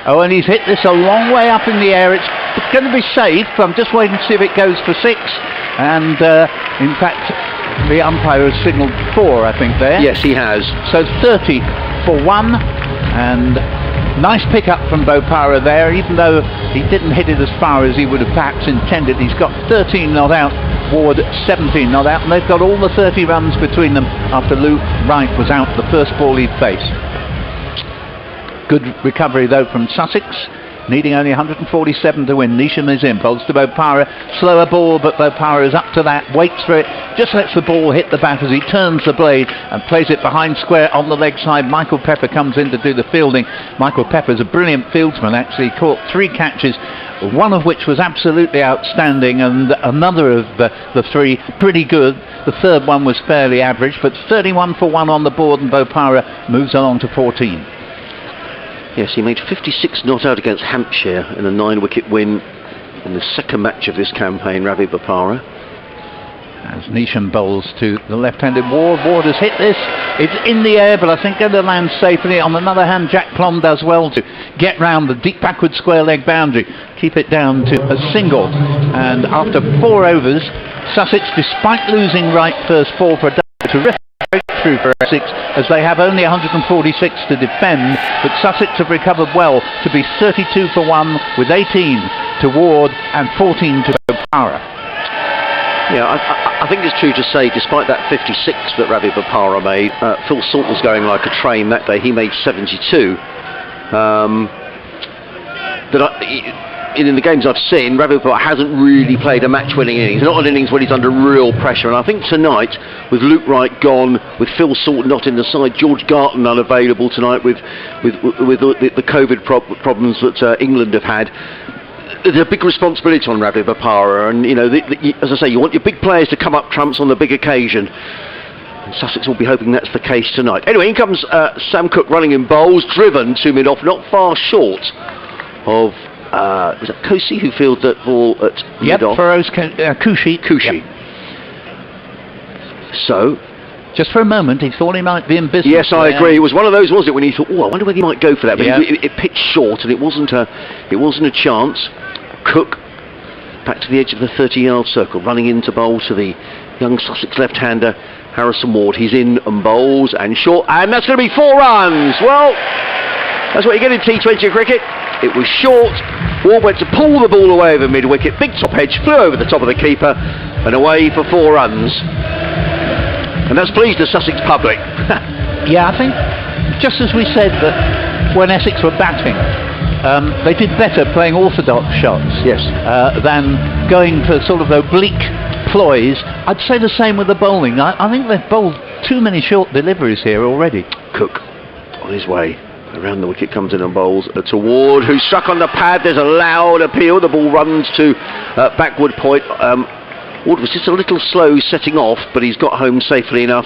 Oh, and he's hit this a long way up in the air. It's going to be safe. I'm just waiting to see if it goes for 6. And, in fact, the umpire has signalled 4, I think, there. Yes, he has. So 30 for 1. And nice pick-up from Bopara there, even though he didn't hit it as far as he would have perhaps intended. He's got 13 not out, Ward 17 not out, and they've got all the 30 runs between them after Luke Wright was out the first ball he'd faced. Good recovery though from Sussex, needing only 147 to win. Neesham is in, bowls to Bopara, slower ball, but Bopara is up to that, waits for it, just lets the ball hit the bat as he turns the blade and plays it behind square on the leg side. Michael Pepper comes in to do the fielding. Michael Pepper is a brilliant fieldsman, actually caught 3 catches, one of which was absolutely outstanding and another of the 3 pretty good. The third one was fairly average, but 31 for 1 on the board, and Bopara moves along to 14. Yes, he made 56 not out against Hampshire in a 9-wicket win in the second match of this campaign, Ravi Bopara. As Neesham bowls to the left-handed Ward. Ward has hit this. It's in the air, but I think going to land safely. On the other hand, Jack Plum does well to get round the deep backward square leg boundary, keep it down to a single. And after 4 overs, Sussex, despite losing Wright first 4 for a terrific breakthrough for Essex, as they have only 146 to defend, but Sussex have recovered well to be 32 for 1 with 18 to Ward and 14 to Bopara. Yeah, I think it's true to say, despite that 56 that Ravi Bopara made, Phil Salt was going like a train that day. He made 72. In the games I've seen, Ravi Bopara hasn't really played a match-winning innings. Not an innings when he's under real pressure. And I think tonight, with Luke Wright gone, with Phil Salt not in the side, George Garton unavailable tonight with the COVID problems that England have had, there's a big responsibility on Ravi Bopara, and you know, as I say, you want your big players to come up trumps on the big occasion. And Sussex will be hoping that's the case tonight. Anyway, in comes Sam Cook running in bowls, driven to mid-off, not far short of was that Kosi who fielded that ball at mid-off? Kushi. Yep. So, just for a moment, he thought he might be in business. Yes, I agree. It was one of those, was it, when he thought, "Oh, I wonder whether he might go for that." But it pitched short, and it wasn't a chance. Cook back to the edge of the 30-yard circle, running into bowl to the young Sussex left-hander Harrison Ward. He's in and bowls and short, and that's going to be 4 runs. Well, that's what you get in T20 cricket. It was short. Ward went to pull the ball away over mid-wicket. Big top edge, flew over the top of the keeper, and away for 4 runs. And that's pleased the Sussex public. Yeah, I think, just as we said that when Essex were batting, they did better playing orthodox shots than going for sort of oblique ploys. I'd say the same with the bowling. I think they've bowled too many short deliveries here already. Cook on his way. Around the wicket, comes in and bowls to Ward, who struck on the pad. There's a loud appeal. The ball runs to backward point. Ward was just a little slow setting off, but he's got home safely enough.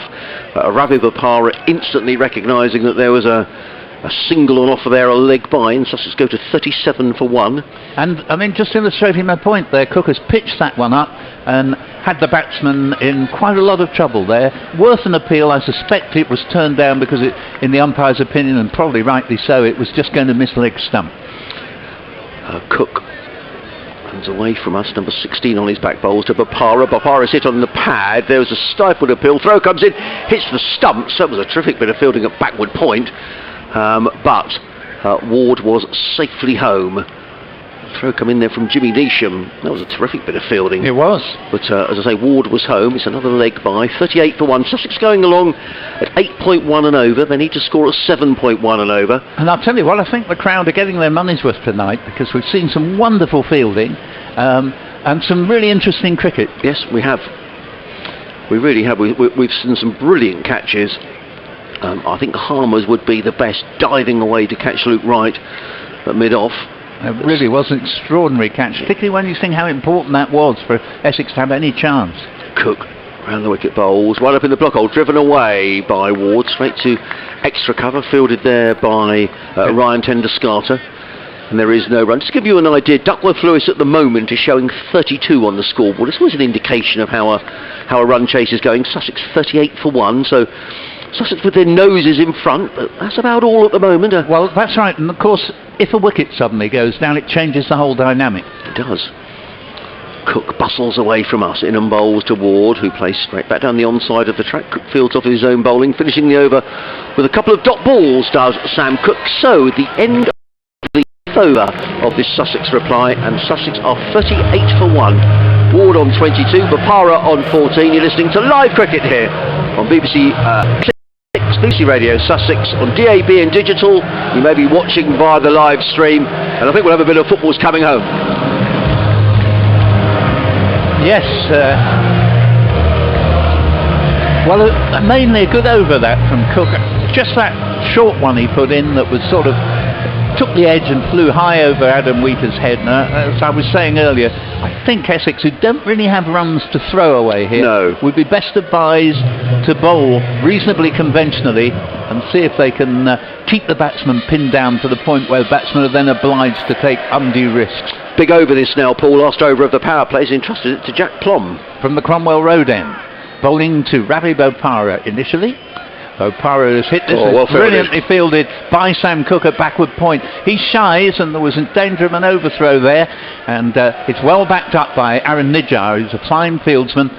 Ravi Bopara instantly recognising that there was a single on offer there, a leg by, and Sussex go to 37 for 1. And I mean, just illustrating my point there, Cook has pitched that one up and had the batsman in quite a lot of trouble there. Worth an appeal. I suspect it was turned down because it, in the umpire's opinion, and probably rightly so, it was just going to miss leg stump. Cook runs away from us, number 16 on his back, bowls to Bopara. Bopara's hit on the pad. There was a stifled appeal. Throw comes in, hits the stumps. That was a terrific bit of fielding at backward point. But Ward was safely home. Throw come in there from Jimmy Neesham. That was a terrific bit of fielding. It was. But as I say, Ward was home. It's another leg by. 38 for 1. Sussex going along at 8.1 and over. They need to score at 7.1 and over. And I'll tell you what, I think the crowd are getting their money's worth tonight, because we've seen some wonderful fielding and some really interesting cricket. Yes, we have. We really have. We've seen some brilliant catches. I think Harmer's would be the best, diving away to catch Luke Wright at mid-off. It really was an extraordinary catch, particularly when you think how important that was for Essex to have any chance. Cook around the wicket bowls, right up in the block hole, driven away by Ward, straight to extra cover, fielded there by Ryan Tender-Scarter. And there is no run. Just to give you an idea, Duckworth Lewis at the moment is showing 32 on the scoreboard. It's always an indication of how a run chase is going. Sussex 38 for 1, so Sussex with their noses in front, but that's about all at the moment. Well, that's right, and of course, if a wicket suddenly goes down, it changes the whole dynamic. It does. Cook bustles away from us, in and bowls to Ward, who plays straight back down the onside of the track. Cook fields off his own bowling, finishing the over with a couple of dot balls, does Sam Cook. So, the end of the over of this Sussex reply, and Sussex are 38 for 1. Ward on 22, Bopara on 14. You're listening to live cricket here on BBC BBC Radio Sussex on DAB and digital. You may be watching via the live stream, and I think we'll have a bit of football's coming home. Yes, well, mainly a good over that from Cook. Just that short one he put in that was sort of took the edge and flew high over Adam Wheater's head. Now, as I was saying earlier, I think Essex, who don't really have runs to throw away here, would be best advised to bowl reasonably conventionally and see if they can keep the batsman pinned down to the point where the batsmen are then obliged to take undue risks. Big over this now, Paul. Last over of the power play is entrusted to Jack Plom. From the Cromwell Road end, bowling to Ravi Bopara initially. Bopara has hit this, well brilliantly fielded by Sam Cook at backward point. He shies, and there was in danger of an overthrow there, and it's well backed up by Aaron Nijjar, who's a fine fieldsman,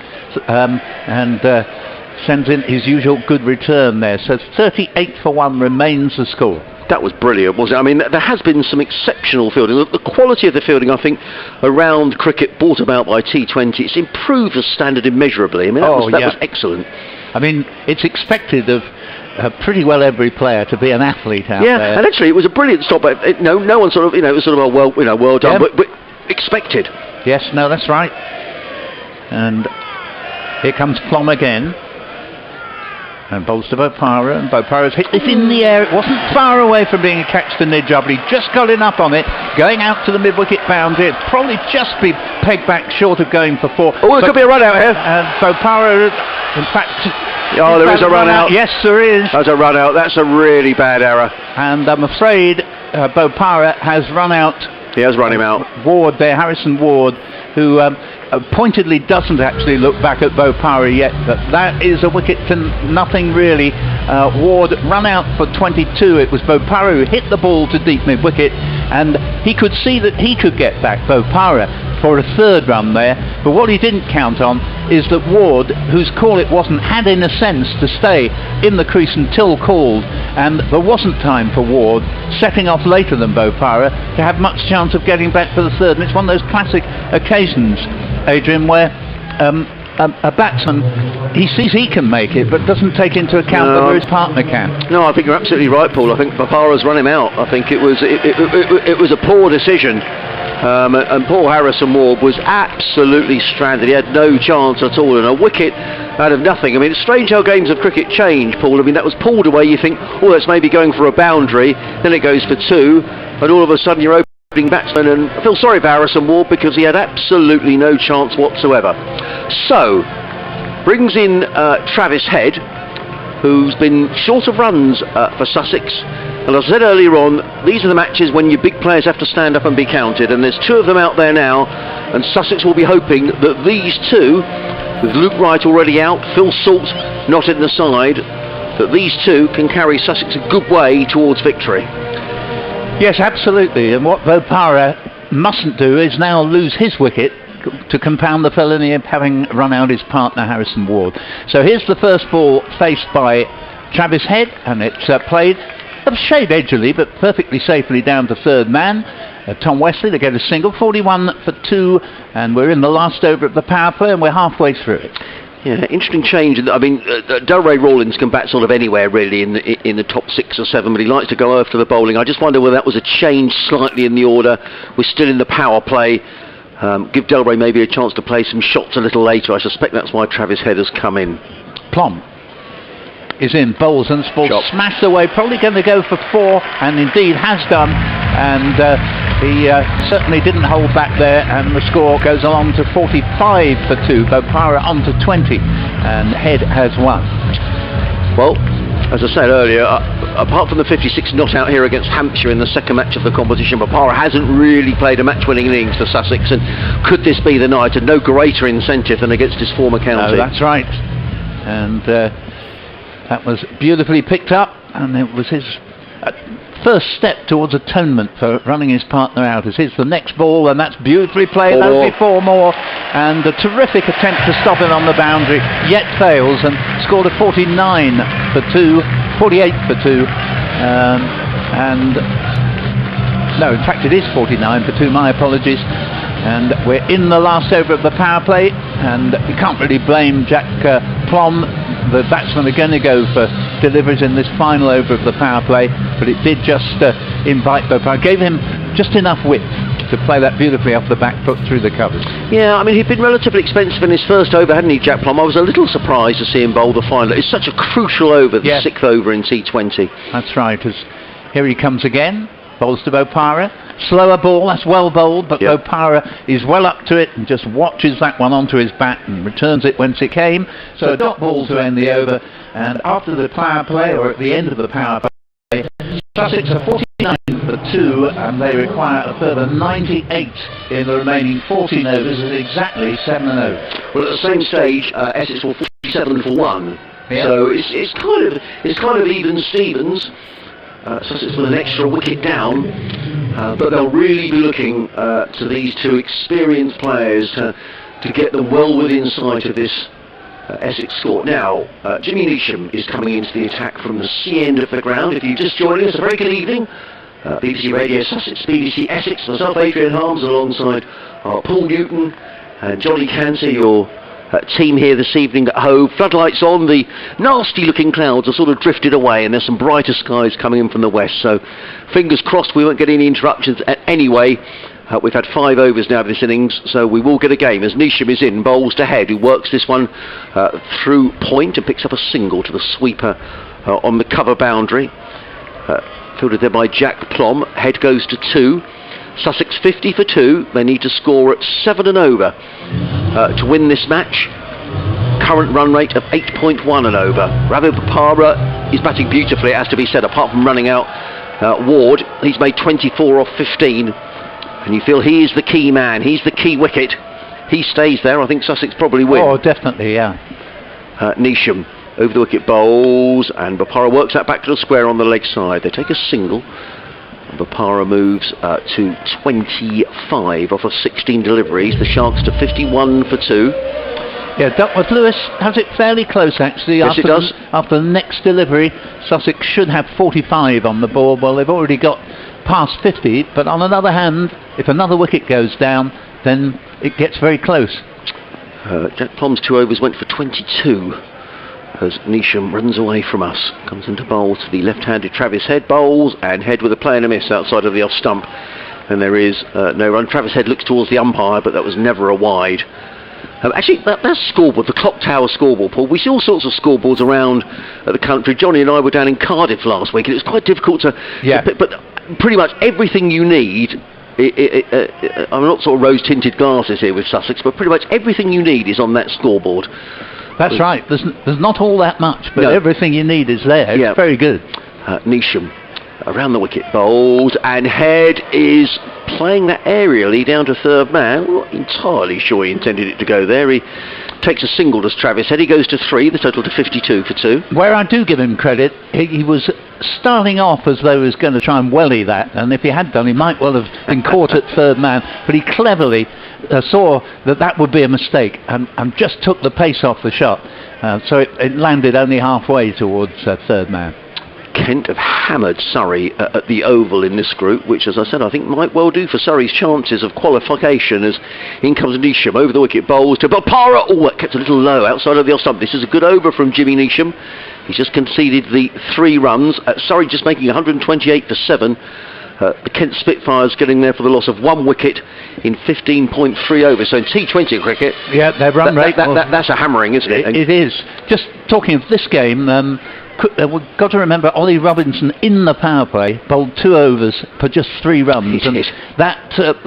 and sends in his usual good return there. So 38 for 1 remains the score. That was brilliant, wasn't it? I mean, there has been some exceptional fielding. The quality of the fielding, I think, around cricket brought about by T20, it's improved the standard immeasurably. I mean, that was excellent. I mean, it's expected of pretty well every player to be an athlete out there. Yeah, and actually, it was a brilliant stop. No one sort of, it was sort of well done, but expected. Yes, no, that's right. And here comes Plom again. And bowls to Bopara, and Bopara's hit this in the air. It wasn't far away from being a catch to Nijjar, but he just got enough on it, going out to the mid-wicket boundary. It'd probably just be pegged back short of going for 4. Oh, there could be a run out here. And Bopara, in fact... Oh, there is a run out. Yes, there is. There's a run out. That's a really bad error. And I'm afraid Bopara has run out. He has run him out. Ward there, Harrison Ward, who pointedly doesn't actually look back at Bopara yet, but that is a wicket to nothing really. Ward run out for 22. It was Bopara who hit the ball to deep mid-wicket, and he could see that he could get back Bopara for a third run there, but what he didn't count on is that Ward, whose call it wasn't, had in a sense to stay in the crease until called, and there wasn't time for Ward, setting off later than Bopara, to have much chance of getting back for the third. And it's one of those classic occasions, Adrian, where a batsman, he sees he can make it, but doesn't take into account whether his partner can. No, I think you're absolutely right, Paul. I think Bopara's run him out. I think it was a poor decision. And Paul Harrison Ward was absolutely stranded. He had no chance at all, and a wicket out of nothing. I mean, it's strange how games of cricket change, Paul. I mean, that was pulled away. You think, oh, that's maybe going for a boundary. Then it goes for 2, and all of a sudden you're opening batsman. And I feel sorry for Harrison Ward because he had absolutely no chance whatsoever. So, brings in Travis Head, who's been short of runs for Sussex. And as I said earlier on, these are the matches when your big players have to stand up and be counted, and there's 2 of them out there now, and Sussex will be hoping that these 2, with Luke Wright already out, Phil Salt not in the side, that these 2 can carry Sussex a good way towards victory. Yes, absolutely, and what Bopara mustn't do is now lose his wicket to compound the felony of having run out his partner Harrison Ward. So here's the first ball faced by Travis Head, and it's played a shade edgily but perfectly safely down to third man. Tom Wesley to get a single, 41 for 2, and we're in the last over of the power play and we're halfway through it. Yeah, interesting change. I mean, Delray Rawlins can bat sort of anywhere really in the top 6 or 7, but he likes to go after the bowling. I just wonder whether that was a change slightly in the order. We're still in the power play. Give Delray maybe a chance to play some shots a little later. I suspect that's why Travis Head has come in. Plom is in, bowls and ball smashed away, probably going to go for 4, and indeed has done, and he certainly didn't hold back there, and the score goes along to 45 for 2. Bopara on to 20, and Head has won. Well, as I said earlier, apart from the 56 not out here against Hampshire in the second match of the competition, Bopara hasn't really played a match-winning innings for Sussex, and could this be the night? And no greater incentive than against his former county. No, that's right. And that was beautifully picked up, and it was his first step towards atonement for running his partner out. As here's the next ball, and that's beautifully played. That'll be 4 more, and a terrific attempt to stop him on the boundary, yet fails, and scored a 49 for 2, 48 for 2, and no, in fact it is 49 for 2, my apologies. And we're in the last over of the power play, and you can't really blame Jack Plom. The batsmen are going to go for deliveries in this final over of the power play, but it did just invite Bopara. Gave him just enough width to play that beautifully off the back foot through the covers. Yeah, I mean, he'd been relatively expensive in his first over, hadn't he, Jack Plom? I was a little surprised to see him bowl the final. It's such a crucial over, the 6th over in T20. That's right. As here he comes again, bowls to Bopara. Slower ball, that's well bowled, but Bopara is well up to it and just watches that one onto his bat and returns it whence it came. So a dot ball to end the over, and after the power play, or at the end of the power play, Sussex are 49 for 2, and they require a further 98 in the remaining 14 overs at exactly 7-0. Well, at the same stage, Essex were 47 for 1. Yeah. So it's kind of even Stevens. Sussex with an extra wicket down, but they'll really be looking to these two experienced players to get them well within sight of this Essex score. Now, Jimmy Neesham is coming into the attack from the C end of the ground. If you're just joining us, a very good evening. BBC Radio Sussex, BBC Essex, myself, Adrian Harms, alongside Paul Newton and Johnny Canty, your team here this evening at Hove. Floodlights on, the nasty looking clouds are sort of drifted away, and there's some brighter skies coming in from the west, so fingers crossed we won't get any interruptions anyway. We've had 5 overs now of this innings, so we will get a game as Neesham is in, bowls to Head, who works this one through point and picks up a single to the sweeper on the cover boundary. Fielded there by Jack Plom. Head goes to 2. Sussex 50 for 2. They need to score at 7 and over to win this match. Current run rate of 8.1 and over. Ravi Bopara is batting beautifully, it has to be said, apart from running out Ward. He's made 24 off 15, and you feel he is the key man, he's the key wicket. He stays there, I think Sussex probably win. Oh, definitely, yeah. Neesham over the wicket bowls, and Bopara works that back to the square on the leg side. They take a single. Bopara moves to 25 off of 16 deliveries. The Sharks to 51 for 2. Yeah, Duckworth Lewis has it fairly close actually. Yes, it does. After the next delivery, Sussex should have 45 on the board. Well, they've already got past 50, but on another hand, if another wicket goes down, then it gets very close. Jack Plom's 2 overs went for 22. As Neesham runs away from us, comes into bowl to the left-handed Travis Head, bowls, and Head with a play and a miss outside of the off stump, and there is no run. Travis Head looks towards the umpire, but that was never a wide. Actually, that's scoreboard, the clock tower scoreboard, Paul. We see all sorts of scoreboards around the country. Johnny and I were down in Cardiff last week, and it was quite difficult to pick, but pretty much everything you need. I'm not sort of rose-tinted glasses here with Sussex, but pretty much everything you need is on that scoreboard. That's right. There's not all that much, but everything you need is there. It's very good. Neesham around the wicket bowls, and Head is playing that aerially down to third man. I'm not entirely sure he intended it to go there. He takes a single to Travis Head. He goes to 3, the total to 52 for 2. Where I do give him credit, he was starting off as though he was going to try and welly that, and if he had done, he might well have been caught at third man, but he cleverly saw that would be a mistake and just took the pace off the shot, so it landed only halfway towards third man. Kent have hammered Surrey at the Oval in this group, which, as I said, I think might well do for Surrey's chances of qualification, as in comes Neesham over the wicket bowls to Bopara. Oh, that kept a little low outside of the off stump. This is a good over from Jimmy Neesham. He's just conceded the 3 runs. Surrey just making 128 for 7. The Kent Spitfires getting there for the loss of 1 wicket in 15.3 overs. So in T20 cricket, their run rate, that's a hammering, isn't it? It is. Just talking of this game, we've got to remember Ollie Robinson in the power play bowled 2 overs for just 3 runs, and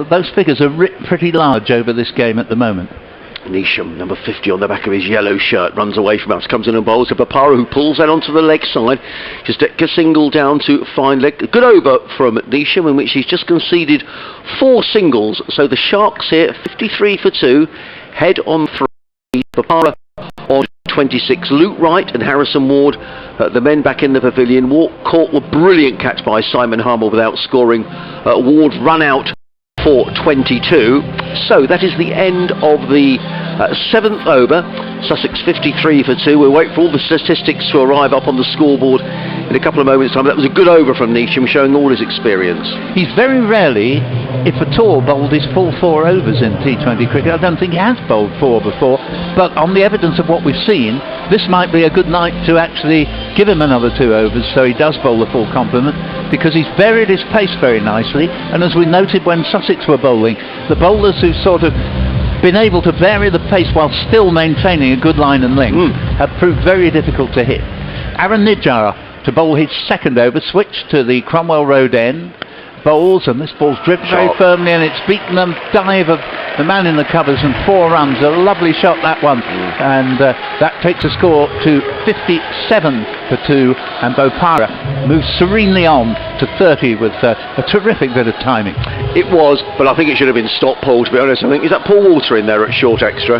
those figures are pretty large over this game at the moment. Neesham, number 50 on the back of his yellow shirt, runs away from us, comes in and bowls to Papara, who pulls that onto the leg side. Just a single down to fine leg. A good over from Neesham, in which he's just conceded 4 singles. So the Sharks here, 53 for 2, head on 3, Papara on 26. Luke Wright and Harrison Ward, the men back in the pavilion. Caught a brilliant catch by Simon Harmer without scoring. Ward run out for 22. So that is the end of the 7th over. Sussex 53 for 2. We'll wait for all the statistics to arrive up on the scoreboard in a couple of moments' time. That was a good over from Neesham, showing all his experience. He's very rarely, if at all, bowled his full 4 overs in T20 cricket. I don't think he has bowled 4 before, but on the evidence of what we've seen, this might be a good night to actually give him another 2 overs so he does bowl the full complement, because he's varied his pace very nicely. And as we noted when Sussex were bowling, the bowlers who've sort of been able to vary the pace while still maintaining a good line and length have proved very difficult to hit. Aaron Nijjar to bowl his 2nd over, switch to the Cromwell Road end, bowls, and this ball's driven very firmly, and it's beaten the dive of the man in the covers, and 4 runs. A lovely shot, that one, and that takes a score to 57 for 2, and Bopara moves serenely on to 30 with a terrific bit of timing. It was, but I think it should have been stopped, Paul, to be honest. I think, is that Paul Walter in there at short extra?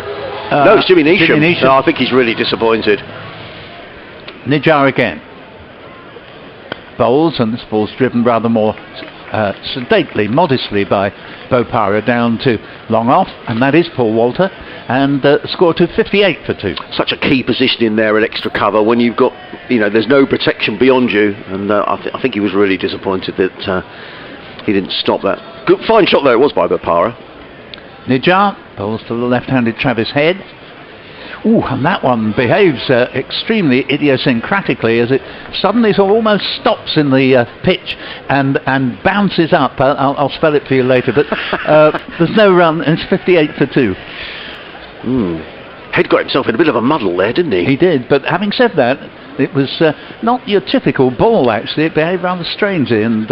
No, it's Jimmy Neesham. No, I think he's really disappointed. Nijjar again bowls, and this ball's driven rather more sedately, modestly by Bopara down to long off, and that is Paul Walter, and score to 58 for 2. Such a key position in there at extra cover when you've got, there's no protection beyond you, and I think he was really disappointed that he didn't stop that. Good, fine shot there it was by Bopara. Nijjar bowls to the left-handed Travis Head. Ooh, and that one behaves extremely idiosyncratically as it suddenly sort of almost stops in the pitch and bounces up. I'll spell it for you later, but there's no run, and it's 58 for 2. Head got himself in a bit of a muddle there, didn't he? He did, but having said that, it was not your typical ball, actually. It behaved rather strangely, and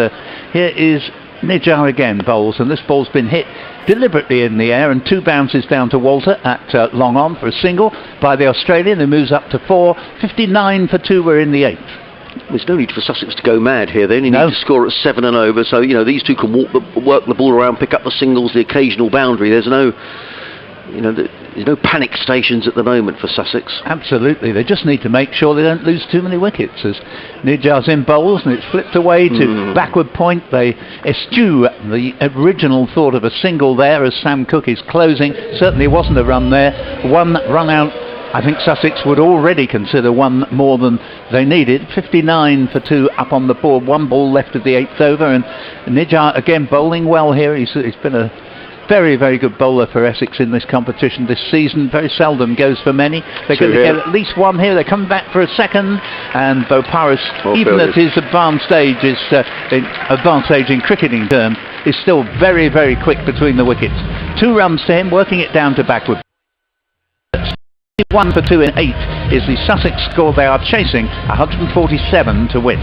here is Nijjar again bowls, and this ball's been hit deliberately in the air, and 2 bounces down to Walter at long on for a single by the Australian, who moves up to 4. 59 for 2. We're in the 8th. There's no need for Sussex to go mad here. They only need to score at 7 and over, so these two can work the ball around, pick up the singles, the occasional boundary. There's no there's no panic stations at the moment for Sussex. Absolutely, they just need to make sure they don't lose too many wickets. As Nijjar's in bowls, and it's flipped away to backward point. They eschew the original thought of a single there as Sam Cook is closing. Certainly wasn't a run there. 1 run out. I think Sussex would already consider 1 more than they needed. 59 for 2 up on the board. 1 ball left of the 8th over, and Nijjar again bowling well here. He's been a very, very good bowler for Essex in this competition this season. Very seldom goes for many. They're going to get at least 1 here. They're coming back for a second, and Boparis, even at his advanced age in cricketing terms, is still very, very quick between the wickets. 2 runs to him, working it down to backward. 1 for 2 in 8 is the Sussex score. They are chasing 147 to win.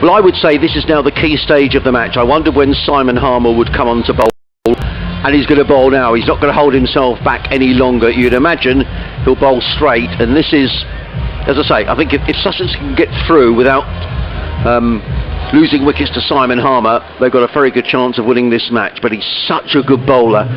Well, I would say this is now the key stage of the match. I wondered when Simon Harmer would come on to bowl, and he's going to bowl now. He's not going to hold himself back any longer. You'd imagine he'll bowl straight, and this is, as I say, I think if Sussex can get through without losing wickets to Simon Harmer, they've got a very good chance of winning this match. But he's such a good bowler.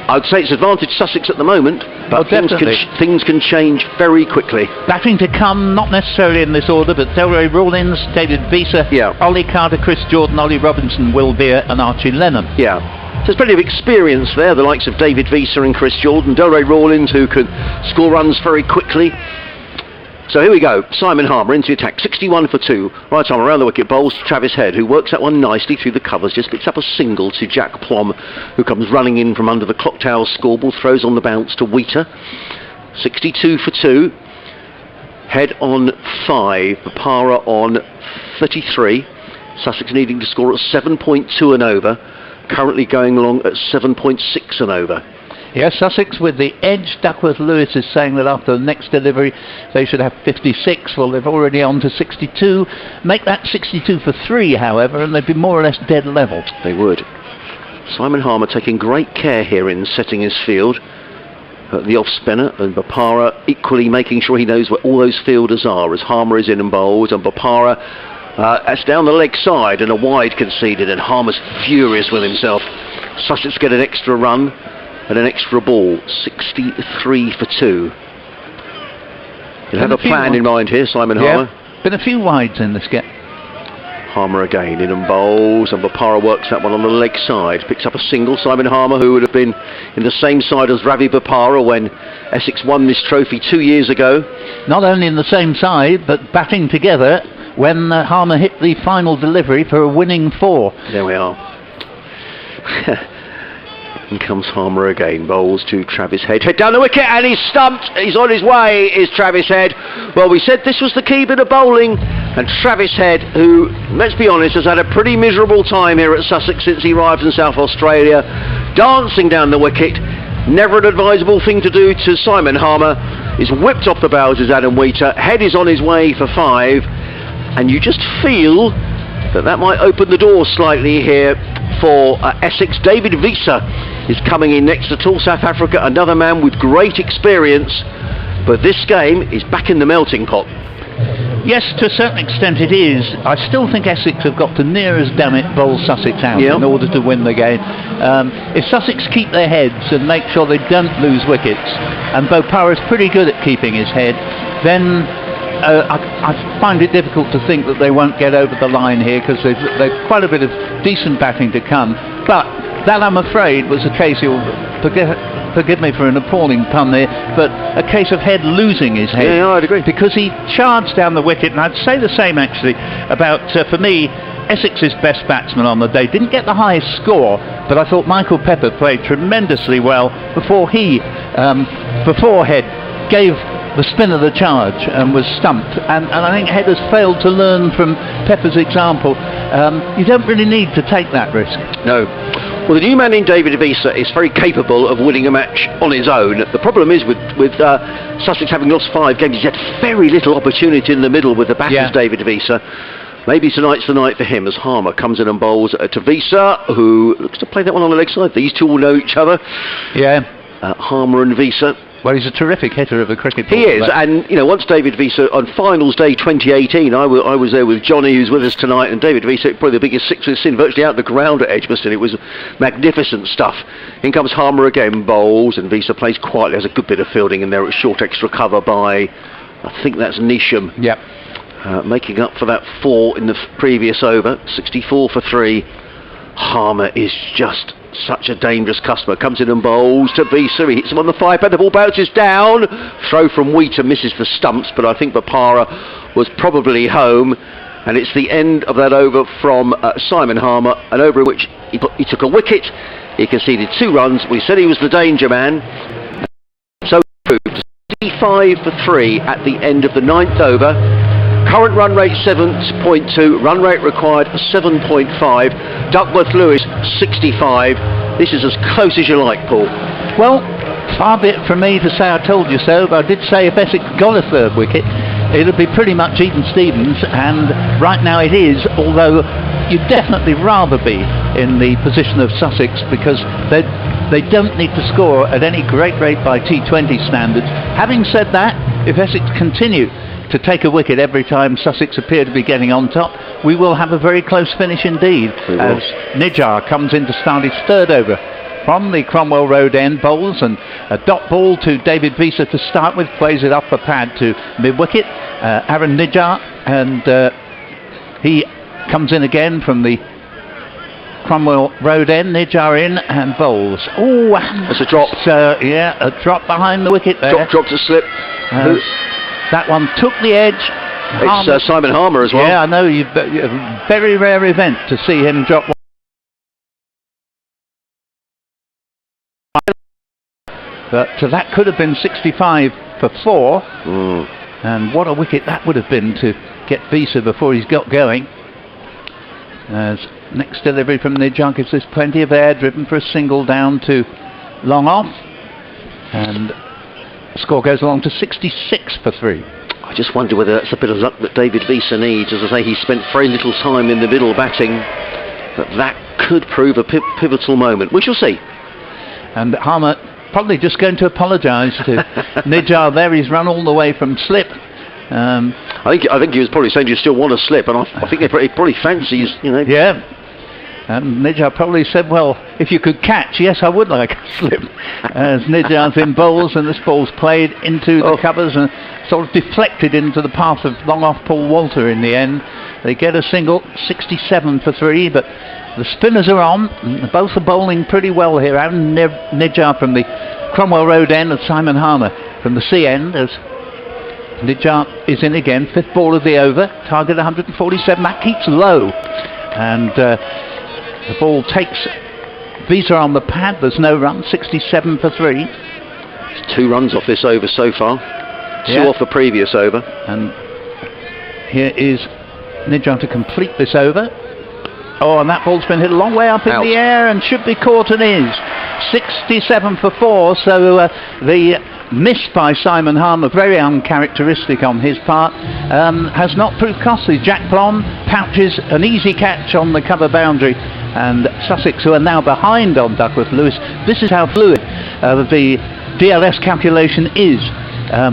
I'd say it's advantage Sussex at the moment, but things can change very quickly. Batting to come, not necessarily in this order, but Delray Rawlins, David Visa, Ollie Carter, Chris Jordan, Ollie Robinson, Will Beer and Archie Lennon. Yeah. So there's plenty of experience there, the likes of David Visa and Chris Jordan, Delray Rawlins, who can score runs very quickly. So here we go, Simon Harmer into the attack, 61 for 2, right arm around the wicket, bowls to Travis Head, who works that one nicely through the covers, just picks up a single to Jack Plom, who comes running in from under the clock tower scoreboard, throws on the bounce to Wheater, 62 for 2, Head on 5, Papara on 33, Sussex needing to score at 7.2 and over, currently going along at 7.6 and over. Yes, Sussex with the edge. Duckworth Lewis is saying that after the next delivery they should have 56. Well, they've already on to 62. Make that 62 for 3, however, and they'd be more or less dead level. They would. Simon Harmer taking great care here in setting his field. The off-spinner, and Bapara equally making sure he knows where all those fielders are as Harmer is in and bowls, and Bapara that's down the leg side and a wide conceded, and Harmer's furious with himself. Sussex get an extra run and an extra ball, 63 for 2. You'll have a plan in mind here, Simon Harmer. Been a few wides in this game. Harmer again in and bowls, and Bapara works that one on the leg side, picks up a single. Simon Harmer, who would have been in the same side as Ravi Bapara when Essex won this trophy 2 years ago. Not only in the same side, but batting together when Harmer hit the final delivery for a winning 4. There we are. In comes Harmer again, bowls to Travis Head. Head down the wicket and he's stumped. He's on his way, is Travis Head. Well, we said this was the key bit of bowling. And Travis Head, who, let's be honest, has had a pretty miserable time here at Sussex since he arrived in South Australia, dancing down the wicket. Never an advisable thing to do to Simon Harmer. Is whipped off the bows as Adam Wheater. Head is on his way for 5. And you just feel that might open the door slightly here for Essex. David Visa is coming in next to Tall South Africa, another man with great experience, but this game is back in the melting pot. Yes, to a certain extent it is. I still think Essex have got to near as damn it bowl Sussex out in order to win the game. If Sussex keep their heads and make sure they don't lose wickets, and Bopara's pretty good at keeping his head, then I find it difficult to think that they won't get over the line here, because they've quite a bit of decent batting to come. But that, I'm afraid, was a case, you'll forgive me for an appalling pun there, but a case of Head losing his head. Yeah, I'd agree. Because he charged down the wicket, and I'd say the same actually about, for me, Essex's best batsman on the day. Didn't get the highest score, but I thought Michael Pepper played tremendously well before Head gave the spinner the charge and was stumped, and I think Head has failed to learn from Pepper's example. You don't really need to take that risk. No. Well, the new man in David Visa is very capable of winning a match on his own. The problem is with Sussex having lost 5 games, he's had very little opportunity in the middle with the batters, David Visa. Maybe tonight's the night for him as Harmer comes in and bowls to Visa, who looks to play that one on the leg side. These two will know each other. Yeah. Harmer and Visa. Well, he's a terrific hitter of a cricket ball. He is, and you know, once David Visa on Finals Day 2018, I was there with Johnny, who's with us tonight, and David Visa, probably the biggest six we've seen virtually out the ground at Edgbaston. It was magnificent stuff. In comes Harmer again, bowls, and Visa plays quietly. There's a good bit of fielding in there at short extra cover by, I think that's Nisham. Yep. Making up for that 4 in the previous over, 64 for 3. Harmer is just such a dangerous customer. Comes in and bowls to Visa. He hits him on the 5-pad. The ball bounces down. Throw from Wheater misses the stumps, but I think Bapara was probably home. And it's the end of that over from Simon Harmer, an over in which he took a wicket. He conceded 2 runs. We said he was the danger man. So proved 65 for 3 at the end of the 9th over. Current run rate 7.2, run rate required 7.5. Duckworth Lewis 65. This is as close as you like, Paul. Well, far be it from me to say I told you so, but I did say if Essex got a 3rd wicket, it'll be pretty much even Stevens, and right now it is, although you'd definitely rather be in the position of Sussex, because they don't need to score at any great rate by T20 standards. Having said that, if Essex continue to take a wicket every time Sussex appear to be getting on top, we will have a very close finish indeed, as Nijar comes in to start his 3rd over from the Cromwell Road end, bowls, and a dot ball to David Visa to start with, plays it up a pad to mid-wicket, Aaron Nijar, and he comes in again from the Cromwell Road end. Nijar in and bowls. Oh, that's a drop. Yeah, a drop behind the wicket there. Drop to slip. That one took the edge. It's Simon Harmer as well. Yeah, I know. A very rare event to see him drop one. But that could have been 65 for 4. And what a wicket that would have been to get Visa before he's got going. As next delivery from Nijar gives us plenty of air, driven for a single down to long off. And the score goes along to 66 for 3. I just wonder whether that's a bit of luck that David Visa needs. As I say, he spent very little time in the middle batting. But that could prove a pivotal moment. We shall see. And Harmer probably just going to apologise to Nijjar there. He's run all the way from slip. I think he was probably saying, do you still want to slip? And I think he probably fancies, you know. Yeah. And Nijjar probably said, well, if you could catch, yes, I would like a slip. As Nijjar's in bowls, and this ball's played into the covers and sort of deflected into the path of long off Paul Walter in the end. They get a single, 67 for 3, but the spinners are on. Both are bowling pretty well here. Aaron Nijjar from the Cromwell Road end and Simon Harmer from the C end, as Nijjar is in again. 5th ball of the over, target 147. That keeps low, and the ball takes Visa on the pad. There's no run. 67 for 3. It's 2 runs off this over so far. 2 off the previous over. And here is Nijjar to complete this over. Oh, and that ball's been hit a long way up in the air and should be caught, and is. 67 for 4. So the miss by Simon Harmer, very uncharacteristic on his part, has not proved costly. Jack Plom pouches an easy catch on the cover boundary, and Sussex, who are now behind on Duckworth Lewis. This is how fluid the DLS calculation is,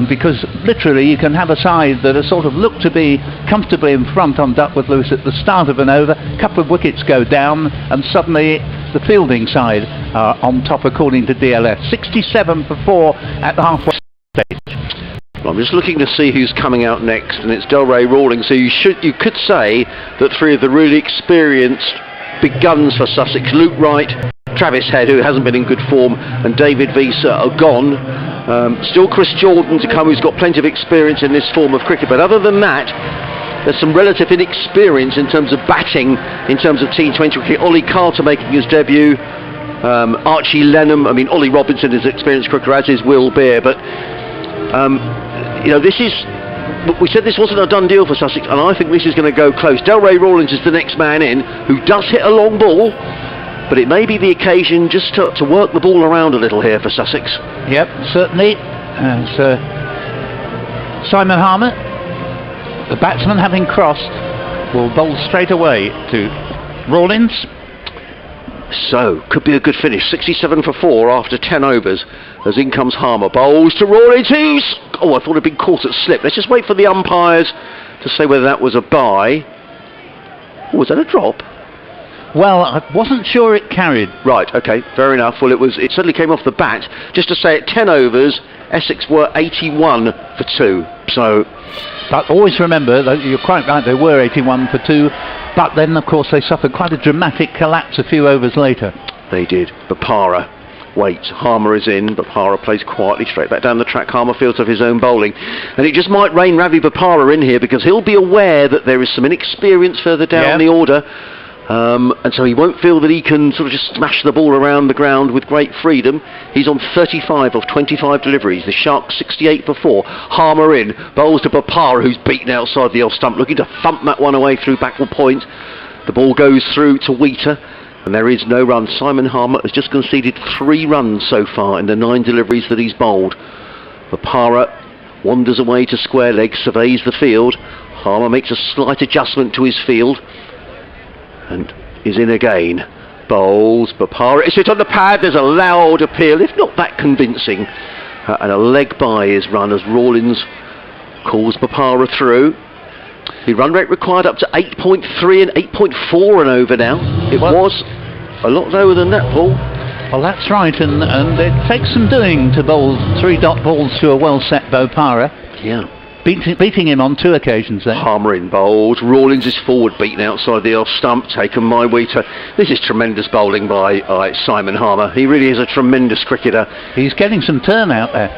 because literally you can have a side that are sort of look to be comfortably in front on Duckworth Lewis at the start of an over, a couple of wickets go down, and suddenly the fielding side are on top according to DLS. 67 for 4 at the halfway stage. Well, I'm just looking to see who's coming out next, and it's Delray Rawlings. So you could say that 3 of the really experienced big guns for Sussex, Luke Wright, Travis Head, who hasn't been in good form, and David Visa are gone. Still Chris Jordan to come, who's got plenty of experience in this form of cricket, but other than that, there's some relative inexperience in terms of batting, in terms of T20 cricket. Ollie Carter making his debut, Archie Lenham, I mean Ollie Robinson is an experienced cricketer, as is Will Beer, but you know, this is, we said this wasn't a done deal for Sussex, and I think this is going to go close. Delray Rawlings is the next man in, who does hit a long ball, but it may be the occasion just to work the ball around a little here for Sussex. Yep, certainly. As Simon Harmer, the batsman having crossed, will bowl straight away to Rawlings. So, could be a good finish. 67 for 4 after 10 overs. As in comes Harmer. Bowls to Rawlings. Oh, I thought he'd been caught at slip. Let's just wait for the umpires to say whether that was a bye. Oh, was that a drop? Well, I wasn't sure it carried. Right, okay, fair enough. Well, it certainly came off the bat. Just to say, at 10 overs, Essex were 81 for 2. So, but always remember that you're quite right, they were 81 for 2, but then of course they suffered quite a dramatic collapse a few overs later. They did. Bapara waits. Harmer is in. Bapara plays quietly straight back down the track. Harmer feels of his own bowling, and it just might rain Ravi Bapara in here, because he'll be aware that there is some inexperience further down the order. And so he won't feel that he can sort of just smash the ball around the ground with great freedom. He's on 35 of 25 deliveries. The Sharks 68 for 4. Harmer in, bowls to Bapara, who's beaten outside the off stump, looking to thump that one away through backward point. The ball goes through to Wheater, and there is no run. Simon Harmer has just conceded 3 runs so far in the 9 deliveries that he's bowled. Bapara wanders away to square leg, surveys the field. Harmer makes a slight adjustment to his field and is in again. Bowls, Bapara, it's hit on the pad. There's a loud appeal, if not that convincing, and a leg by is run as Rawlings calls Bapara through. The run rate required up to 8.3 and 8.4 and over now. It was a lot lower than that, Paul. Well, that's right, and it takes some doing to bowl 3 dot balls to a well set Bapara. Yeah. Beating him on 2 occasions there. Harmer in bowls. Rawlings is forward, beaten outside the off stump, taken by Wheater. This is tremendous bowling by Simon Harmer. He really is a tremendous cricketer. He's getting some turn out there,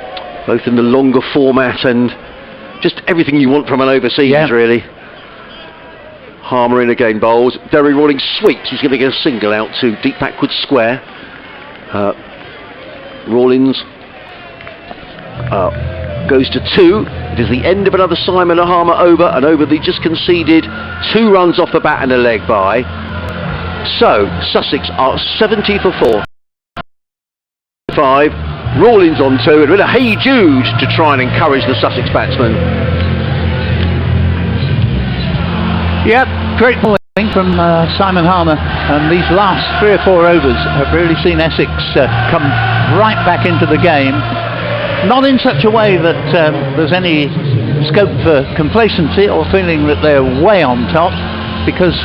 both in the longer format and just everything you want from an overseas, really. Harmer in again, bowls. Derry Rawlings sweeps. He's going to get a single out to deep backward square. Rawlings goes to 2. It is the end of another Simon Harmer over, and over they just conceded 2 runs off the bat and a leg by. So Sussex are 70 for 4. 5. Rawlings on 2, and with a Hey Jude to try and encourage the Sussex batsman. Yep, great ball from Simon Harmer, and these last 3 or 4 overs have really seen Essex come right back into the game, not in such a way that there's any scope for complacency or feeling that they're way on top, because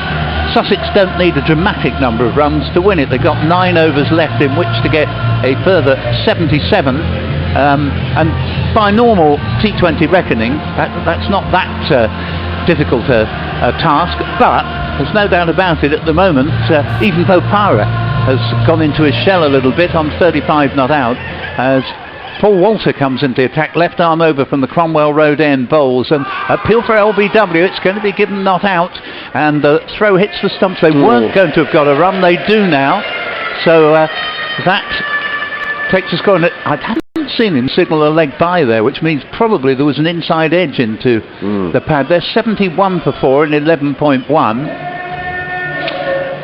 Sussex don't need a dramatic number of runs to win it. They've got 9 overs left in which to get a further 77, and by normal T20 reckoning that's not that difficult a task, but there's no doubt about it at the moment. Even Bopara has gone into his shell a little bit on 35 not out, as Paul Walter comes into the attack, left arm over from the Cromwell Road end, bowls, and appeal for LBW. It's going to be given not out, and the throw hits the stumps. They weren't going to have got a run, they do now, so that takes a score. And I haven't seen him signal a leg by there, which means probably there was an inside edge into the pad. They're 71 for 4 in 11.1.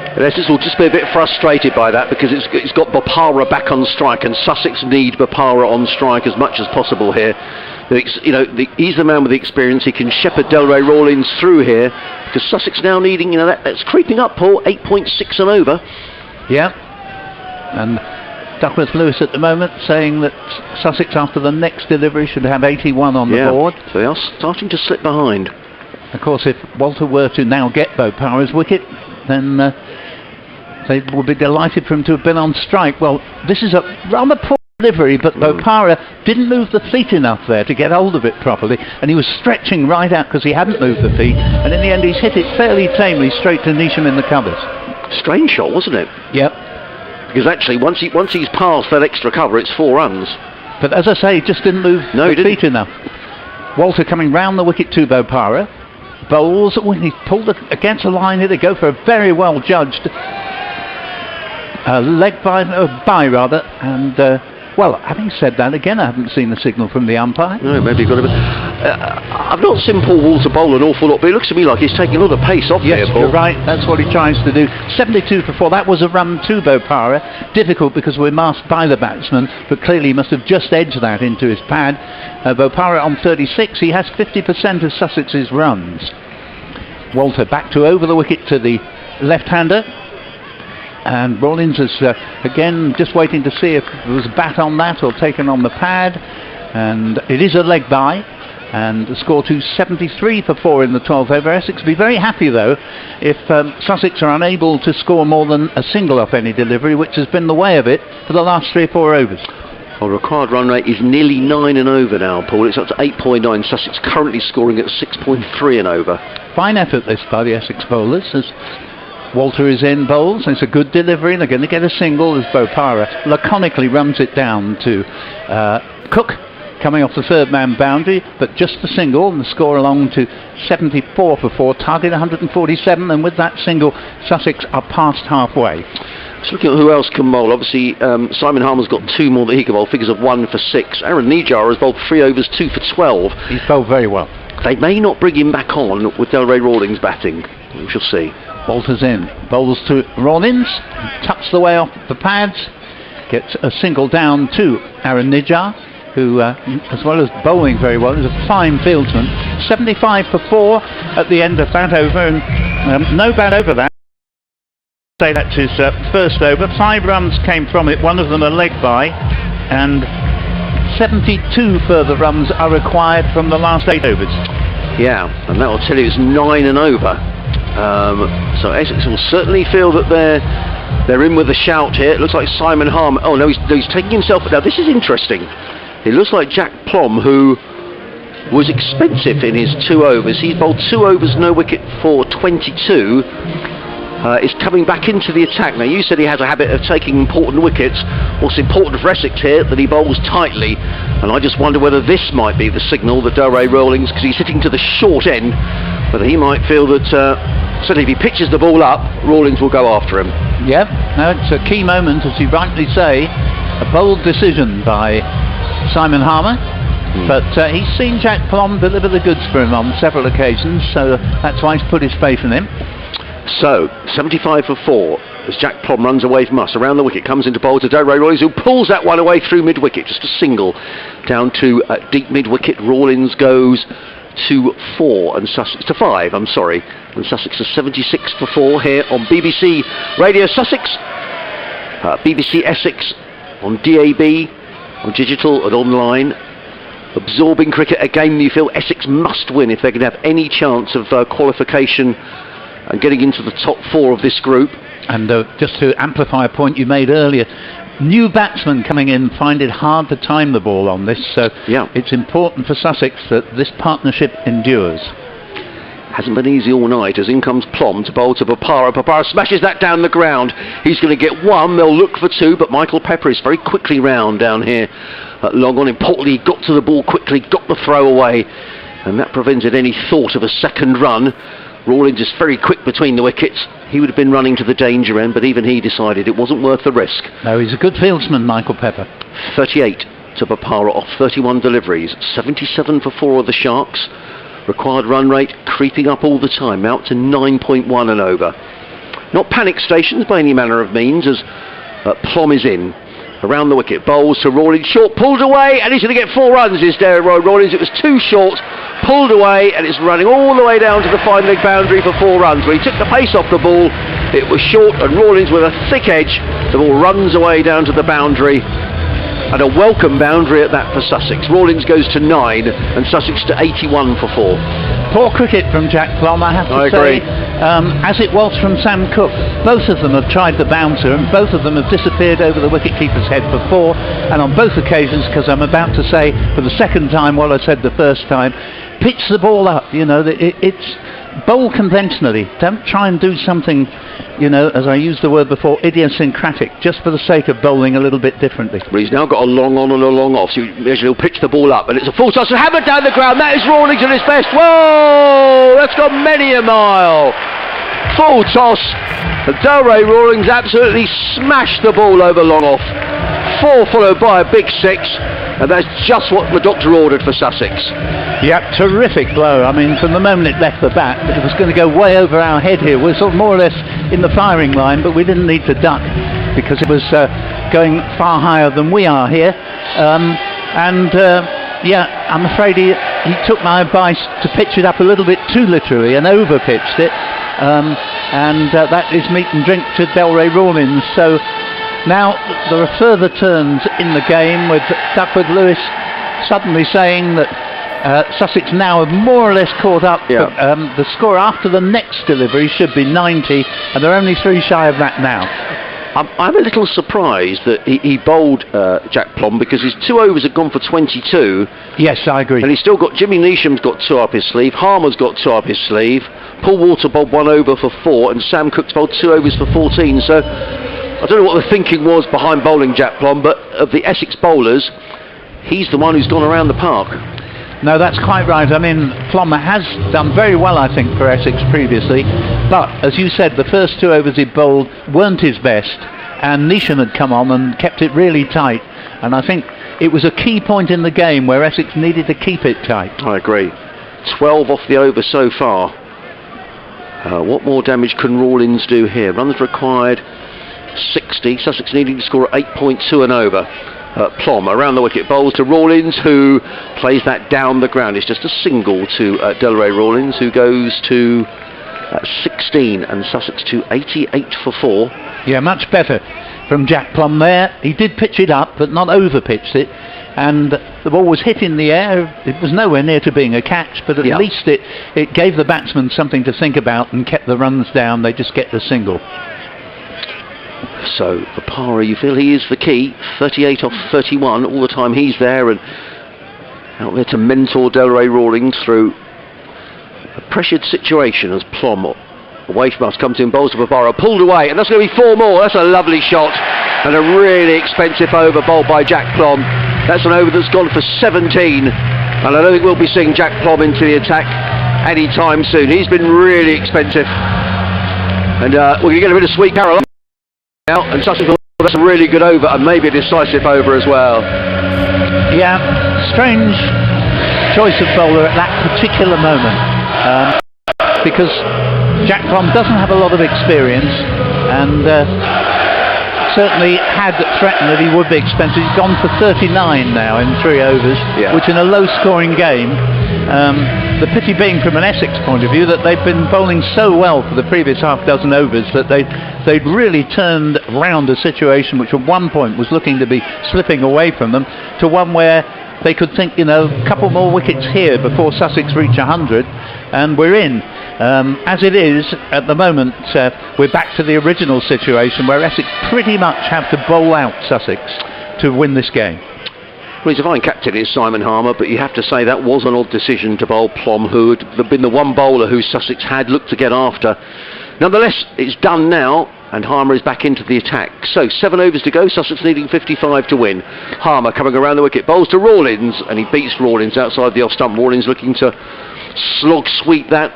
Essex will just be a bit frustrated by that, because it's got Bopara back on strike, and Sussex need Bopara on strike as much as possible here. He's the man with the experience. He can shepherd Delray Rawlings through here, because Sussex now needing, that's creeping up, Paul, 8.6 and over. Yeah, and Duckworth Lewis at the moment saying that Sussex after the next delivery should have 81 on the board. So they are starting to slip behind. Of course, if Walter were to now get Bopara's wicket, then they would be delighted for him to have been on strike. Well, this is a rather poor delivery, but Bopara didn't move the feet enough there to get hold of it properly, and he was stretching right out because he hadn't moved the feet, and in the end he's hit it fairly tamely straight to Neesham in the covers. Strange shot, wasn't it? Yep. Because actually, once he's passed that extra cover, it's 4 runs. But as I say, he just didn't move the feet enough. Walter coming round the wicket to Bopara. Bowls, when he pulled against the line here, they go for a very well judged leg by, and well, having said that, again I haven't seen the signal from the umpire. No, maybe got a bit. I've not seen Paul Walter bowl an awful lot, but it looks to me like he's taking a lot of pace off here, Paul. You're right, that's what he tries to do. 72 for 4, that was a run to Bopara. Difficult because we're masked by the batsman, but clearly he must have just edged that into his pad. Bopara on 36, he has 50% of Sussex's runs. Walter back to over the wicket to the left-hander, and Rawlings is again just waiting to see if there was a bat on that or taken on the pad, and it is a leg by, and the score to 73 for 4 in the 12th over. Essex will be very happy though if Sussex are unable to score more than a single off any delivery, which has been the way of it for the last 3 or 4 overs. Well, required run rate is nearly 9 and over now, Paul. It's up to 8.9. Sussex currently scoring at 6.3 and over. Fine effort this by the Essex bowlers, as Walter is in bowls. It's a good delivery. They're going to get a single as Bopara laconically runs it down to Cook, coming off the third man boundary, but just the single, and the score along to 74 for 4, target 147, and with that single Sussex are past halfway. Just looking at who else can bowl, obviously Simon Harmer's got 2 more that he can bowl, figures of 1 for 6. Aaron Nijar has bowled 3 overs, 2 for 12. He's bowled very well. They may not bring him back on with Delray Rawlings batting. We shall see. Walter's in, bowls to Rawlings, tucks the way off the pads, gets a single down to Aaron Nijar, who as well as bowling very well is a fine fieldsman. 75 for 4 at the end of that over, and no bad over that. Say that's his first over. 5 runs came from it, one of them a leg by, and 72 further runs are required from the last 8 overs. Yeah, and that will tell you it's 9 and over. So Essex will certainly feel that they're in with a shout here. It looks like Simon Harmer. Oh no, he's taking himself. Now this is interesting. It looks like Jack Plom, who was expensive in his 2 overs. He's bowled 2 overs, no wicket for 22. Is coming back into the attack. Now you said he has a habit of taking important wickets. What's important for Essex here, that he bowls tightly, and I just wonder whether this might be the signal that Delray Rawlings, because he's hitting to the short end, whether he might feel that certainly if he pitches the ball up, Rawlings will go after him. Yeah, no, it's a key moment, as you rightly say. A bold decision by Simon Harmer, but he's seen Jack Plom deliver the goods for him on several occasions, so that's why he's put his faith in him. So, 75 for 4 as Jack Plom runs away from us. Around the wicket, comes into bowl to Delray Rawlings, who pulls that one away through mid-wicket. Just a single down to deep mid-wicket. Rawlings goes to 4 and Sussex to 5. I'm sorry, and Sussex are 76 for 4 here on BBC Radio Sussex, BBC Essex on DAB, on digital and online. Absorbing cricket, a game you feel Essex must win if they're going to have any chance of qualification and getting into the top 4 of this group. And just to amplify a point you made earlier, new batsmen coming in find it hard to time the ball on this, so it's important for Sussex that this partnership endures. Hasn't been easy all night as in comes Plom to bowl to Papara. Papara smashes that down the ground. He's going to get 1, they'll look for 2, but Michael Pepper is very quickly round down here at long on. Importantly, he got to the ball quickly, got the throw away, and that prevented any thought of a second run. Rawlins is very quick between the wickets. He would have been running to the danger end, but even he decided it wasn't worth the risk. No, he's a good fieldsman, Michael Pepper. 38 to Papara off 31 deliveries. 77 for 4 of the Sharks. Required run rate creeping up all the time, out to 9.1 and over. Not panic stations by any manner of means, as Plom is in. Around the wicket, bowls to Rawlins, short, pulled away, and he's going to get 4 runs, is Derek Rawlins. It was too short, pulled away, and it's running all the way down to the fine leg boundary for 4 runs. When he took the pace off the ball, it was short, and Rawlins with a thick edge, the ball runs away down to the boundary. And a welcome boundary at that for Sussex. Rawlins goes to 9 and Sussex to 81 for 4. Poor cricket from Jack Plom, I have to say, as it was from Sam Cook. Both of them have tried the bouncer and both of them have disappeared over the wicketkeeper's head for 4, and on both occasions, because I'm about to say for the second time what I said the first time, pitch the ball up, you know, it's bowl conventionally. Don't try and do something, you know, as I used the word before, idiosyncratic, just for the sake of bowling a little bit differently. But he's now got a long on and a long off, so he'll pitch the ball up, and it's a full toss and hammered down the ground. That is Rawlings at his best. Whoa! That's gone many a mile. Full toss, and Delray Rawlings absolutely smashed the ball over long off. 4 followed by a big 6, and that's just what the doctor ordered for Sussex. Yeah, terrific blow. I mean, from the moment it left the bat, it was going to go way over our head here. We're sort of more or less in the firing line, but we didn't need to duck because it was going far higher than we are here. Yeah, I'm afraid he took my advice to pitch it up a little bit too literally and over-pitched it. That is meat and drink to Delray Rawlins. So now there are further turns in the game with Duckworth Lewis suddenly saying that Sussex now have more or less caught up. The score after the next delivery should be 90, and they're only 3 shy of that now. I'm a little surprised that he bowled Jack Plom, because his 2 overs had gone for 22. Yes, I agree. And he's still got Jimmy Neesham's got 2 up his sleeve, Harmer's got 2 up his sleeve, Paul Walter bowled 1 over for 4, and Sam Cook's bowled 2 overs for 14. So I don't know what the thinking was behind bowling Jack Plom, but of the Essex bowlers, he's the one who's gone around the park. No, that's quite right. I mean, Plom has done very well, I think, for Essex previously, but as you said, the first 2 overs he bowled weren't his best, and Neesham had come on and kept it really tight, and I think it was a key point in the game where Essex needed to keep it tight. I agree. 12 off the over so far. What more damage can Rawlins do here? Runs required 60. Sussex needing to score 8.2 and over. Plom around the wicket, bowls to Rawlins, who plays that down the ground. It's just a single to Delray Rawlins, who goes to 16, and Sussex to 88 for 4. Yeah, much better from Jack Plom there. He did pitch it up, but not over-pitched it, and the ball was hit in the air. It was nowhere near to being a catch, but at least it gave the batsman something to think about and kept the runs down. They just get the single. So Papara, you feel he is the key. 38 off 31 all the time he's there, and out there to mentor Delray Rawlings through a pressured situation as Plom away from us comes in, bowls to Papara, pulled away, and that's going to be 4 more. That's a lovely shot and a really expensive over bowled by Jack Plom. That's an over that's gone for 17, and I don't think we'll be seeing Jack Plom into the attack anytime soon. He's been really expensive, and we're going to get a bit of sweet Carol now, and Sussex, that's a really good over and maybe a decisive over as well. Yeah, strange choice of bowler at that particular moment, because Jack Plom doesn't have a lot of experience, and certainly had threatened that he would be expensive. He's gone for 39 now in 3 overs, which in a low scoring game The pity being from an Essex point of view that they've been bowling so well for the previous half dozen overs that they'd really turned round a situation which at one point was looking to be slipping away from them to one where they could think, you know, a couple more wickets here before Sussex reach 100 and we're in. As it is, at the moment, we're back to the original situation where Essex pretty much have to bowl out Sussex to win this game. Well, he's a fine captain, is Simon Harmer, but you have to say that was an odd decision to bowl Plom, who had been the one bowler who Sussex had looked to get after. Nonetheless, it's done now, and Harmer is back into the attack. So, 7 overs to go, Sussex needing 55 to win. Harmer coming around the wicket, bowls to Rawlins, and he beats Rawlins outside the off-stump. Rawlins looking to slog sweep that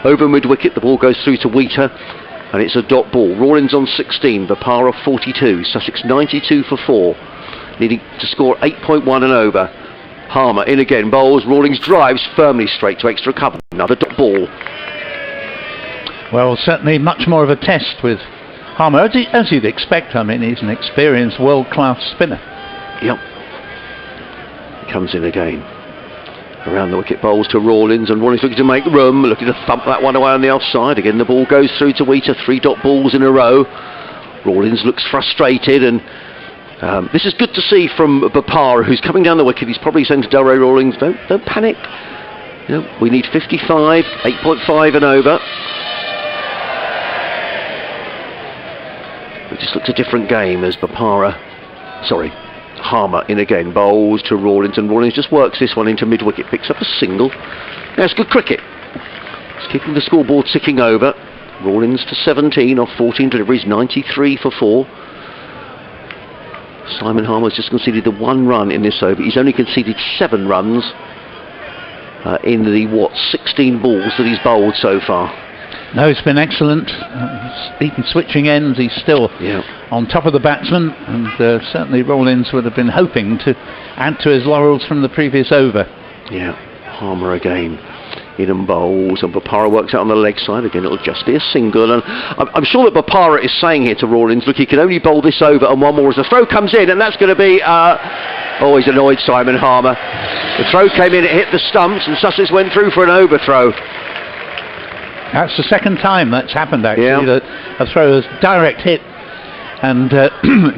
over mid-wicket. The ball goes through to Wheater, and it's a dot ball. Rawlins on 16, Bopara 42, Sussex 92 for 4. Needing to score 8.1 and over. Harmer in again, bowls, Rawlings drives firmly straight to extra cover. Another dot ball. Well, certainly much more of a test with Harmer, as you'd expect. I mean, he's an experienced world-class spinner. Yep. He comes in again. Around the wicket, bowls to Rawlins, and Rawlins looking to make room, looking to thump that one away on the offside. Again, the ball goes through to Wheater, 3 dot balls in a row. Rawlins looks frustrated, and this is good to see from Bopara, who's coming down the wicket. He's probably saying to Delray Rawlins, don't panic. You know, we need 55, 8.5 and over. It just looks a different game as Harmer in again, bowls to Rawlins, and Rawlins just works this one into mid-wicket, picks up a single. That's good cricket. It's keeping the scoreboard ticking over. Rawlins to 17 off 14 deliveries, 93 for 4. Simon Harmer's just conceded the 1 run in this over. He's only conceded 7 runs in the 16 balls that he's bowled so far. No, it's been excellent. Even switching ends, he's still on top of the batsman, and certainly Rawlins would have been hoping to add to his laurels from the previous over. Yeah, Harmer again. In and bowls, and Bopara works out on the leg side. Again, it'll just be a single, and I'm sure that Bopara is saying here to Rawlins, look, he can only bowl this over and one more as the throw comes in, and that's going to be always annoyed Simon Harmer. The throw came in, it hit the stumps, and Sussex went through for an overthrow. That's the second time that's happened, actually, that a throw is direct hit and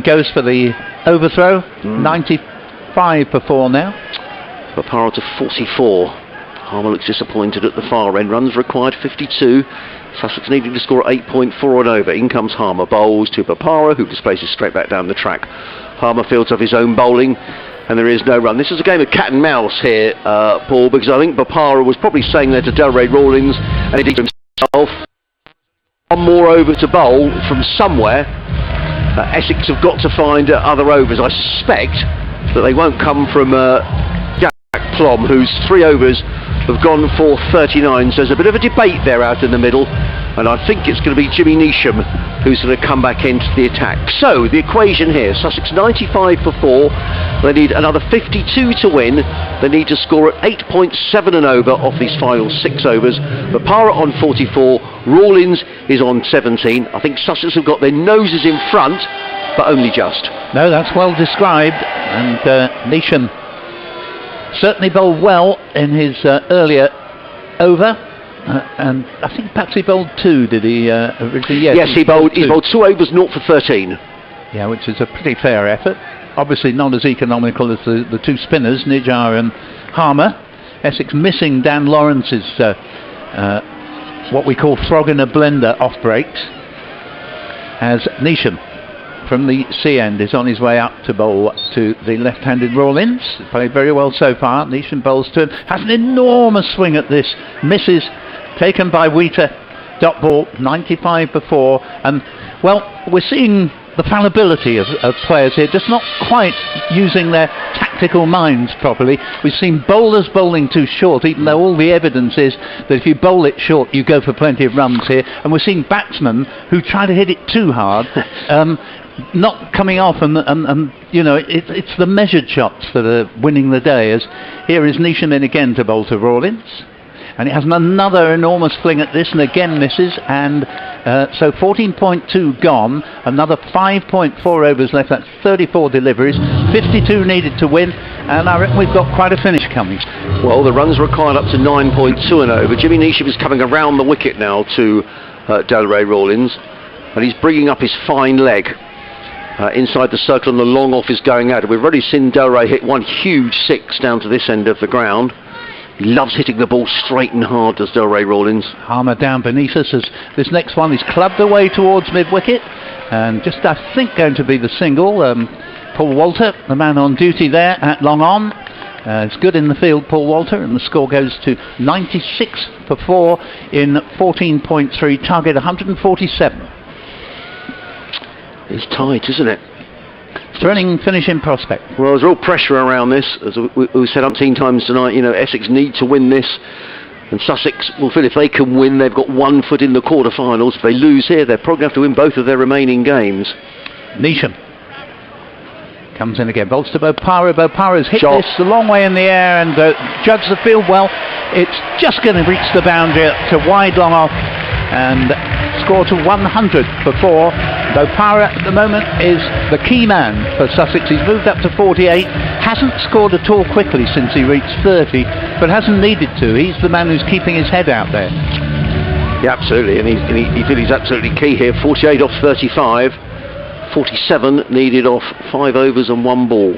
goes for the overthrow. 95 for 4 now. Bopara to 44. Harmer looks disappointed at the far end. Runs required 52. Sussex needing to score 8.4 and over. In comes Harmer, bowls to Bopara, who displaces straight back down the track. Harmer fields off his own bowling, and there is no run. This is a game of cat and mouse here, Paul, because I think Bopara was probably saying there to Delray Rawlins, and indeed himself, 1 more over to bowl from somewhere. Essex have got to find other overs. I suspect that they won't come from Jack Plom, whose 3 overs have gone for 39, so there's a bit of a debate there out in the middle, and I think it's going to be Jimmy Neesham who's going to come back into the attack. So the equation here, Sussex 95 for 4, they need another 52 to win, they need to score at 8.7 and over off these final 6 overs. Bopara on 44, Rawlins is on 17. I think Sussex have got their noses in front, but only just. No, that's well described, and Neesham certainly bowled well in his earlier over, and I think perhaps he bowled 2, did he? Originally? Yes, he bowled 2 overs, 0 for 13. Yeah, which is a pretty fair effort. Obviously not as economical as the 2 spinners, Nijar and Harmer. Essex missing Dan Lawrence's what we call frog in a blender off breaks, as Neesham from the C end is on his way up to bowl to the left-handed Rawlins. Played very well so far. Neesham bowls to him, has an enormous swing at this, misses, taken by Wheater, dot ball, 95 for 4, and well, we're seeing the fallibility of players here, just not quite using their tactical minds properly. We've seen bowlers bowling too short, even though all the evidence is that if you bowl it short you go for plenty of runs here, and we're seeing batsmen who try to hit it too hard, not coming off, and you know, it's the measured shots that are winning the day, as here is Neesham in again to bowl to Rawlins, and it has another enormous fling at this and again misses, and so 14.2 gone, another 5.4 overs left, that's 34 deliveries, 52 needed to win, and I reckon we've got quite a finish coming. Well, the runs required up to 9.2 and over. Jimmy Neesham is coming around the wicket now to Delray Rawlins, and he's bringing up his fine leg inside the circle, and the long off is going out. We've already seen Delray hit one huge six down to this end of the ground. He loves hitting the ball straight and hard, does Delray Rawlins. Harmer down beneath us as this next one is clubbed away towards mid-wicket, and just I think going to be the single. Paul Walter, the man on duty there at long on. It's good in the field, Paul Walter, and the score goes to 96 for 4 in 14.3, target 147. It's tight, isn't it? Thrilling finish in prospect. Well, there's real pressure around this. As we said umpteen times tonight, you know, Essex need to win this. And Sussex will feel if they can win, they've got 1 foot in the quarter-finals. If they lose here, they're probably going to have to win both of their remaining games. Neesham comes in again, bolts to Bopara. Bopara's hit this a long way in the air and judged the field well. It's just going to reach the boundary to wide long off and score to 100 for 4. Bopara at the moment is the key man for Sussex. He's moved up to 48, hasn't scored at all quickly since he reached 30, but hasn't needed to. He's the man who's keeping his head out there. Yeah, absolutely, and he's absolutely key here. 48 off 35, 47 needed off 5 overs and 1 ball.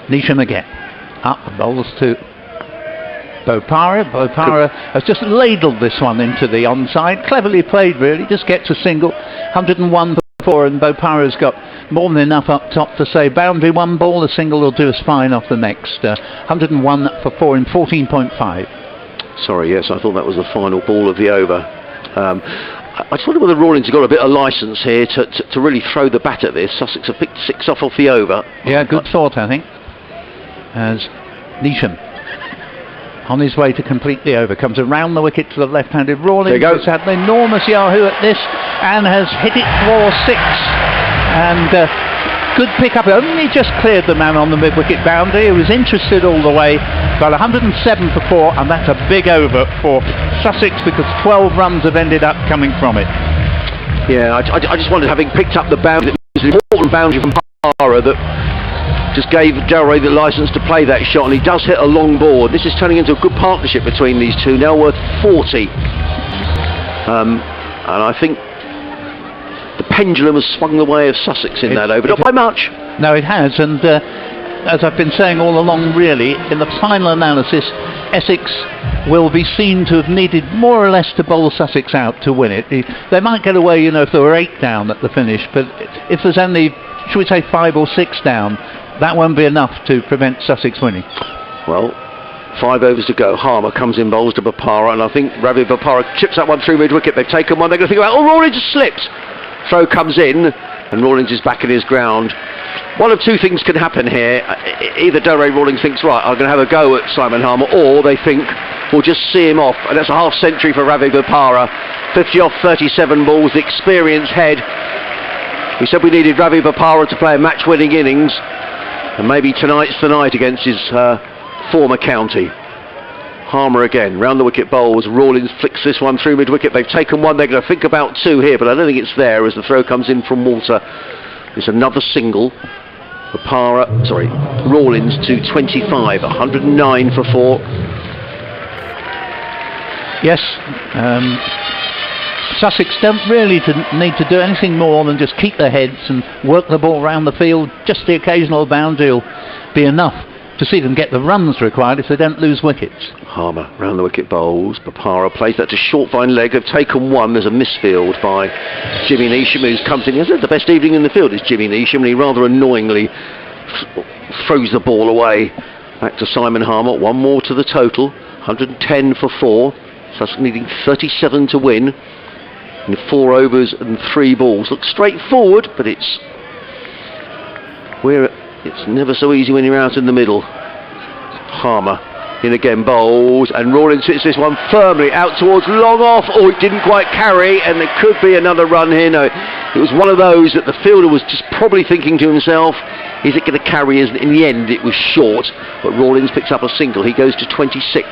Neesham again, up bowls to Bopara. Bopara has just ladled this one into the onside. Cleverly played, really. Just gets a single. 101 for 4, and Bopara's got more than enough up top to say boundary 1 ball. A single will do us fine off the next. 101 for 4 in 14.5. Sorry, yes, I thought that was the final ball of the over. I just wonder whether Rawlins has got a bit of licence here to really throw the bat at this. Sussex have picked 6 off the over. Yeah, good thought, I think. As Neesham on his way to complete the over, comes around the wicket to the left-handed Rawlins, who's had an enormous yahoo at this and has hit it for 6. And good pick-up, only just cleared the man on the mid-wicket boundary, who was interested all the way. Got 107 for 4, and that's a big over for Sussex because 12 runs have ended up coming from it. Yeah, I just wondered, having picked up the boundary, it was an important boundary from Para that just gave Delray the licence to play that shot, and he does hit a long ball. This is turning into a good partnership between these two, now worth 40. And I think the pendulum has swung the way of Sussex in that over. Not by much. No, it has, and as I've been saying all along, really, in the final analysis, Essex will be seen to have needed more or less to bowl Sussex out to win it. They might get away, you know, if there were 8 down at the finish, but if there's only, should we say, 5 or 6 down, that won't be enough to prevent Sussex winning. Well, 5 overs to go. Harmer comes in, bowls to Bopara, and I think Ravi Bopara chips that one through mid-wicket. They've taken one. They're going to think about, oh, Rawlins slipped. Throw comes in, and Rawlins is back in his ground. One of 2 things can happen here. Either Delray Rawlins thinks, right, I'm going to have a go at Simon Harmer, or they think, we'll just see him off. And that's a half century for Ravi Bopara. 50 off 37 balls, the experienced head. We said we needed Ravi Bopara to play a match-winning innings, and maybe tonight's the night against his former county. Harmer again, round the wicket bowls. Rawlins flicks this one through mid-wicket. They've taken one, they're going to think about 2 here, but I don't think it's there as the throw comes in from Walter. It's another single. Rawlins to 25, 109 for 4. Yes, Sussex don't really need to do anything more than just keep their heads and work the ball around the field. Just the occasional boundary will be enough to see them get the runs required if they don't lose wickets. Harmer round the wicket bowls. Bopara plays that to short fine leg. They've taken one. There's a misfield by Jimmy Neesham, who comes in. He has had the best evening in the field, is Jimmy Neesham, and he rather annoyingly throws the ball away. Back to Simon Harmer. 1 more to the total. 110 for 4. Sussex needing 37 to win. In 4 overs and 3 balls. Looks straightforward, but it's never so easy when you're out in the middle. Harmer in again, bowls, and Rawlins hits this one firmly out towards long off. Oh, it didn't quite carry, and there could be another run here. No, it was one of those that the fielder was just probably thinking to himself, is it going to carry? In the end it was short, but Rawlins picks up a single. He goes to 26.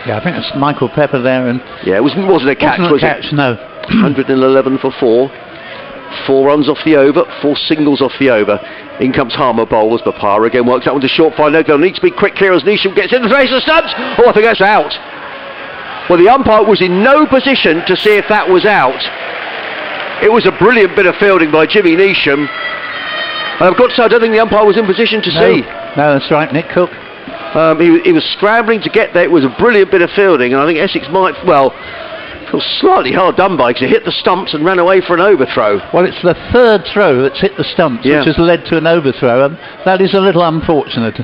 Yeah, I think it's Michael Pepper there, and yeah, it wasn't a catch, was it? No. 111 for 4. 4 runs off the over, 4 singles off the over. In comes Harmer bowls. Bapara again works that one to short fine leg. They'll need to be quick clear as Nisham gets in the face of stumps. Oh, I think that's out. Well, the umpire was in no position to see if that was out. It was a brilliant bit of fielding by Jimmy Nisham. And I've got to say, I don't think the umpire was in position to see. No, that's right, Nick Cook. He was scrambling to get there. It was a brilliant bit of fielding, and I think Essex might, well, feel slightly hard done by, because he hit the stumps and ran away for an overthrow. Well, it's the third throw that's hit the stumps, which has led to an overthrow, and that is a little unfortunate.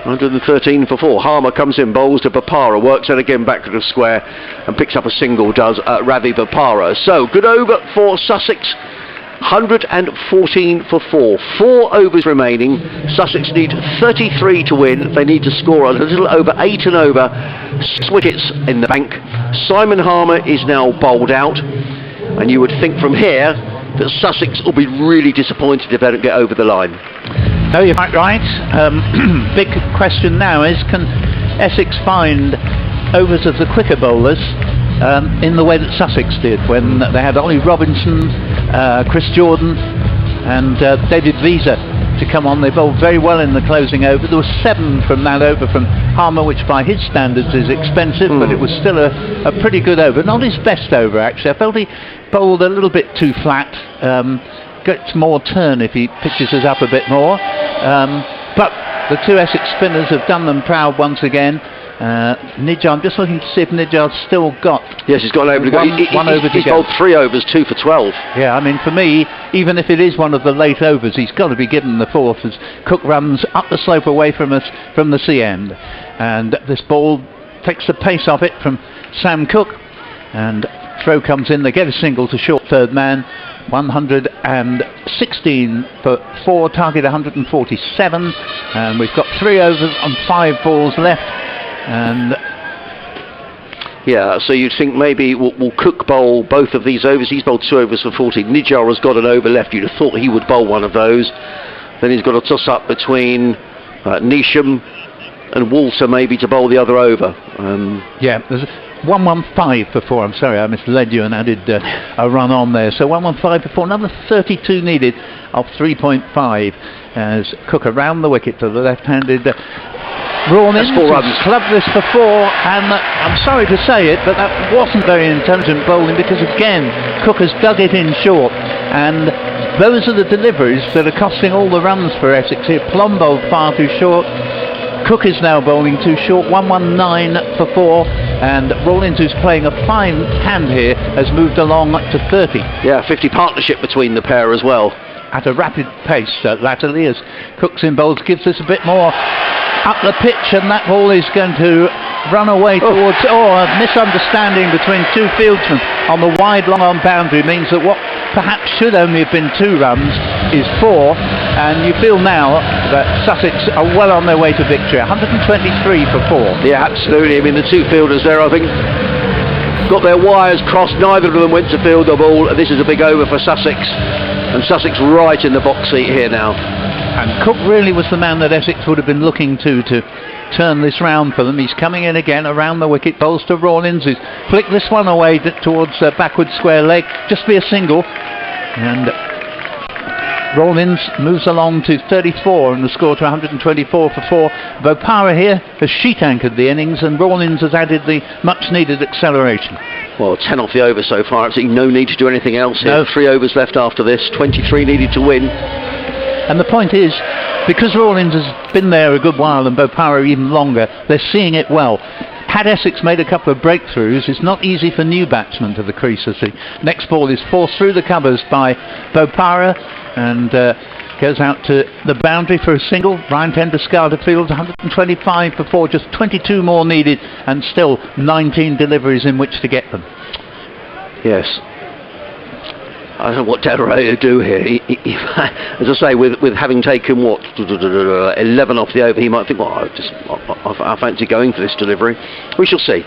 113 for 4. Harmer comes in, bowls to Bapara, works it again back to the square and picks up a single, does Ravi Bapara. So, good over for Sussex. 114 for 4. 4 overs remaining. Sussex need 33 to win. They need to score a little over 8 and over. 6 wickets in the bank. Simon Harmer is now bowled out, and you would think from here that Sussex will be really disappointed if they don't get over the line. No, you're quite right. Big question now is, can Essex find overs of the quicker bowlers in the way that Sussex did when they had Ollie Robinson, Chris Jordan and David Visa to come on. They bowled very well in the closing over. There was 7 from that over from Harmer, which by his standards is expensive, but it was still a pretty good over. Not his best over, actually. I felt he bowled a little bit too flat. Gets more turn if he pitches us up a bit more. But the 2 Essex spinners have done them proud once again. Nijjar, I'm just looking to see if Nijjar's still got... Yes, he's got an over to go. He's bowled 3 overs, 2 for 12. Yeah, I mean, for me, even if it is one of the late overs, he's got to be given the 4th as Cook runs up the slope away from us from the sea end. And this ball takes the pace off it from Sam Cook. And throw comes in. They get a single to short third man. 116 for 4, target 147. And we've got 3 overs on 5 balls left. And yeah, so you'd think maybe will Cook bowl both of these overs. He's bowled 2 overs for 40. Nijjar has got an over left. You'd have thought he would bowl one of those. Then he's got a toss up between Nisham and Walter maybe to bowl the other over. Yeah, there's 115 for 4. I'm sorry, I misled you and added a run on there. So 115 for 4, another 32 needed of 3.5 as Cook around the wicket to the left-handed Rawlins. 4 runs. Clubbed this for 4, and I'm sorry to say it, but that wasn't very intelligent bowling, because again Cook has dug it in short, and those are the deliveries that are costing all the runs for Essex here. Plum bowled far too short. Cook is now bowling too short. 119 for 4, and Rawlins, who's playing a fine hand here, has moved along to 30. Yeah, 50 partnership between the pair as well. At a rapid pace latterly, as Cook's in bowls gives us a bit more up the pitch, and that ball is going to run away towards a misunderstanding between 2 fieldsmen on the wide long on boundary means that what perhaps should only have been 2 runs is 4, and you feel now that Sussex are well on their way to victory. 123 for 4. Yeah, absolutely. I mean, the 2 fielders there, I think, got their wires crossed. Neither of them went to field the ball. This is a big over for Sussex, and Sussex right in the box seat here now. And Cook really was the man that Essex would have been looking to turn this round for them. He's coming in again around the wicket, bowls to Rawlins, who's flicked this one away towards backward square leg, just be a single, and Rawlins moves along to 34 and the score to 124 for 4. Bopara here has sheet anchored the innings, and Rawlins has added the much needed acceleration. Well, 10 off the over so far. Absolutely no need to do anything else here. No. 3 overs left after this. 23 needed to win. And the point is, because Rawlins has been there a good while and Bopara even longer, they're seeing it well. Had Essex made a couple of breakthroughs, it's not easy for new batsmen to the crease as the next ball is forced through the covers by Bopara and goes out to the boundary for a single. Ryan Ten-Descartes fields 125 for 4, just 22 more needed, and still 19 deliveries in which to get them. Yes. I don't know what Delarey will do here. As I say, with having taken 11 off the over, he might think, well, I fancy going for this delivery. We shall see.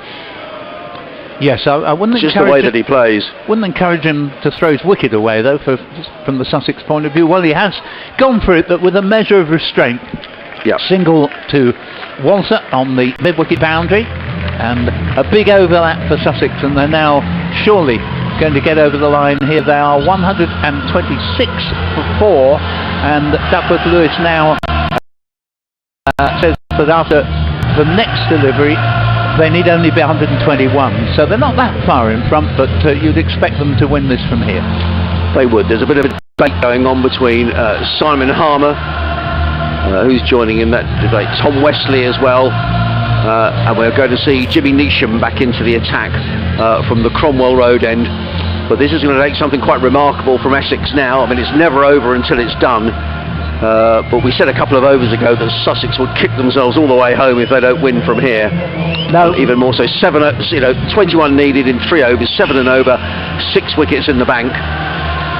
Yes, I wouldn't it's just the way that he plays. Wouldn't encourage him to throw his wicket away, though, from the Sussex point of view. Well, he has gone for it, but with a measure of restraint. Yep. Single to Walter on the mid-wicket boundary, and a big overlap for Sussex, and they're now surely going to get over the line. Here they are, 126 for 4, and Duckworth Lewis now says that after the next delivery they need only be 121, so they're not that far in front, but you'd expect them to win this from here. They would. There's a bit of a debate going on between Simon Harmer, who's joining in that debate, Tom Wesley as well, and we're going to see Jimmy Neesham back into the attack from the Cromwell Road end. But this is going to take something quite remarkable from Essex now. I mean, it's never over until it's done. But we said a couple of overs ago that Sussex would kick themselves all the way home if they don't win from here. No, even more so. 21 needed in 3 overs, 7 and over, 6 wickets in the bank.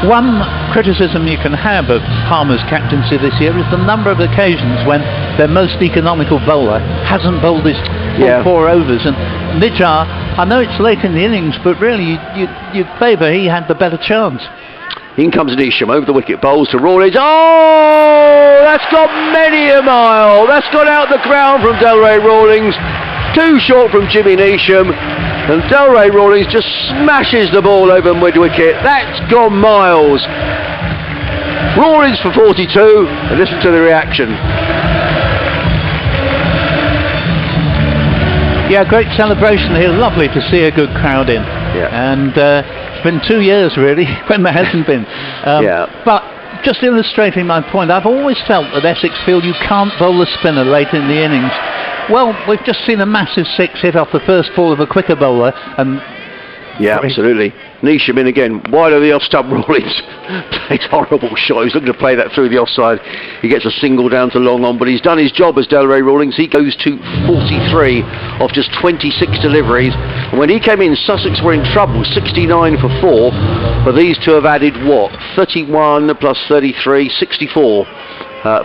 One criticism you can have of Harmer's captaincy this year is the number of occasions when their most economical bowler hasn't bowled his full 4 overs. And Nijjar, I know it's late in the innings, but really you'd favour he had the better chance. In comes Neesham over the wicket, bowls to Rawlings. Oh, that's got many a mile. That's got out the ground from Delray Rawlings. Too short from Jimmy Neesham. And Delray Rawlings just smashes the ball over mid-wicket. That's gone miles. Rawlings for 42, and listen to the reaction. Yeah, great celebration here. Lovely to see a good crowd in. Yeah. And it's been 2 years really when there hasn't been. But just illustrating my point, I've always felt that Essex feel you can't bowl a spinner late in the innings. Well, we've just seen a massive 6 hit off the first ball of a quicker bowler, and yeah, absolutely. Neesham in again, wide of the off-stump. Rawlings takes horrible shot. He's looking to play that through the offside. He gets a single down to long on, but he's done his job as Delray Rawlings. He goes to 43 off just 26 deliveries. And when he came in, Sussex were in trouble, 69 for 4. But these two have added what? 31 plus 33, 64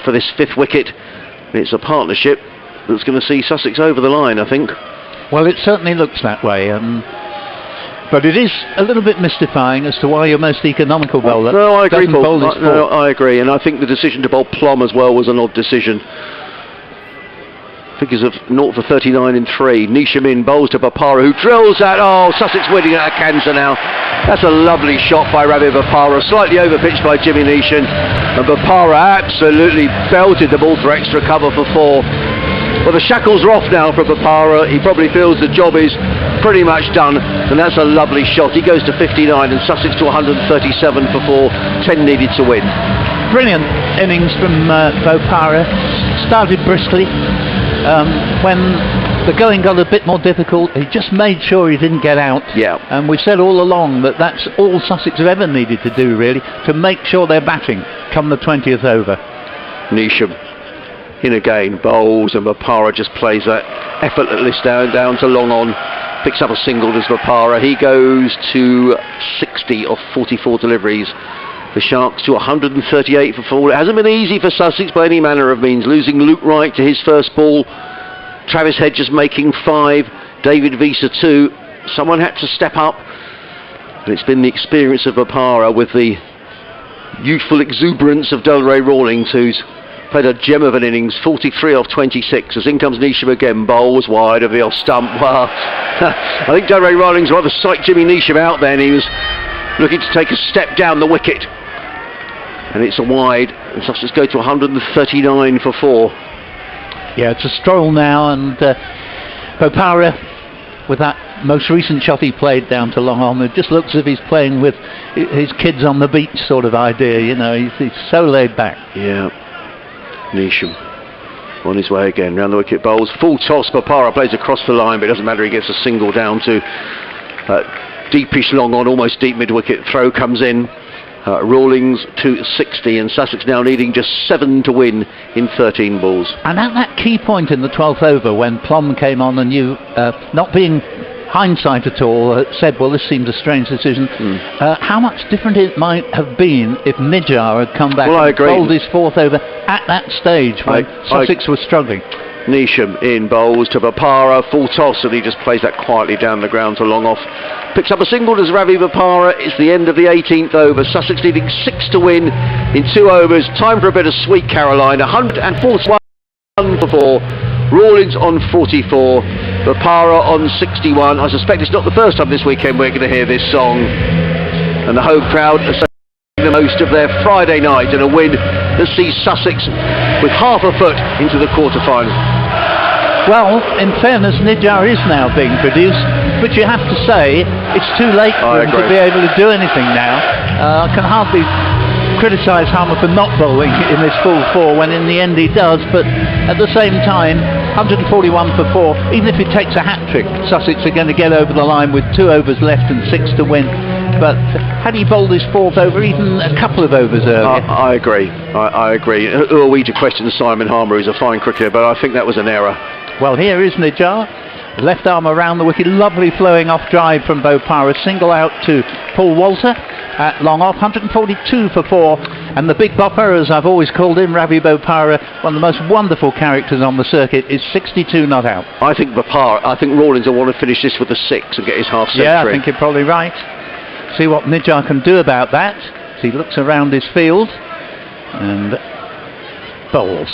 for this 5th wicket. And it's a partnership that's going to see Sussex over the line, I think. Well, it certainly looks that way. But it is a little bit mystifying as to why your most economical bowler doesn't bowl this ball. I agree, and I think the decision to bowl Plum as well was an odd decision. Figures of 0 for 39 in 3. Neesham in, bowls to Bopara, who drills that. Oh, Sussex winning at a canter now. That's a lovely shot by Ravi Bopara, slightly overpitched by Jimmy Neesham. And Bopara absolutely belted the ball for extra cover for 4. Well, the shackles are off now for Bopara. He probably feels the job is pretty much done, and that's a lovely shot. He goes to 59 and Sussex to 137 for 4, 10 needed to win. Brilliant innings from Bopara. Started briskly. When the going got a bit more difficult, he just made sure he didn't get out. Yeah. And we've said all along that that's all Sussex have ever needed to do, really, to make sure they're batting come the 20th over. Neesham in again, bowls, and Bopara just plays that effortless down to long on. Picks up a single as Bopara. He goes to 60 off 44 deliveries. The Sharks to 138 for 4. It hasn't been easy for Sussex by any manner of means. Losing Luke Wright to his first ball. Travis Hedges making 5. David Visa 2. Someone had to step up. And it's been the experience of Bopara with the youthful exuberance of Delray Rawlings, who's played a gem of an innings, 43 off 26. As in comes Neesham again, bowls wide of the off stump. Well, I think Delray Rawlings rather psyched Jimmy Neesham out then. He was looking to take a step down the wicket. And it's a wide, and Sussex go to 139 for 4. Yeah, it's a stroll now, and Bopara, with that most recent shot he played down to long on, it just looks as if he's playing with his kids on the beach sort of idea, you know, he's so laid back. Yeah. Neesham on his way again, round the wicket, bowls, full toss. Bopara plays across the line, but it doesn't matter, he gets a single down to deepish long on, almost deep mid-wicket. Throw comes in. Rawlings to 60, and Sussex now needing just 7 to win in 13 balls. And at that key point in the 12th over, when Plum came on and you, not being hindsight at all, said, well, this seems a strange decision. How much different it might have been if Nijjar had come back and bowled his 4th over at that stage when Sussex was struggling. Neesham in, bowls to Bopara, full toss, and he just plays that quietly down the ground to long off. Picks up a single as Ravi Bopara. It's the end of the 18th over. Sussex needing 6 to win in 2 overs. Time for a bit of Sweet Caroline. 141 for 4. Rawlins on 44, Bapara on 61. I suspect it's not the first time this weekend we're going to hear this song. And the Hove crowd are making the most of their Friday night and a win that sees Sussex with half a foot into the quarter-final. Well, in fairness, Nidjar is now being produced, but you have to say it's too late for him to be able to do anything now. I can hardly criticise Harmer for not bowling in this full 4 when in the end he does, but at the same time 141 for 4, even if he takes a hat-trick, Sussex are going to get over the line with 2 overs left and 6 to win. But had he bowled his 4th over even a couple of overs earlier? I agree. I agree. Who are we to question Simon Harmer, who's a fine cricketer, but I think that was an error. Well, here is Nidjar, left arm around the wicket, lovely flowing off drive from Bopara, single out to Paul Walter at long off, 142 for 4, and the big bopper, as I've always called him, Ravi Bopara, one of the most wonderful characters on the circuit, is 62 not out. I think Rawlins will want to finish this with a 6 and get his half century. Yeah, I think you're probably right. See what Nidjar can do about that. As he looks around his field and bowls.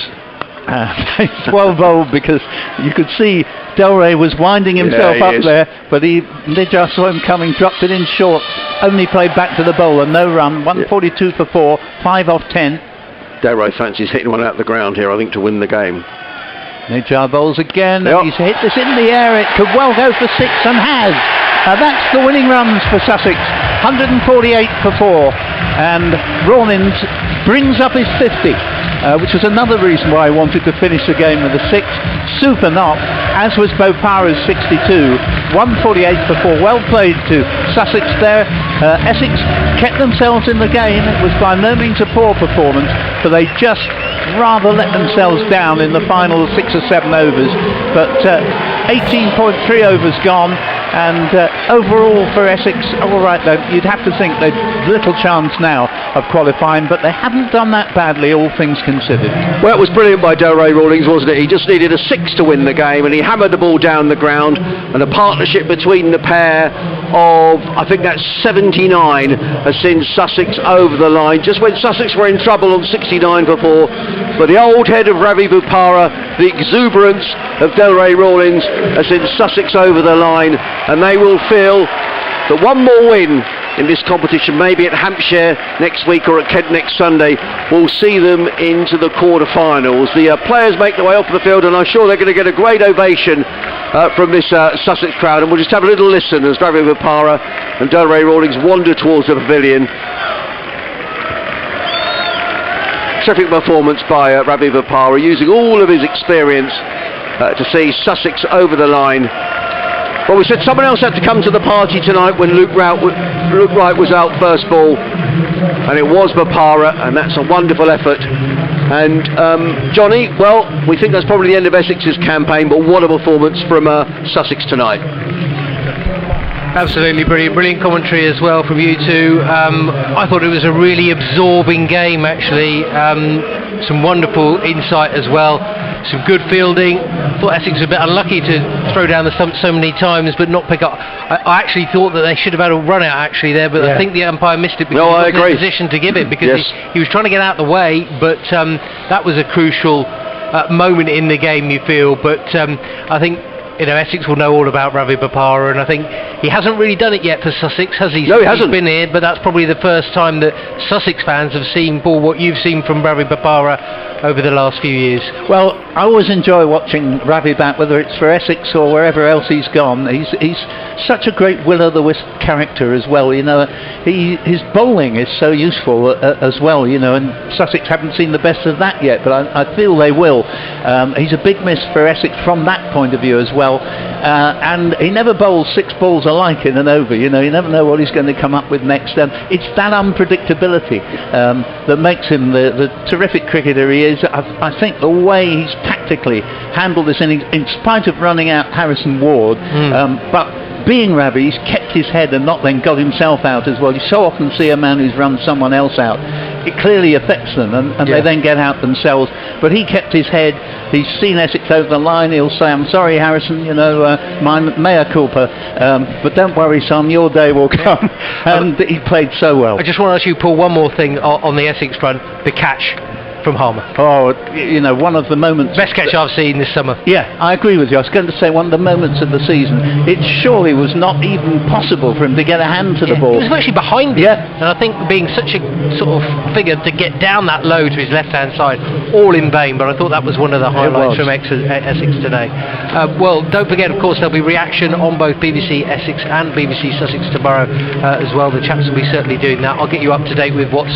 It's well bowled because you could see Delray was winding himself up there, but Nidjar saw him coming, dropped it in short, only played back to the bowler, no run, 142 for 4, 5 off 10. Delray fancies hitting one out the ground here, I think, to win the game. Nidjar bowls again, and he's hit this in the air, it could well go for 6 and has. That's the winning runs for Sussex, 148 for 4, and Rawlins brings up his 50. Which was another reason why I wanted to finish the game with a 6. Super knock, as was Bopara's 62. 148 for 4. Well played to Sussex there. Essex kept themselves in the game. It was by no means a poor performance, but they just rather let themselves down in the final 6 or 7 overs. But 18.3 overs gone, and overall for Essex, all right though, you'd have to think they've little chance now of qualifying, but they haven't done that badly, all things considered. Well, it was brilliant by Delray Rawlins, wasn't it? He just needed a 6 to win the game, and he hammered the ball down the ground, and a partnership between the pair of, I think that's 79, has sent Sussex over the line, just when Sussex were in trouble on 69 for 4, but the old head of Ravi Bopara, the exuberance of Delray Rawlins, has sent Sussex over the line, and they will feel that one more win in this competition, maybe at Hampshire next week or at Kent next Sunday, will see them into the quarter-finals. The players make their way off the field, and I'm sure they're going to get a great ovation from this Sussex crowd, and we'll just have a little listen as Ravi Bopara and Delray Rawlins wander towards the pavilion. Terrific performance by Ravi Bopara, using all of his experience to see Sussex over the line. Well, we said someone else had to come to the party tonight when Luke Wright was out first ball, and it was Bopara, and that's a wonderful effort. And Johnny, well, we think that's probably the end of Essex's campaign, but what a performance from Sussex tonight. Absolutely brilliant commentary as well from you two. I thought it was a really absorbing game, actually. Some wonderful insight as well. Some good fielding. I thought Essex was a bit unlucky to throw down the stump so many times but not pick up. I actually thought that they should have had a run out actually there, but I think the umpire missed it because he wasn't in a position to give it, because he was trying to get out of the way, but that was a crucial moment in the game, you feel. But I think Essex will know all about Ravi Bopara, and I think he hasn't really done it yet for Sussex, has he? No, he hasn't. He's been here, but that's probably the first time that Sussex fans have seen, Paul, what you've seen from Ravi Bopara over the last few years. Well, I always enjoy watching Ravi bat, whether it's for Essex or wherever else he's gone. He's such a great will-o'-the-wisp character as well. His bowling is so useful as well. And Sussex haven't seen the best of that yet, but I feel they will. He's a big miss for Essex from that point of view as well. And he never bowls 6 balls alike in an over. You never know what he's going to come up with next. It's that unpredictability that makes him the terrific cricketer he is. I think the way he's tactically handled this in spite of running out Harrison Ward, but being Ravi, he's kept his head and not then got himself out as well. You so often see a man who's run someone else out. It clearly affects them, and they then get out themselves. But he kept his head. He's seen Essex over the line. He'll say, "I'm sorry, Harrison, my mea culpa, but don't worry, son, your day will come." And he played so well. I just want to ask you, Paul, one more thing on the Essex front, the catch. from Harmer. Oh, you know, one of the moments... Best catch I've seen this summer. Yeah, I agree with you. I was going to say one of the moments of the season. It surely was not even possible for him to get a hand to the ball. He was actually behind him. Yeah. And I think being such a sort of figure to get down that low to his left-hand side, all in vain, but I thought that was one of the highlights from Essex today. Well, don't forget, of course, there'll be reaction on both BBC Essex and BBC Sussex tomorrow as well. The chaps will be certainly doing that. I'll get you up to date with what's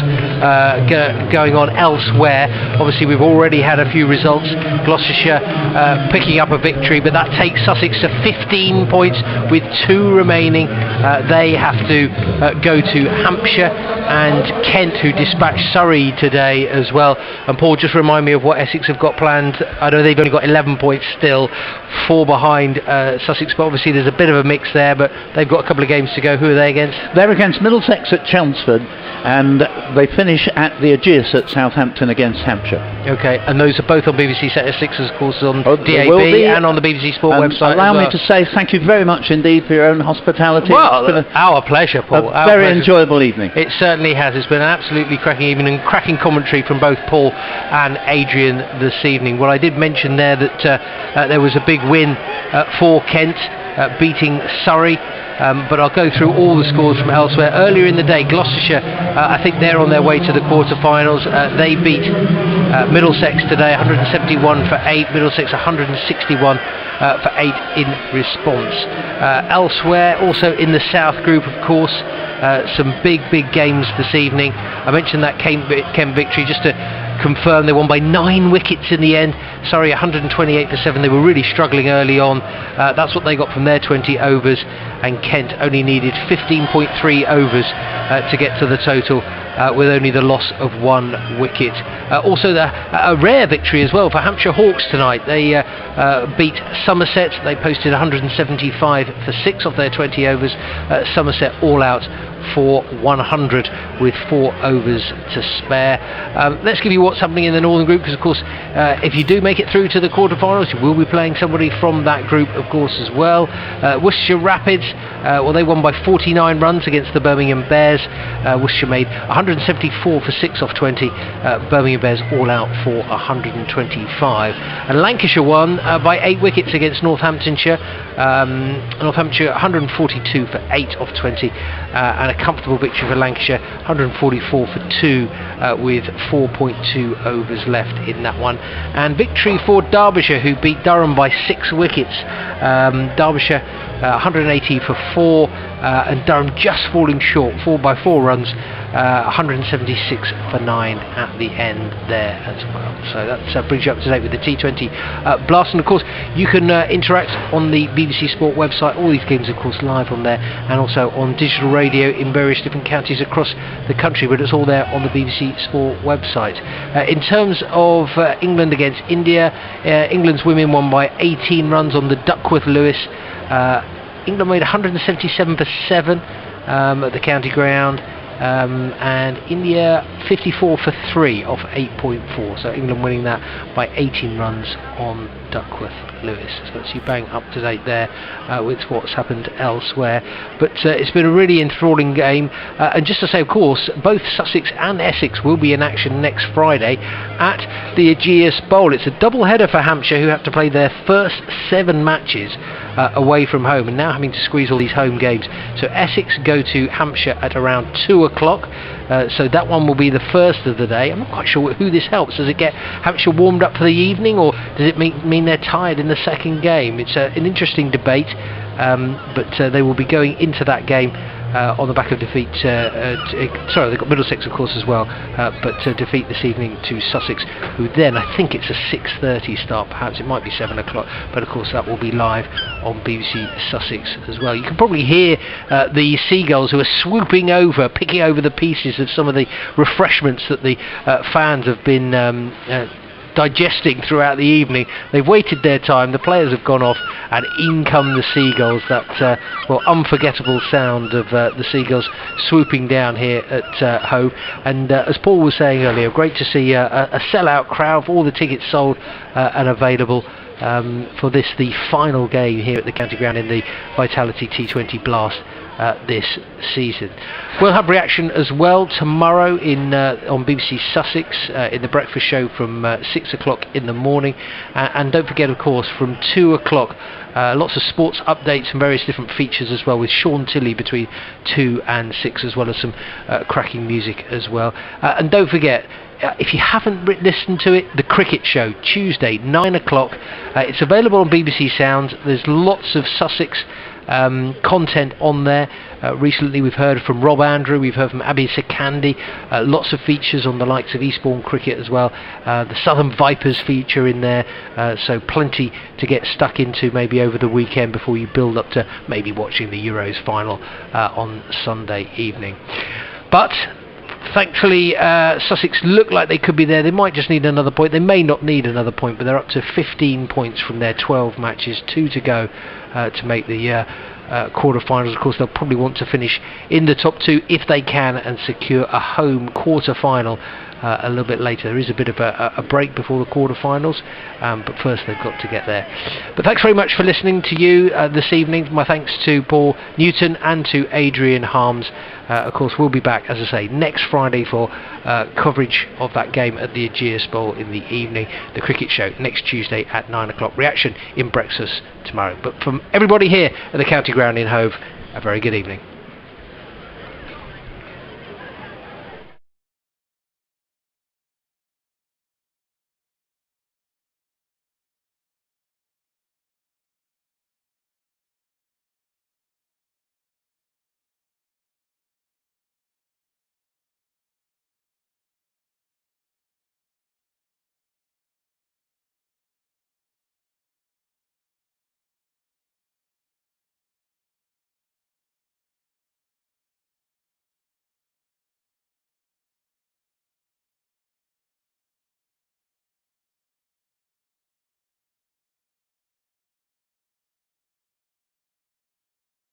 going on elsewhere. Obviously, we've already had a few results. Gloucestershire picking up a victory, but that takes Sussex to 15 points with 2 remaining. They have to go to Hampshire and Kent, who dispatched Surrey today as well. And Paul, just remind me of what Essex have got planned. I know they've only got 11 points still, 4 behind Sussex, but obviously there's a bit of a mix there, but they've got a couple of games to go. Who are they against? They're against Middlesex at Chelmsford, and they finish at the Aegeus at Southampton against Hampshire. Okay, and those are both on BBC Essex, of course, on DAB and on the BBC Sport website. Allow me to say thank you very much indeed for your own hospitality. Well, our pleasure, Paul. A very enjoyable evening. It certainly has. It's been an absolutely cracking evening, and cracking commentary from both Paul and Adrian this evening. Well, I did mention there that there was a big win for Kent, beating Surrey. But I'll go through all the scores from elsewhere. Earlier in the day, Gloucestershire, I think they're on their way to the quarter-finals. They beat Middlesex today, 171 for 8. Middlesex 161 for 8 in response. Elsewhere, also in the South Group, of course, some big games this evening. I mentioned that Kent victory just to confirm. They won by 9 wickets in the end. Sorry, 128 for 7. They were really struggling early on. That's what they got from their 20 overs, and Kent only needed 15.3 overs to get to the total, with only the loss of 1 wicket. Also a rare victory as well for Hampshire Hawks tonight. They beat Somerset. They posted 175 for 6 off their 20 overs. Somerset all out for 100 with 4 overs to spare. Let's give you what's happening in the Northern Group, because of course if you do make it through to the quarterfinals, you will be playing somebody from that group, of course, as well. Worcestershire Rapids, well, they won by 49 runs against the Birmingham Bears. Worcestershire made 174 for 6 off 20. Birmingham Bears all out for 125. And Lancashire won by 8 wickets against Northamptonshire. Northamptonshire 142 for 8 off 20, and a comfortable victory for Lancashire, 144 for 2 with 4.2 overs left in that one. And victory for Derbyshire, who beat Durham by 6 wickets. Derbyshire 180 for 4, and Durham just falling short, 4 runs, 176 for 9 at the end there as well. So that brings you up to date with the T20 Blast. And of course you can interact on the BBC Sport website. All these games, of course, live on there, and also on digital radio in various different counties across the country, but it's all there on the BBC Sport website. In terms of England against India, England's women won by 18 runs on the Duckworth-Lewis. England made 177 for 7 at the county ground, and India 54 for 3 off 8.4. So England winning that by 18 runs on Duckworth-Lewis. So that's you bang up to date there with what's happened elsewhere. But it's been a really enthralling game. And just to say, of course, both Sussex and Essex will be in action next Friday at the Aegeus Bowl. It's a double header for Hampshire, who have to play their first 7 matches away from home, and now having to squeeze all these home games. So Essex go to Hampshire at around 2 o'clock. So that one will be the first of the day. I'm not quite sure who this helps. Does it get Hampshire warmed up for the evening, or does it mean they're tired in the second game? It's an interesting debate, but they will be going into that game on the back of defeat. Sorry, they've got Middlesex, of course, as well, but defeat this evening to Sussex, who then, I think it's a 6:30 start, perhaps it might be 7 o'clock, but of course that will be live on BBC Sussex as well. You can probably hear the seagulls who are swooping over, picking over the pieces of some of the refreshments that the fans have been digesting throughout the evening. They've waited their time, the players have gone off, and in come the seagulls. That unforgettable sound of the seagulls swooping down here at Hove. And as Paul was saying earlier, great to see a sell-out crowd, all the tickets sold and available for this, the final game here at the County Ground in the Vitality T20 Blast this season. We'll have reaction as well tomorrow on BBC Sussex in the breakfast show from 6 o'clock in the morning, and don't forget, of course, from 2 o'clock lots of sports updates and various different features as well, with Sean Tilley between 2 and 6, as well as some cracking music as well. And don't forget, if you haven't listened to it, the Cricket Show, Tuesday 9 o'clock. It's available on BBC Sounds. There's lots of Sussex content on there. Recently we've heard from Rob Andrew, we've heard from Abhi Sikandi, lots of features on the likes of Eastbourne Cricket as well. The Southern Vipers feature in there, so plenty to get stuck into maybe over the weekend before you build up to maybe watching the Euros final on Sunday evening. But thankfully, Sussex look like they could be there. They might just need another point. They may not need another point, but they're up to 15 points from their 12 matches, 2 to go to make the quarter-finals. Of course, they'll probably want to finish in the top 2 if they can and secure a home quarter-final a little bit later. There is a bit of a break before the quarter-finals, but first they've got to get there. But thanks very much for listening to you this evening. My thanks to Paul Newton and to Adrian Harms. Of course, we'll be back, as I say, next Friday for coverage of that game at the Aegeus Bowl in the evening. The Cricket Show next Tuesday at 9 o'clock. Reaction in breakfast tomorrow. But from everybody here at the County Ground in Hove, a very good evening.